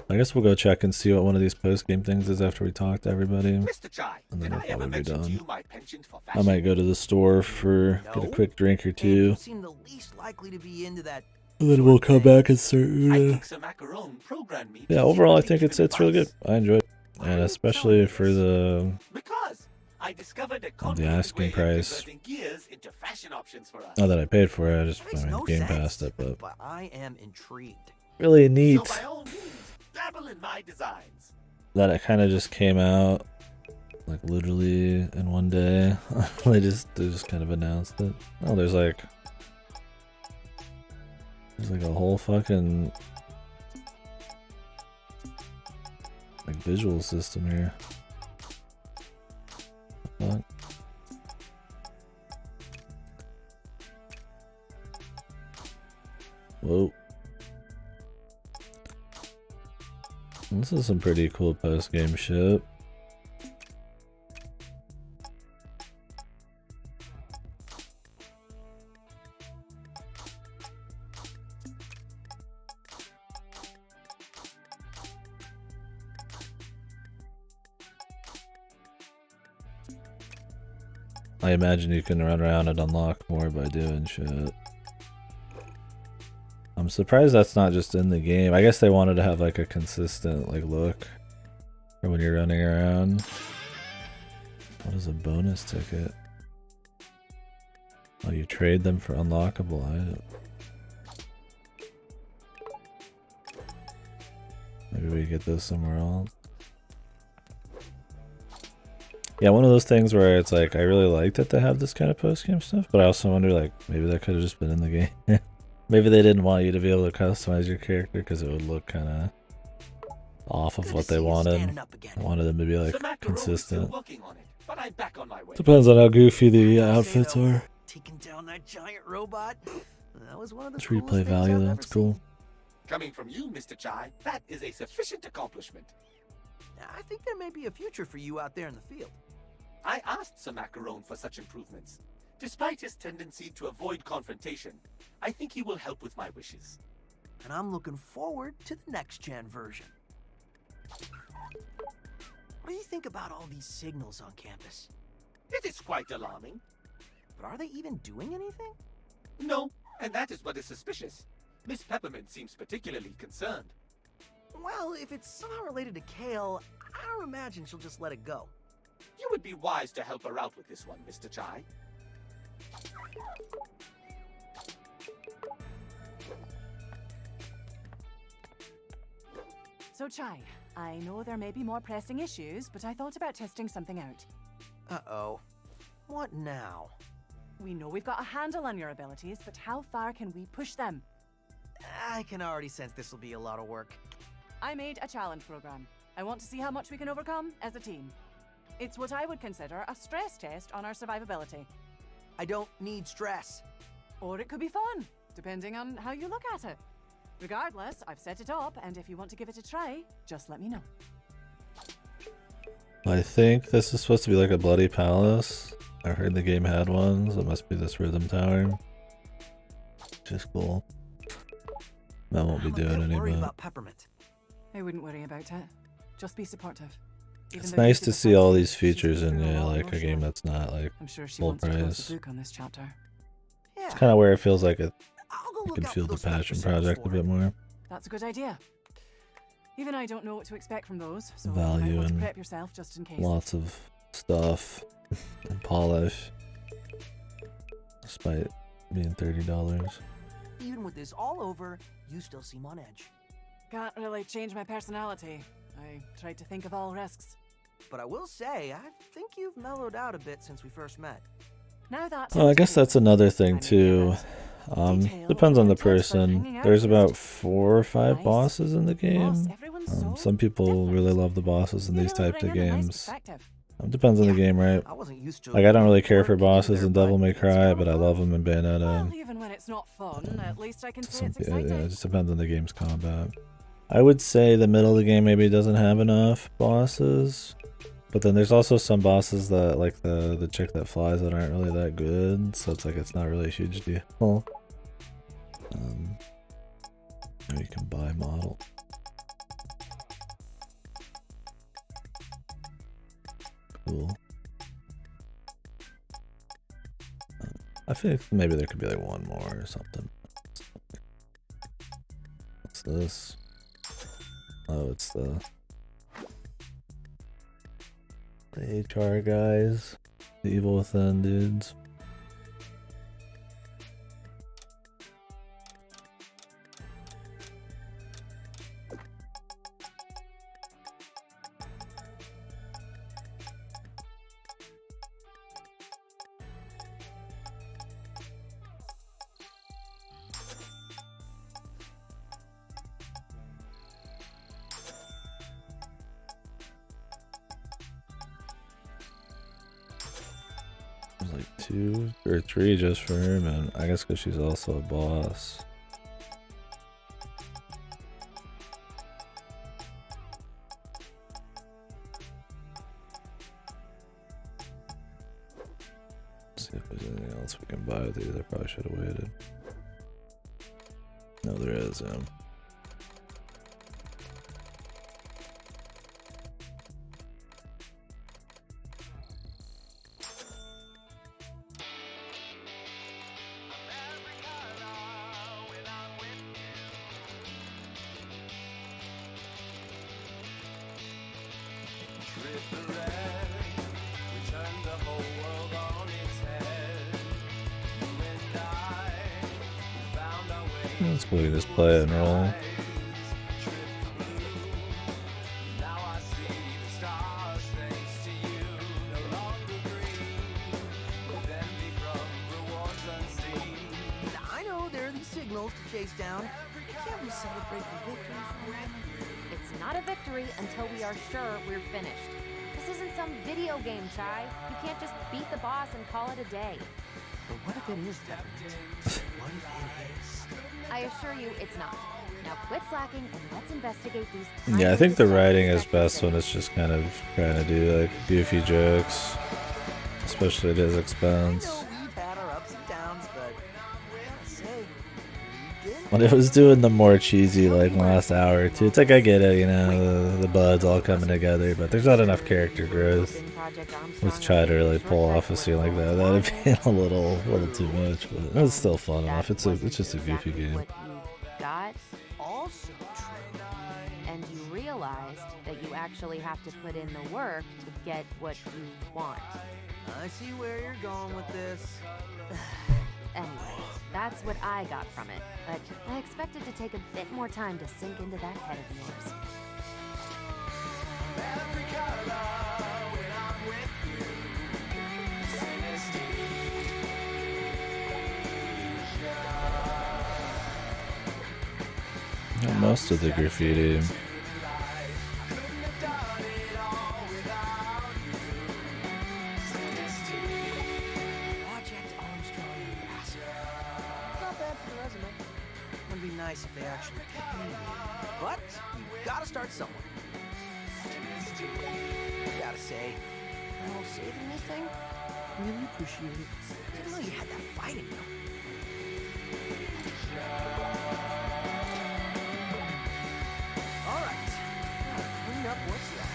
But I guess we'll go check and see what one of these post-game things is after we talk to everybody. Mr. Chai, and then did we'll I ever probably be mention to done. you my penchant for I fashion? might go to the store for get a quick drink or And two, you seem the least likely to be into that. and then we'll come back and start. I think Sir Macaron programmed me. Yeah, overall I think it's really good. I enjoy it, and especially for the Because I discovered a the confident asking way of price. converting gears into fashion options for us. Not that I paid for it, I just Makes no Game sense, Passed it, but but I am intrigued. really neat So by all means, dabble in my designs. that it kind of just came out like literally in one day. they just kind of announced it. Oh, there's like a whole fucking like visual system here. What? Whoa. This is some pretty cool post-game shit. I imagine you can run around and unlock more by doing shit. I'm surprised that's not just in the game. I guess they wanted to have like a consistent like look for when you're running around. What is a bonus ticket? Oh, you trade them for unlockable items. Maybe we get those somewhere else. Yeah, one of those things where it's like I really like that they have this kind of post-game stuff, but I also wonder like maybe that could have just been in the game. Maybe they didn't want you to be able to customize your character because it would look kind of off of what they wanted. I wanted them to be like consistent. But I'm back on my way. Depends on how goofy the outfits are. Taking down that giant robot. That was one of the It's replay value, that's cool. Coming from you, Mr. Chai, that is a sufficient accomplishment. I think there may be a future for you out there in the field. I asked Sir Macaron for such improvements. Despite his tendency to avoid confrontation, I think he will help with my wishes. And I'm looking forward to the next-gen version. What do you think about all these signals on campus? It is quite alarming. But are they even doing anything? No, and that is what is suspicious. Miss Peppermint seems particularly concerned. Well, if it's somehow related to Kale, I don't imagine she'll just let it go. You would be wise to help her out with this one, Mr. Chai. So, Chai, I know there may be more pressing issues, but I thought about testing something out. Uh-oh. What now? We know we've got a handle on your abilities, but how far can we push them? I can already sense this will be a lot of work. I made a challenge program. I want to see how much we can overcome as a team. It's what I would consider a stress test on our survivability. I don't need stress. Or it could be fun, depending on how you look at it. Regardless, I've set it up, and if you want to give it a try, just let me know. I think this is supposed to be like a bloody palace. I heard the game had one, so it must be this rhythm tower. Which is cool. I won't be doing any worry but about Peppermint. I wouldn't worry about it. Just be supportive. Even It's though you nice see to the see all fancy these features in through a lot like a game emotionally. that's not like I'm sure she full wants to close price. the book on this chapter. It's kind of where it feels like it. I'll go You look can out feel for the those special passion sales project for a her. bit more. That's a good idea. Even I don't know what to expect from those, so you Value might want to and prep yourself just in case. Lots of stuff and polish, despite being $30. Even with this all over, you still seem on edge. Can't really change my personality. I tried to think of all risks. But I will say, I think you've mellowed out a bit since we first met. Now that Oh, I guess that's another thing too. Depends on the person. There's about 4 or 5 bosses in the game. Some people really love the bosses in these types of games. Depends on the game, right? Like I don't really care for bosses in Devil May Cry, but I love them in Bayonetta. Even when it's not fun, at least I can say it's Yeah, exciting. it just depends on the game's combat. I would say the middle of the game maybe doesn't have enough bosses. But then there's also some bosses that, like the chick that flies, that aren't really that good, so it's like it's not really a huge deal. Now you can buy model. Cool. I think maybe there could be like one more or something. What's this? Oh, it's the HR guys, the Evil Within dudes. There's like 2 or 3 just for her, man. I guess because she's also a boss. See if there's anything else we can buy with these. I probably should have waited. No, there is. Let's go just play and roll. I know there are these signals to chase down. Can't we celebrate the victory for a moment? It's not a victory until we are sure we're finished. This isn't some video game, Chai. You can't just beat the boss and call it a day. But what if it is that? What if it is? I assure you it's not. Now quit slacking and let's investigate these. Yeah, I think the writing is best when it's just kind of trying to do like goofy jokes, especially at his expense. We've had our ups and downs, but I gotta say, When it was doing the more cheesy like last hour or two, it's like I get it, you know, the buds all coming together, but there's not enough character growth with Chai to really pull off a scene like that. That'd be a little too much, but it's still fun enough. It's just a goofy game. What you got also true. And you realized that you actually have to put in the work to get what you want. I see where you're going with this. Anyways, that's what I got from it, but I expected to take a bit more time to sink into that head of yours. Most of the graffiti. Not bad for the resume. Would be nice if they actually paid me. But you gotta start somewhere. Gotta say, oh, saving this thing? Really appreciate it. Didn't know you had that fight in you. All right. Gotta clean up what's left.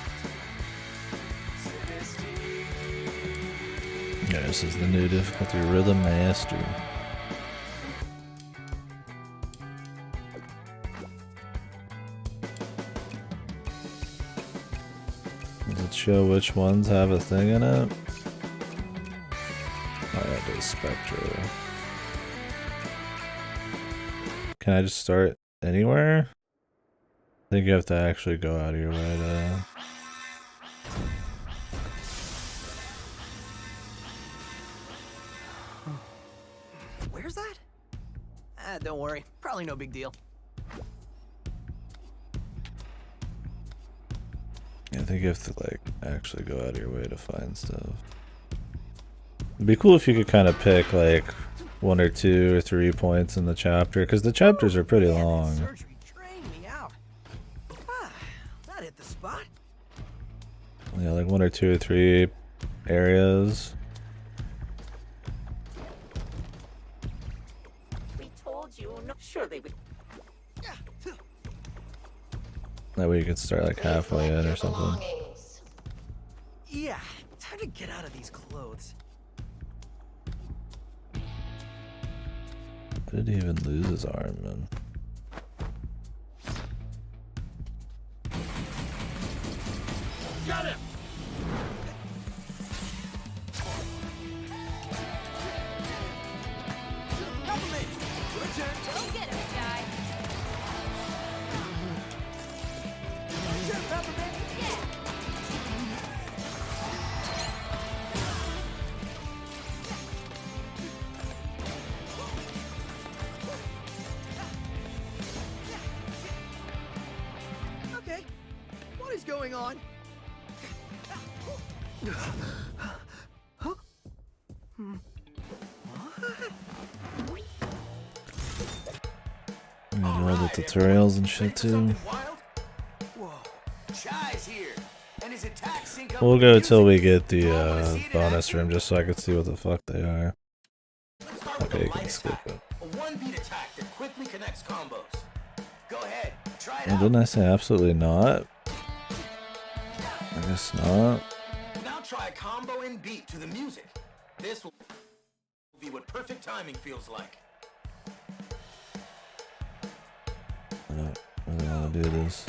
This is the new difficulty, Rhythm Master. Does it show which ones have a thing in it? Oh yeah, it does Spectra. Can I just start anywhere? I think you have to actually go out of your way to... Where's that? Don't worry. Probably no big deal. Yeah, I think you have to like actually go out of your way to find stuff. It'd be cool if you could kind of pick like 1 or 2 or 3 points in the chapter, because the chapters are pretty long. Surgery trained me out. That hit the spot. Yeah, like 1 or 2 or 3 areas. We told you, no, sure they would. That way you could start like halfway in or something. Yeah, time to get out of these clothes. How did he even lose his arm, man? Got him! Go get him, guy. Okay, what is going on? And all the tutorials and shit too. Whoa, Chai's here, and his attack sync up We'll with go music. till we get the bonus room just so I can see what the fuck they are. Okay, you can skip it. A one-beat attack that quickly connects combos. Go ahead, try it Well, out. didn't I say absolutely not? I guess not. Now try a combo in beat to the music. This will be what perfect timing feels like. I don't really want to do this.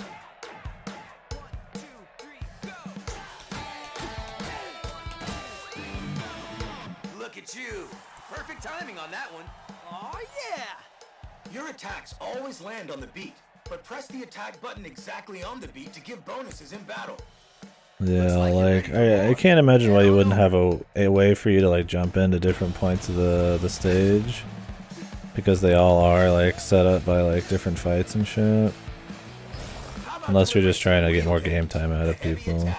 Look at you. Perfect timing on that one. Oh yeah! Your attacks always land on the beat, but press the attack button exactly on the beat to give bonuses in battle. Yeah, like I can't imagine why you wouldn't have a way for you to like jump into different points of the stage, because they all are like set up by like different fights and shit. Unless you're just trying to get more game time out of people.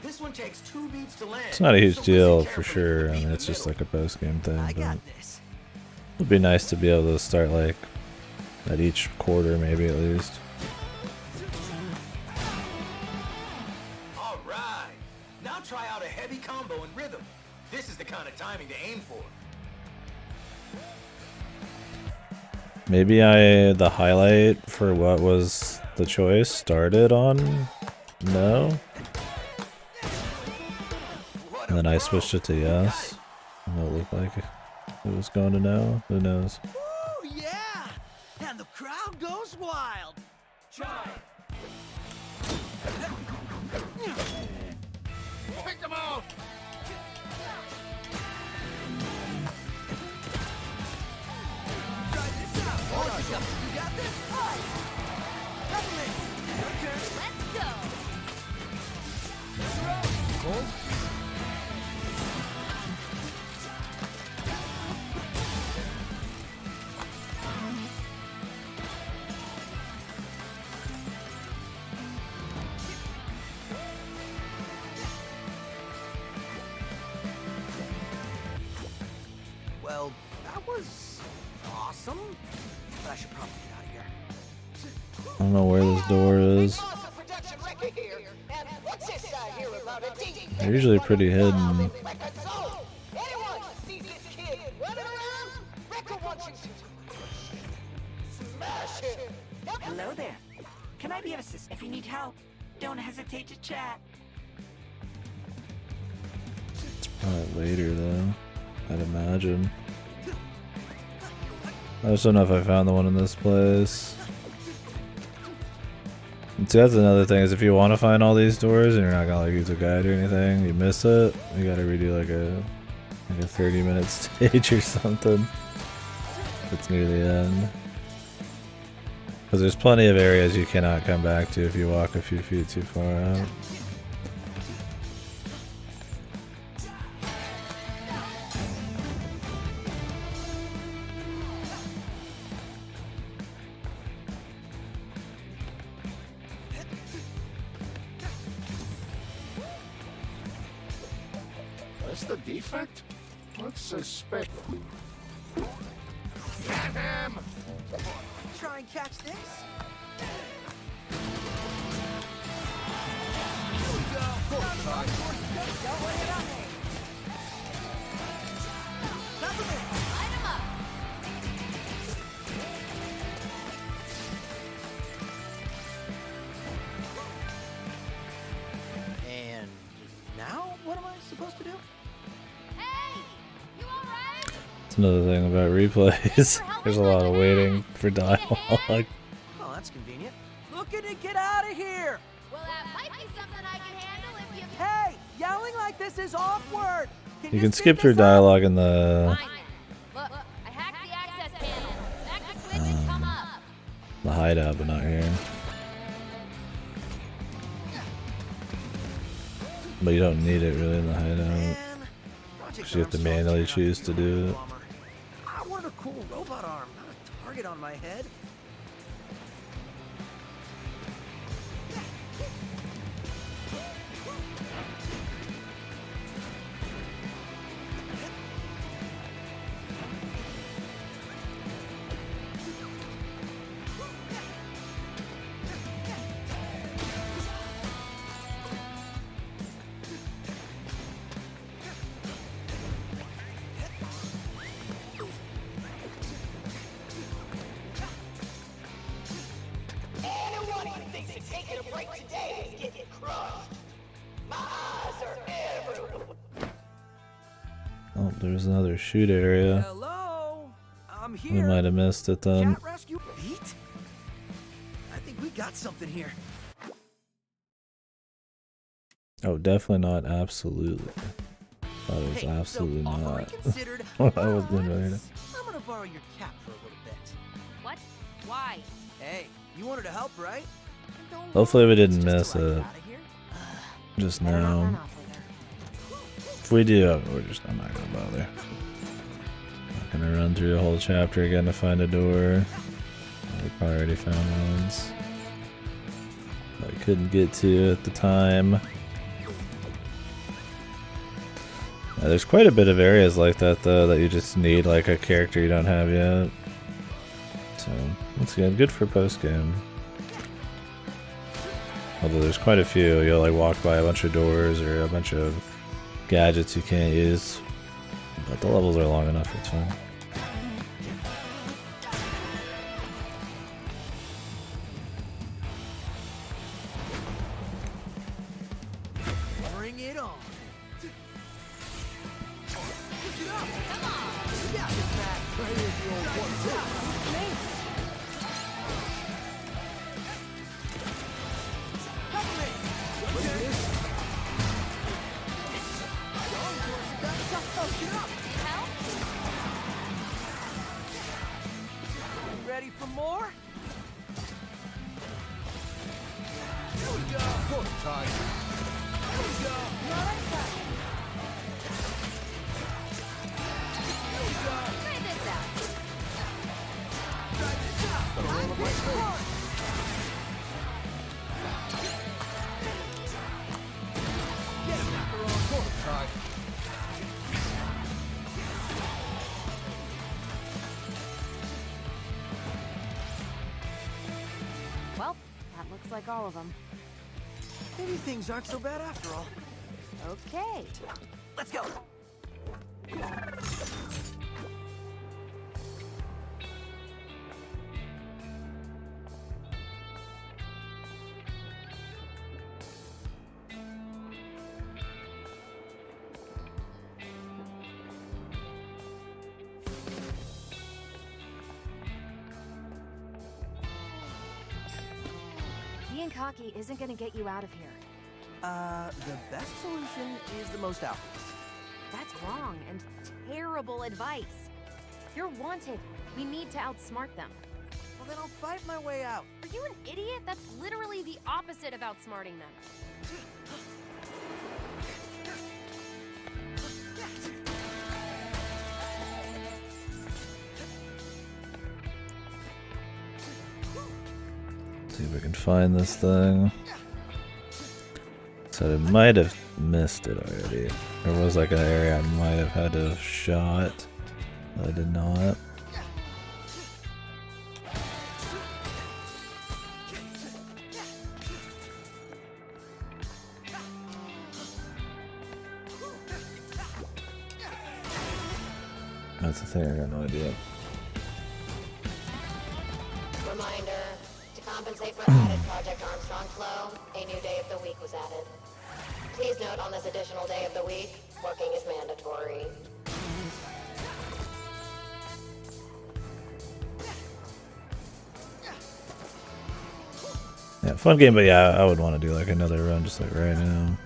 This one takes 2 beats to land. It's not a huge deal for sure. I mean, it's just like a post game thing, but it'd be nice to be able to start like at each quarter, maybe at least. All right. Now try out a heavy combo in rhythm. This is the kind of timing to aim for. Maybe the highlight for what was the choice started on no, and then I switched it to yes, and it looked like it was going to no. Who knows? Oh yeah, and the crowd goes wild. Try. Pick them out. You got this? Let's go. Well, that was awesome. But I should probably get out of here. I don't know where this door is. They're usually pretty hidden. Hello there. Can I be of assistance? If you need help, don't hesitate to chat. Later though, I'd imagine. I just don't know if I found the one in this place. And see, that's another thing, is if you want to find all these doors and you're not gonna like use a guide or anything, you miss it, you gotta redo like a 30-minute stage or something. It's near the end. Because there's plenty of areas you cannot come back to if you walk a few feet too far out. That's the defect? Let's suspect. Get him! Try and catch this. And now, what am I supposed to do? It's another thing about replays. There's a lot of waiting for dialogue. Oh, that's convenient. Looking to get out of here! Well, that might be something I can handle if you... Hey! Yelling like this is awkward! You can skip through dialogue in the Look, I hacked the access panel. Smack the switch and come up. the hideout, but not here. But you don't need it really in the hideout. Because you have to manually choose to do it. I wanted a cool robot arm, not a target on my head. Anyone who thinks that taking a break today is getting crushed. My eyes are everywhere. Oh, there's another shoot area. Hello? I'm here. We might have missed it then. Cat rescue beat? I think we got something here. Oh, definitely not absolutely. Thought it was absolutely not. I wasn't ready. I'm gonna borrow your cap for a little bit. What? Why? Hey, you wanted to help, right? Hopefully we didn't miss it just now. If we do, I'm not gonna bother. Not gonna run through the whole chapter again to find a door. We probably already found ones I couldn't get to at the time. There's quite a bit of areas like that though that you just need like a character you don't have yet. So that's good. Good for post game. Although there's quite a few, you'll like walk by a bunch of doors or a bunch of gadgets you can't use. But the levels are long enough, it's fine. Bring it on. Ready for more? Here we go. Time. Here we go. Here we go. Try this out. Try this out. I'm this Get him, Macaron. Time. Well, that looks like all of them. Maybe things aren't so bad after all. Okay. Let's go. Being cocky isn't gonna get you out of here. The best solution is the most obvious. That's wrong and terrible advice. You're wanted. We need to outsmart them. Well, then I'll fight my way out. Are you an idiot? That's literally the opposite of outsmarting them. See if we can find this thing. So I might have missed it already. There was like an area I might have had to have shot. I did not. That's the thing, I got no idea. Reminder, to compensate for added Project Armstrong flow, a new day of the week was added. Please note on this additional day of the week, working is mandatory. Yeah, fun game, but yeah, I would want to do like another run just like right now.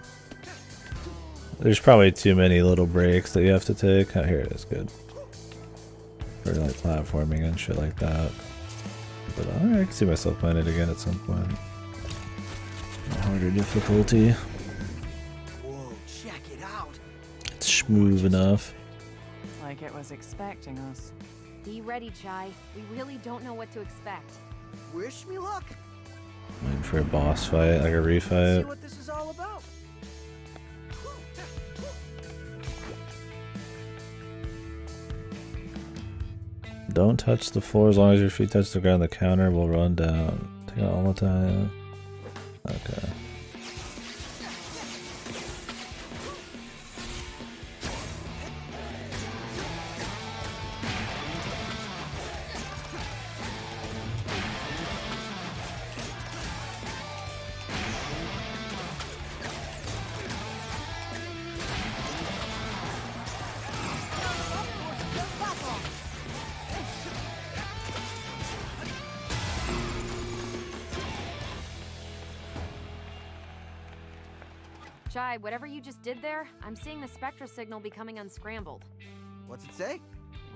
There's probably too many little breaks that you have to take. Oh, here it is, good. For like platforming and shit like that. But I can see myself playing it again at some point. Harder difficulty. Whoa, check it out. It's smooth enough. Like it was expecting us. Be ready, Chai. We really don't know what to expect. Wish me luck. Waiting for a boss fight, like a refight. See what this is all about. Don't touch the floor as long as your feet touch the ground. The counter will run down. Take it all the time. Okay. Chai, whatever you just did there, I'm seeing the Spectra signal becoming unscrambled. What's it say?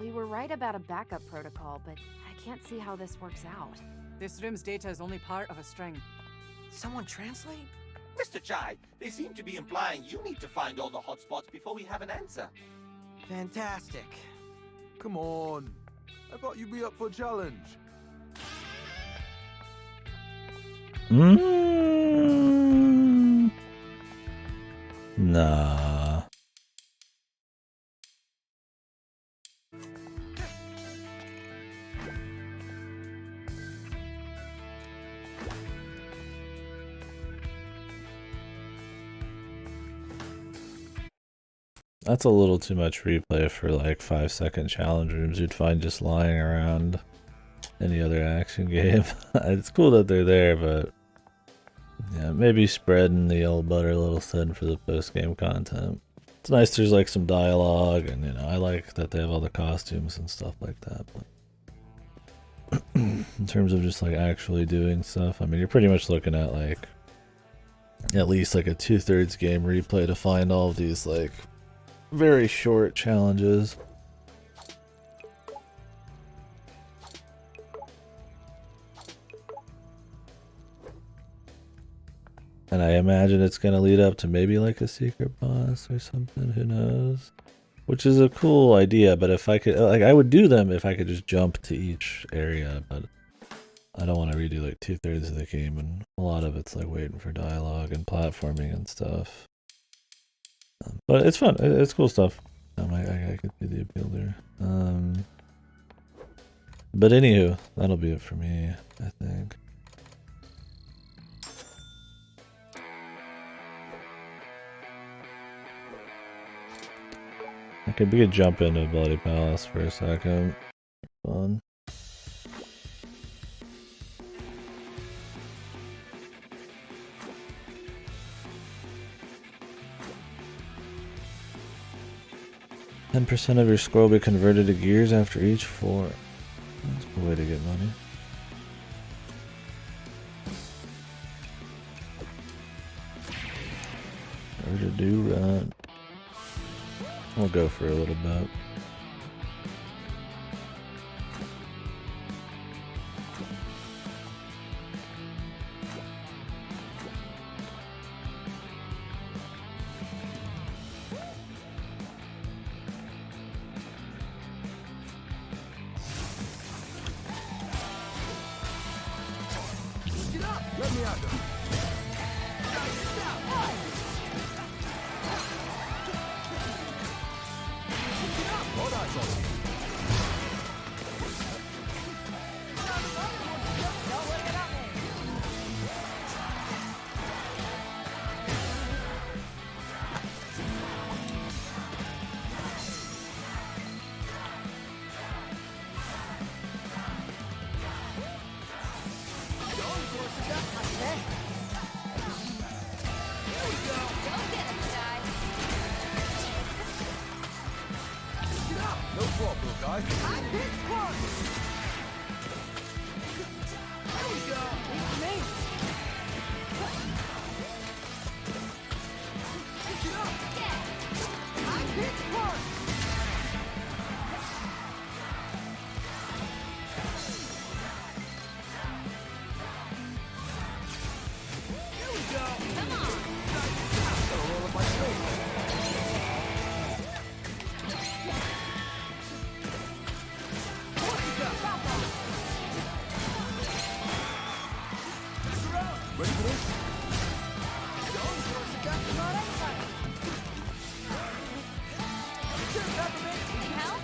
We were right about a backup protocol, but I can't see how this works out. This room's data is only part of a string. Someone translate? Mr. Chai, they seem to be implying you need to find all the hotspots before we have an answer. Fantastic. Come on. I thought you'd be up for a challenge. Nah. That's a little too much replay for like 5-second challenge rooms you'd find just lying around any other action game. It's cool that they're there, but yeah, maybe spreading the old butter a little thin for the post-game content. It's nice there's like some dialogue, and you know, I like that they have all the costumes and stuff like that, but in terms of just like actually doing stuff, I mean, you're pretty much looking at like at least like a 2/3 game replay to find all of these like very short challenges. And I imagine it's going to lead up to maybe like a secret boss or something, who knows? Which is a cool idea, but if I could, like, I would do them if I could just jump to each area, but I don't want to redo like 2/3 of the game, and a lot of it's like waiting for dialogue and platforming and stuff. But it's fun, it's cool stuff. I could see the appeal there. But anywho, that'll be it for me, I think. We could jump into Bloody Palace for a second. Fun. %% of your score will be converted to gears after each floor. That's a good way to get money. Or to do run. We'll go for a little bit. Let me out there. Hold on, Johnny. No problem, little guy. I hit one. There we go. It's me. Pick it up. Yeah. I hit one. Here we go. Come on. Gotta roll up my strength. Ready for this? Need help?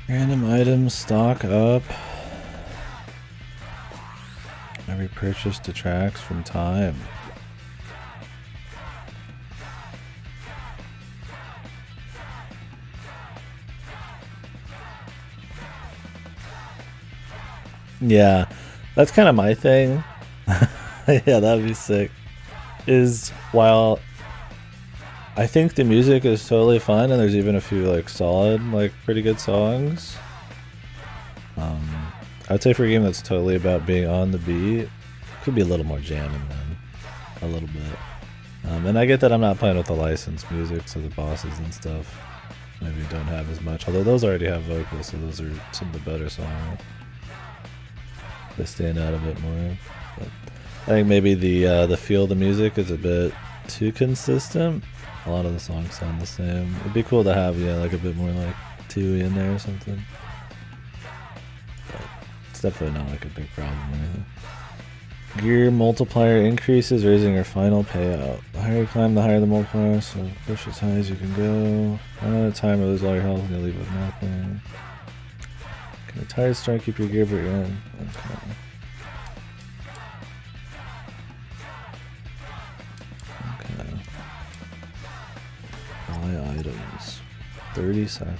Random items stock up. Every purchase detracts from time. Yeah, that's kind of my thing. Yeah, that'd be sick. Is while I think the music is totally fun, and there's even a few like solid, like pretty good songs. I'd say for a game that's totally about being on the beat, could be a little more jamming than a little bit. And I get that I'm not playing with the licensed music, so the bosses and stuff maybe don't have as much. Although those already have vocals, so those are some of the better songs. They stand out a bit more. But I think maybe the feel of the music is a bit too consistent. A lot of the songs sound the same. It'd be cool to have, yeah, like a bit more like Tui in there or something. But it's definitely not like a big problem or anything. Gear multiplier increases, raising your final payout. The higher you climb, the higher the multiplier, so push as high as you can go. One at a time, or lose all your health and you'll leave with nothing. Can a tired strike keep your gear but you're in? Okay. Okay. Buy items. 30 seconds.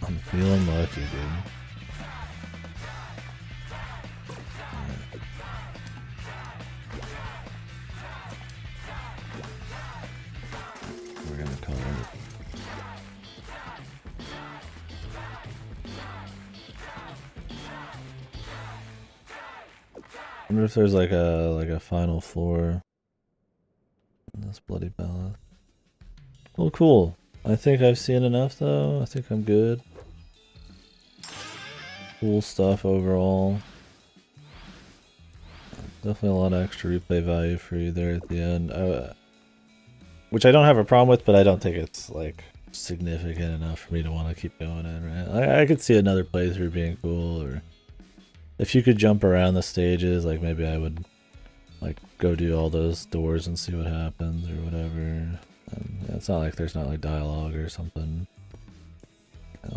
I'm feeling lucky, dude. We're gonna call it. I wonder if there's like a final floor in this bloody ballad. Well, cool. I think I've seen enough though. I think I'm good. Cool stuff overall. Definitely a lot of extra replay value for you there at the end. Which I don't have a problem with, but I don't think it's like significant enough for me to want to keep going in, right? I could see another playthrough being cool, or if you could jump around the stages, like maybe I would like go do all those doors and see what happens or whatever. Yeah, it's not like there's not like dialogue or something.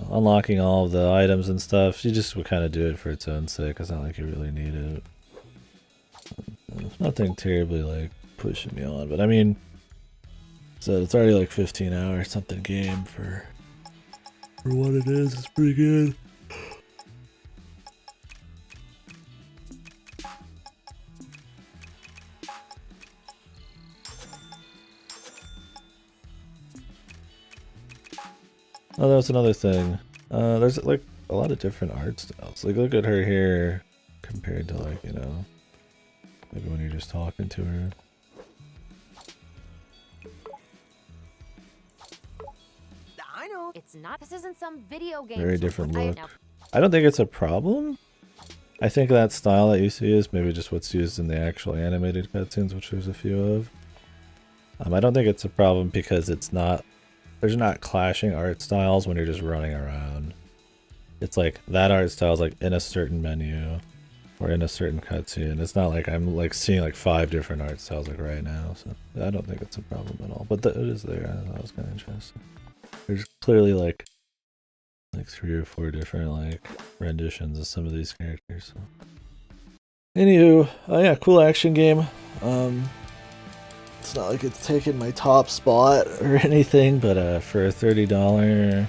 Unlocking all of the items and stuff, you just would kind of do it for its own sake. It's not like you really need it. Nothing terribly like pushing me on, but I mean, so it's already like 15 hours something game for what it is. It's pretty good. Oh, that was another thing. There's like a lot of different art styles. Like look at her here compared to like, you know, maybe when you're just talking to her. I know it's not. This isn't some video game. Very different look. I don't think it's a problem. I think that style that you see is maybe just what's used in the actual animated cutscenes, which there's a few of. I don't think it's a problem because it's not. There's not clashing art styles when you're just running around. It's like that art style is like in a certain menu or in a certain cutscene. It's not like I'm like seeing like 5 different art styles like right now. So I don't think it's a problem at all. But it is there. I thought it was kind of interesting. There's clearly like 3 or 4 different like renditions of some of these characters. So. Anywho, yeah, cool action game. It's not like it's taking my top spot or anything, but for a $30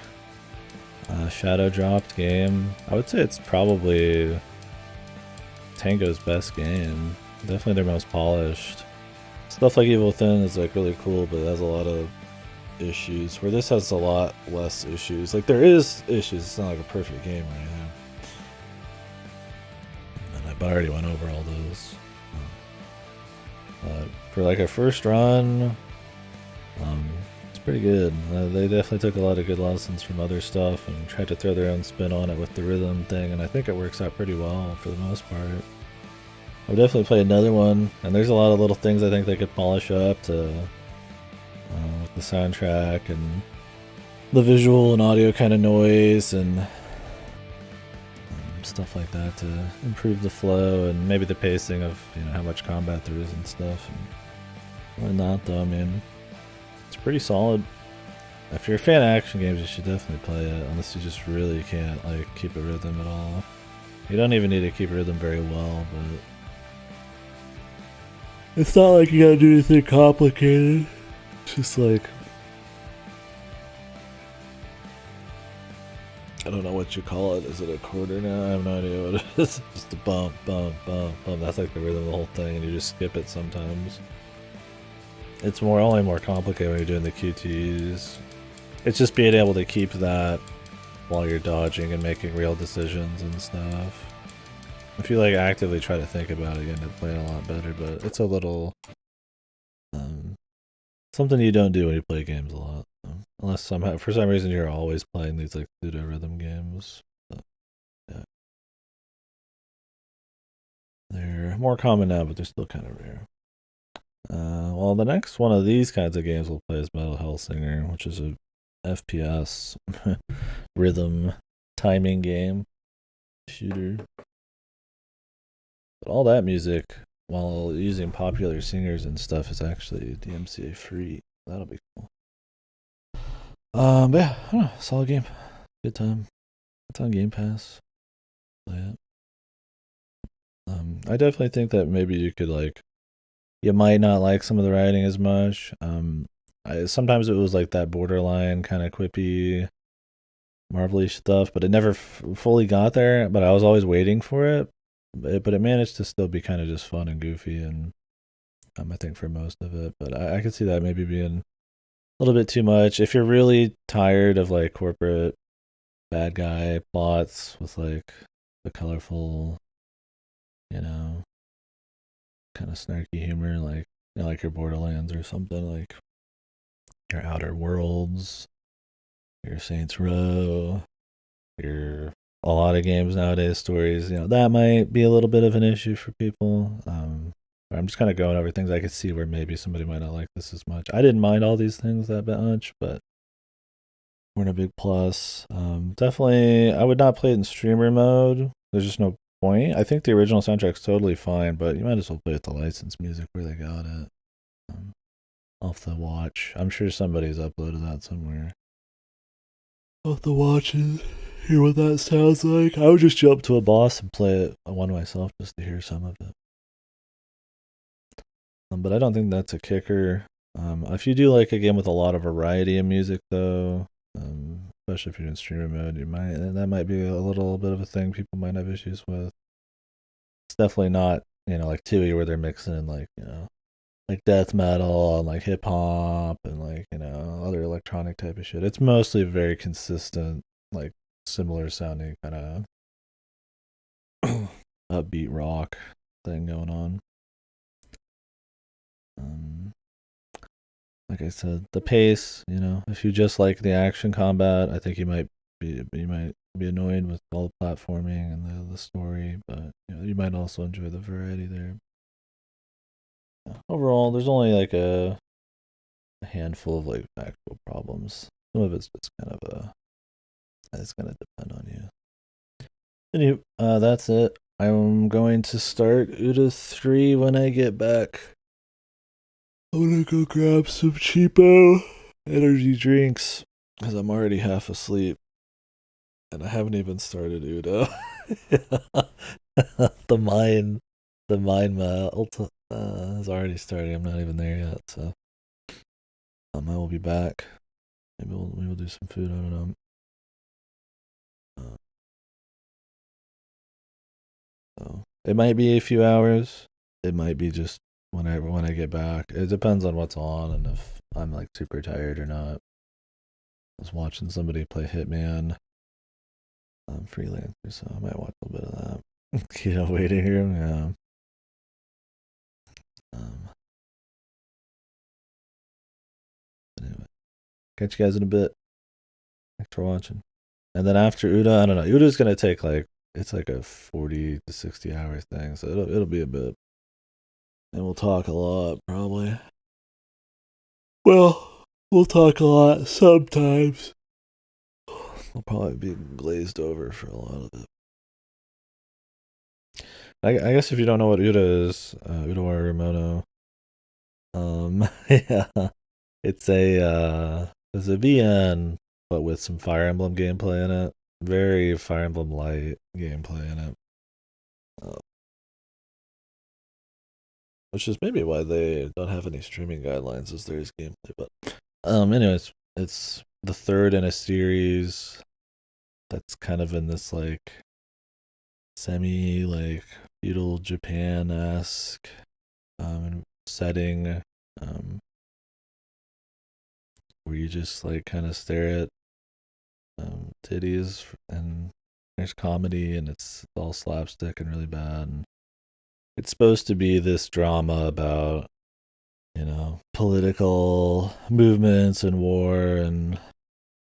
shadow dropped game, I would say it's probably Tango's best game. Definitely their most polished. Stuff like Evil Within is like really cool, but it has a lot of issues, where this has a lot less issues. Like there is issues, it's not like a perfect game or anything. But I already went over all those. For like a first run, it's pretty good. They definitely took a lot of good lessons from other stuff and tried to throw their own spin on it with the rhythm thing, and I think it works out pretty well for the most part. I would definitely play another one, and there's a lot of little things I think they could polish up to with the soundtrack and the visual and audio kind of noise and stuff like that to improve the flow and maybe the pacing of, you know, how much combat there is and stuff. And why not though? I mean, it's pretty solid. If you're a fan of action games, you should definitely play it, unless you just really can't like keep a rhythm at all. You don't even need to keep a rhythm very well, but it's not like you gotta do anything complicated. It's just like, I don't know what you call it. Is it a quarter now? I have no idea what it is. Just a bump, bump, bump, bump. That's like the rhythm of the whole thing, and you just skip it sometimes. It's only more complicated when you're doing the QTs. It's just being able to keep that while you're dodging and making real decisions and stuff. If you like actively try to think about it, you end up playing a lot better, but it's a little something you don't do when you play games a lot. Unless somehow, for some reason, you're always playing these like pseudo rhythm games. But, yeah. They're more common now, but they're still kind of rare. Well, the next one of these kinds of games we'll play is Metal Hellsinger, which is a FPS rhythm timing game shooter. But all that music, while using popular singers and stuff, is actually DMCA free. That'll be cool. But yeah, I don't know, solid game. Good time. It's on Game Pass. Play it. I definitely think that maybe you could you might not like some of the writing as much. Sometimes it was like that borderline kind of quippy, marvelly stuff, but it never fully got there. But I was always waiting for it. But it managed to still be kind of just fun and goofy, and I think for most of it. But I could see that maybe being a little bit too much if you're really tired of like corporate bad guy plots with like the colorful, kind of snarky humor, like your Borderlands or something, like your Outer Worlds, your Saints Row, your a lot of games nowadays, stories, that might be a little bit of an issue for people. I'm just kind of going over things I could see where maybe somebody might not like this as much. I didn't mind all these things that much, but weren't a big plus. Definitely, I would not play it in streamer mode. There's just no point. I think the original soundtrack's totally fine, but you might as well play with the licensed music where they got it. Off the watch. I'm sure somebody's uploaded that somewhere. Off the watch and hear what that sounds like. I would just jump to a boss and play it one myself just to hear some of it. But I don't think that's a kicker. If you do like a game with a lot of variety in music, though, especially if you're in streamer mode, that might be a little bit of a thing people might have issues with. It's definitely not, like Tui where they're mixing in like death metal and like hip hop and other electronic type of shit. It's mostly very consistent, like similar sounding kind of upbeat rock thing going on. Like I said, the pace, if you just like the action combat, I think you might be annoyed with all the platforming and the story, but you might also enjoy the variety there. Overall, there's only like a handful of like actual problems. Some of it's just kind of it's gonna depend on you. Anyway, that's it. I'm going to start Uda 3 when I get back. I'm gonna go grab some cheapo energy drinks because I'm already half asleep and I haven't even started Udo. the mind melt is already starting. I'm not even there yet, so I will be back. Maybe we'll do some food. I don't know. So it might be a few hours. It might be just when I get back. It depends on what's on and if I'm like super tired or not. I was watching somebody play Hitman. I'm freelancer, so I might watch a little bit of that. Waiting here. Yeah. Anyway, catch you guys in a bit. Thanks for watching. And then after Uda, I don't know. Uda's gonna take it's like a 40 to 60 hour thing, so it'll be a bit. And we'll talk a lot, probably. Well, we'll talk a lot sometimes. We'll probably be glazed over for a lot of it. I guess if you don't know what Uda is, Uda Warimono, yeah, it's a VN, but with some Fire Emblem gameplay in it. Very Fire Emblem light gameplay in it. Which is maybe why they don't have any streaming guidelines as there is gameplay. But anyways, it's the third in a series that's kind of in this semi feudal Japan-esque setting, where you just kind of stare at titties, and there's comedy, and it's all slapstick and really bad. And it's supposed to be this drama about political movements and war and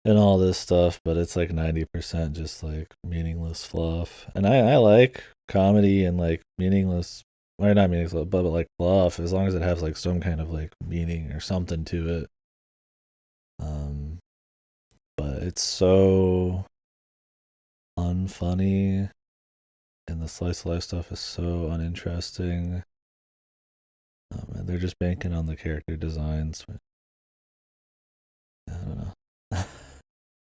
all this stuff, but it's 90% just meaningless fluff. And I like comedy and meaningless, or not meaningless, but fluff, as long as it has some kind of meaning or something to it. it's so unfunny, and the slice of life stuff is so uninteresting. And they're just banking on the character designs. I don't know.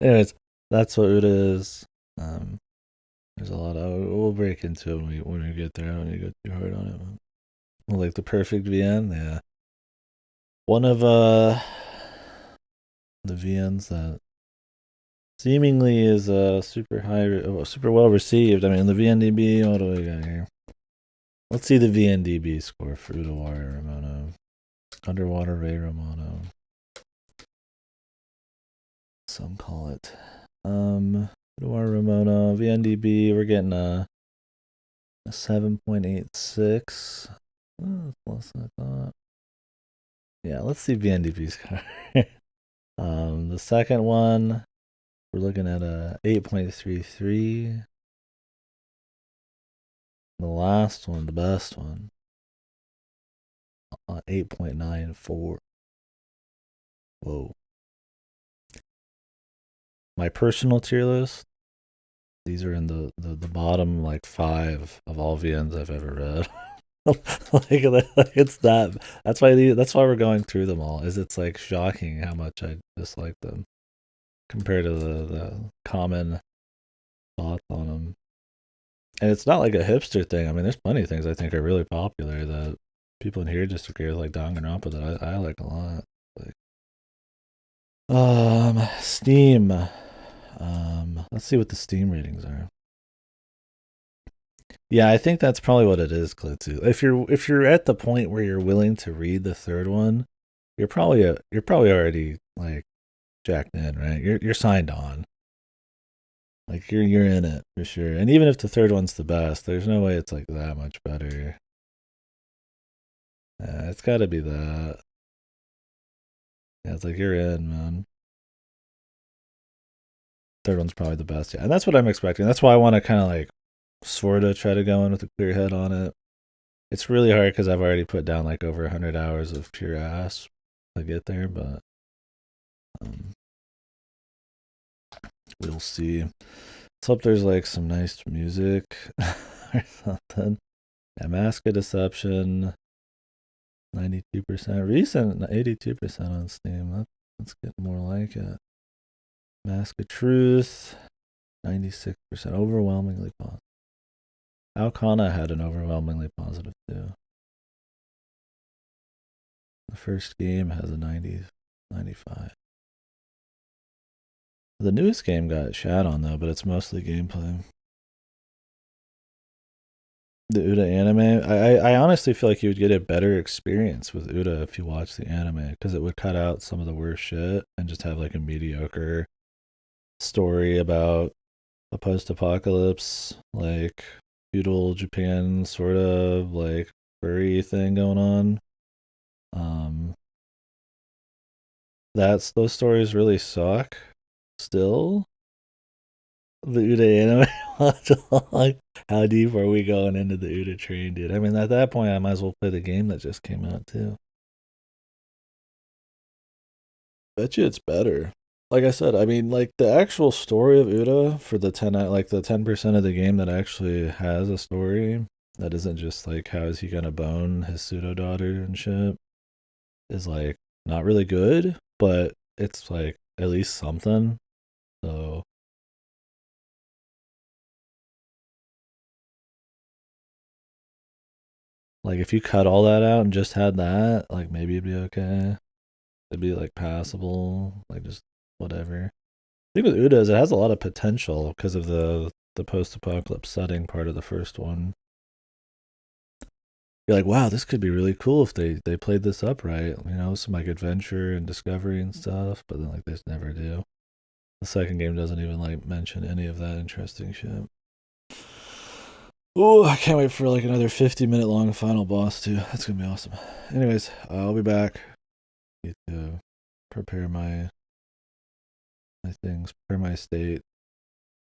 Anyways, that's what it is. There's a lot of, we'll break into it when we get there. I don't need to go too hard on it. Like the perfect VN, yeah. One of the VNs that seemingly is super well received. I mean, the VNDB. What do we got here? Let's see the VNDB score for Udawara Ramona, Underwater Ray Romano. Some call it. Udawara Ramona VNDB. We're getting a 7.86. Oh, less than I thought. Yeah, let's see VNDB score. The second one, we're looking at a 8.33. The last one, the best one, 8.94. Whoa. My personal tier list, these are in the bottom like 5 of all VNs I've ever read. like it's that. That's why we're going through them all. Is it's like shocking how much I dislike them compared to the common thoughts on them. And it's not like a hipster thing. I mean, there's plenty of things I think are really popular that people in here just agree with, like Danganronpa, that I like a lot. Like, Steam. Let's see what the Steam ratings are. Yeah, I think that's probably what it is, Klitzu. If you're at the point where you're willing to read the third one, you're probably already like jacked in, right? You're signed on. Like you're in it for sure. And even if the third one's the best, there's no way it's like that much better. Yeah, it's got to be that. Yeah, it's like you're in, man. Third one's probably the best, yeah. And that's what I'm expecting. That's why I want to kind of like sort of try to go in with a clear head on it. It's really hard because I've already put down like over 100 hours of pure ass to get there, but we'll see. Let's hope there's like some nice music or something. Yeah, Mask of Deception, 92%. Recent, 82% on Steam. Let's get more like it. Mask of Truth, 96%. Overwhelmingly positive. Alcana had an overwhelmingly positive too. The first game has a 95. The newest game got shat on though, but it's mostly gameplay. The Uda anime, I honestly feel like you would get a better experience with Uda if you watch the anime, because it would cut out some of the worst shit and just have like a mediocre story about a post-apocalypse, like feudal Japan sort of like furry thing going on. Those stories really suck still. The Uda anime. Like, how deep are we going into the Uda train, dude? I mean, at that point I might as well play the game that just came out too. Bet you it's better. Like I said, I mean, like the actual story of Uda for the 10% of the game that actually has a story that isn't just like how is he gonna bone his pseudo daughter and shit, is like not really good, but it's like at least something. So like if you cut all that out and just had that, like maybe it'd be okay. It'd be like passable, like just whatever. I think with Uda is it has a lot of potential because of the post-apocalypse setting part of the first one. You're like, wow, this could be really cool if they played this up right, you know, some like adventure and discovery and stuff, but then like they just never do. The second game doesn't even like mention any of that interesting shit. Oh, I can't wait for like another 50-minute long final boss too. That's gonna be awesome. Anyways, I'll be back. Need to prepare my things, prepare my state.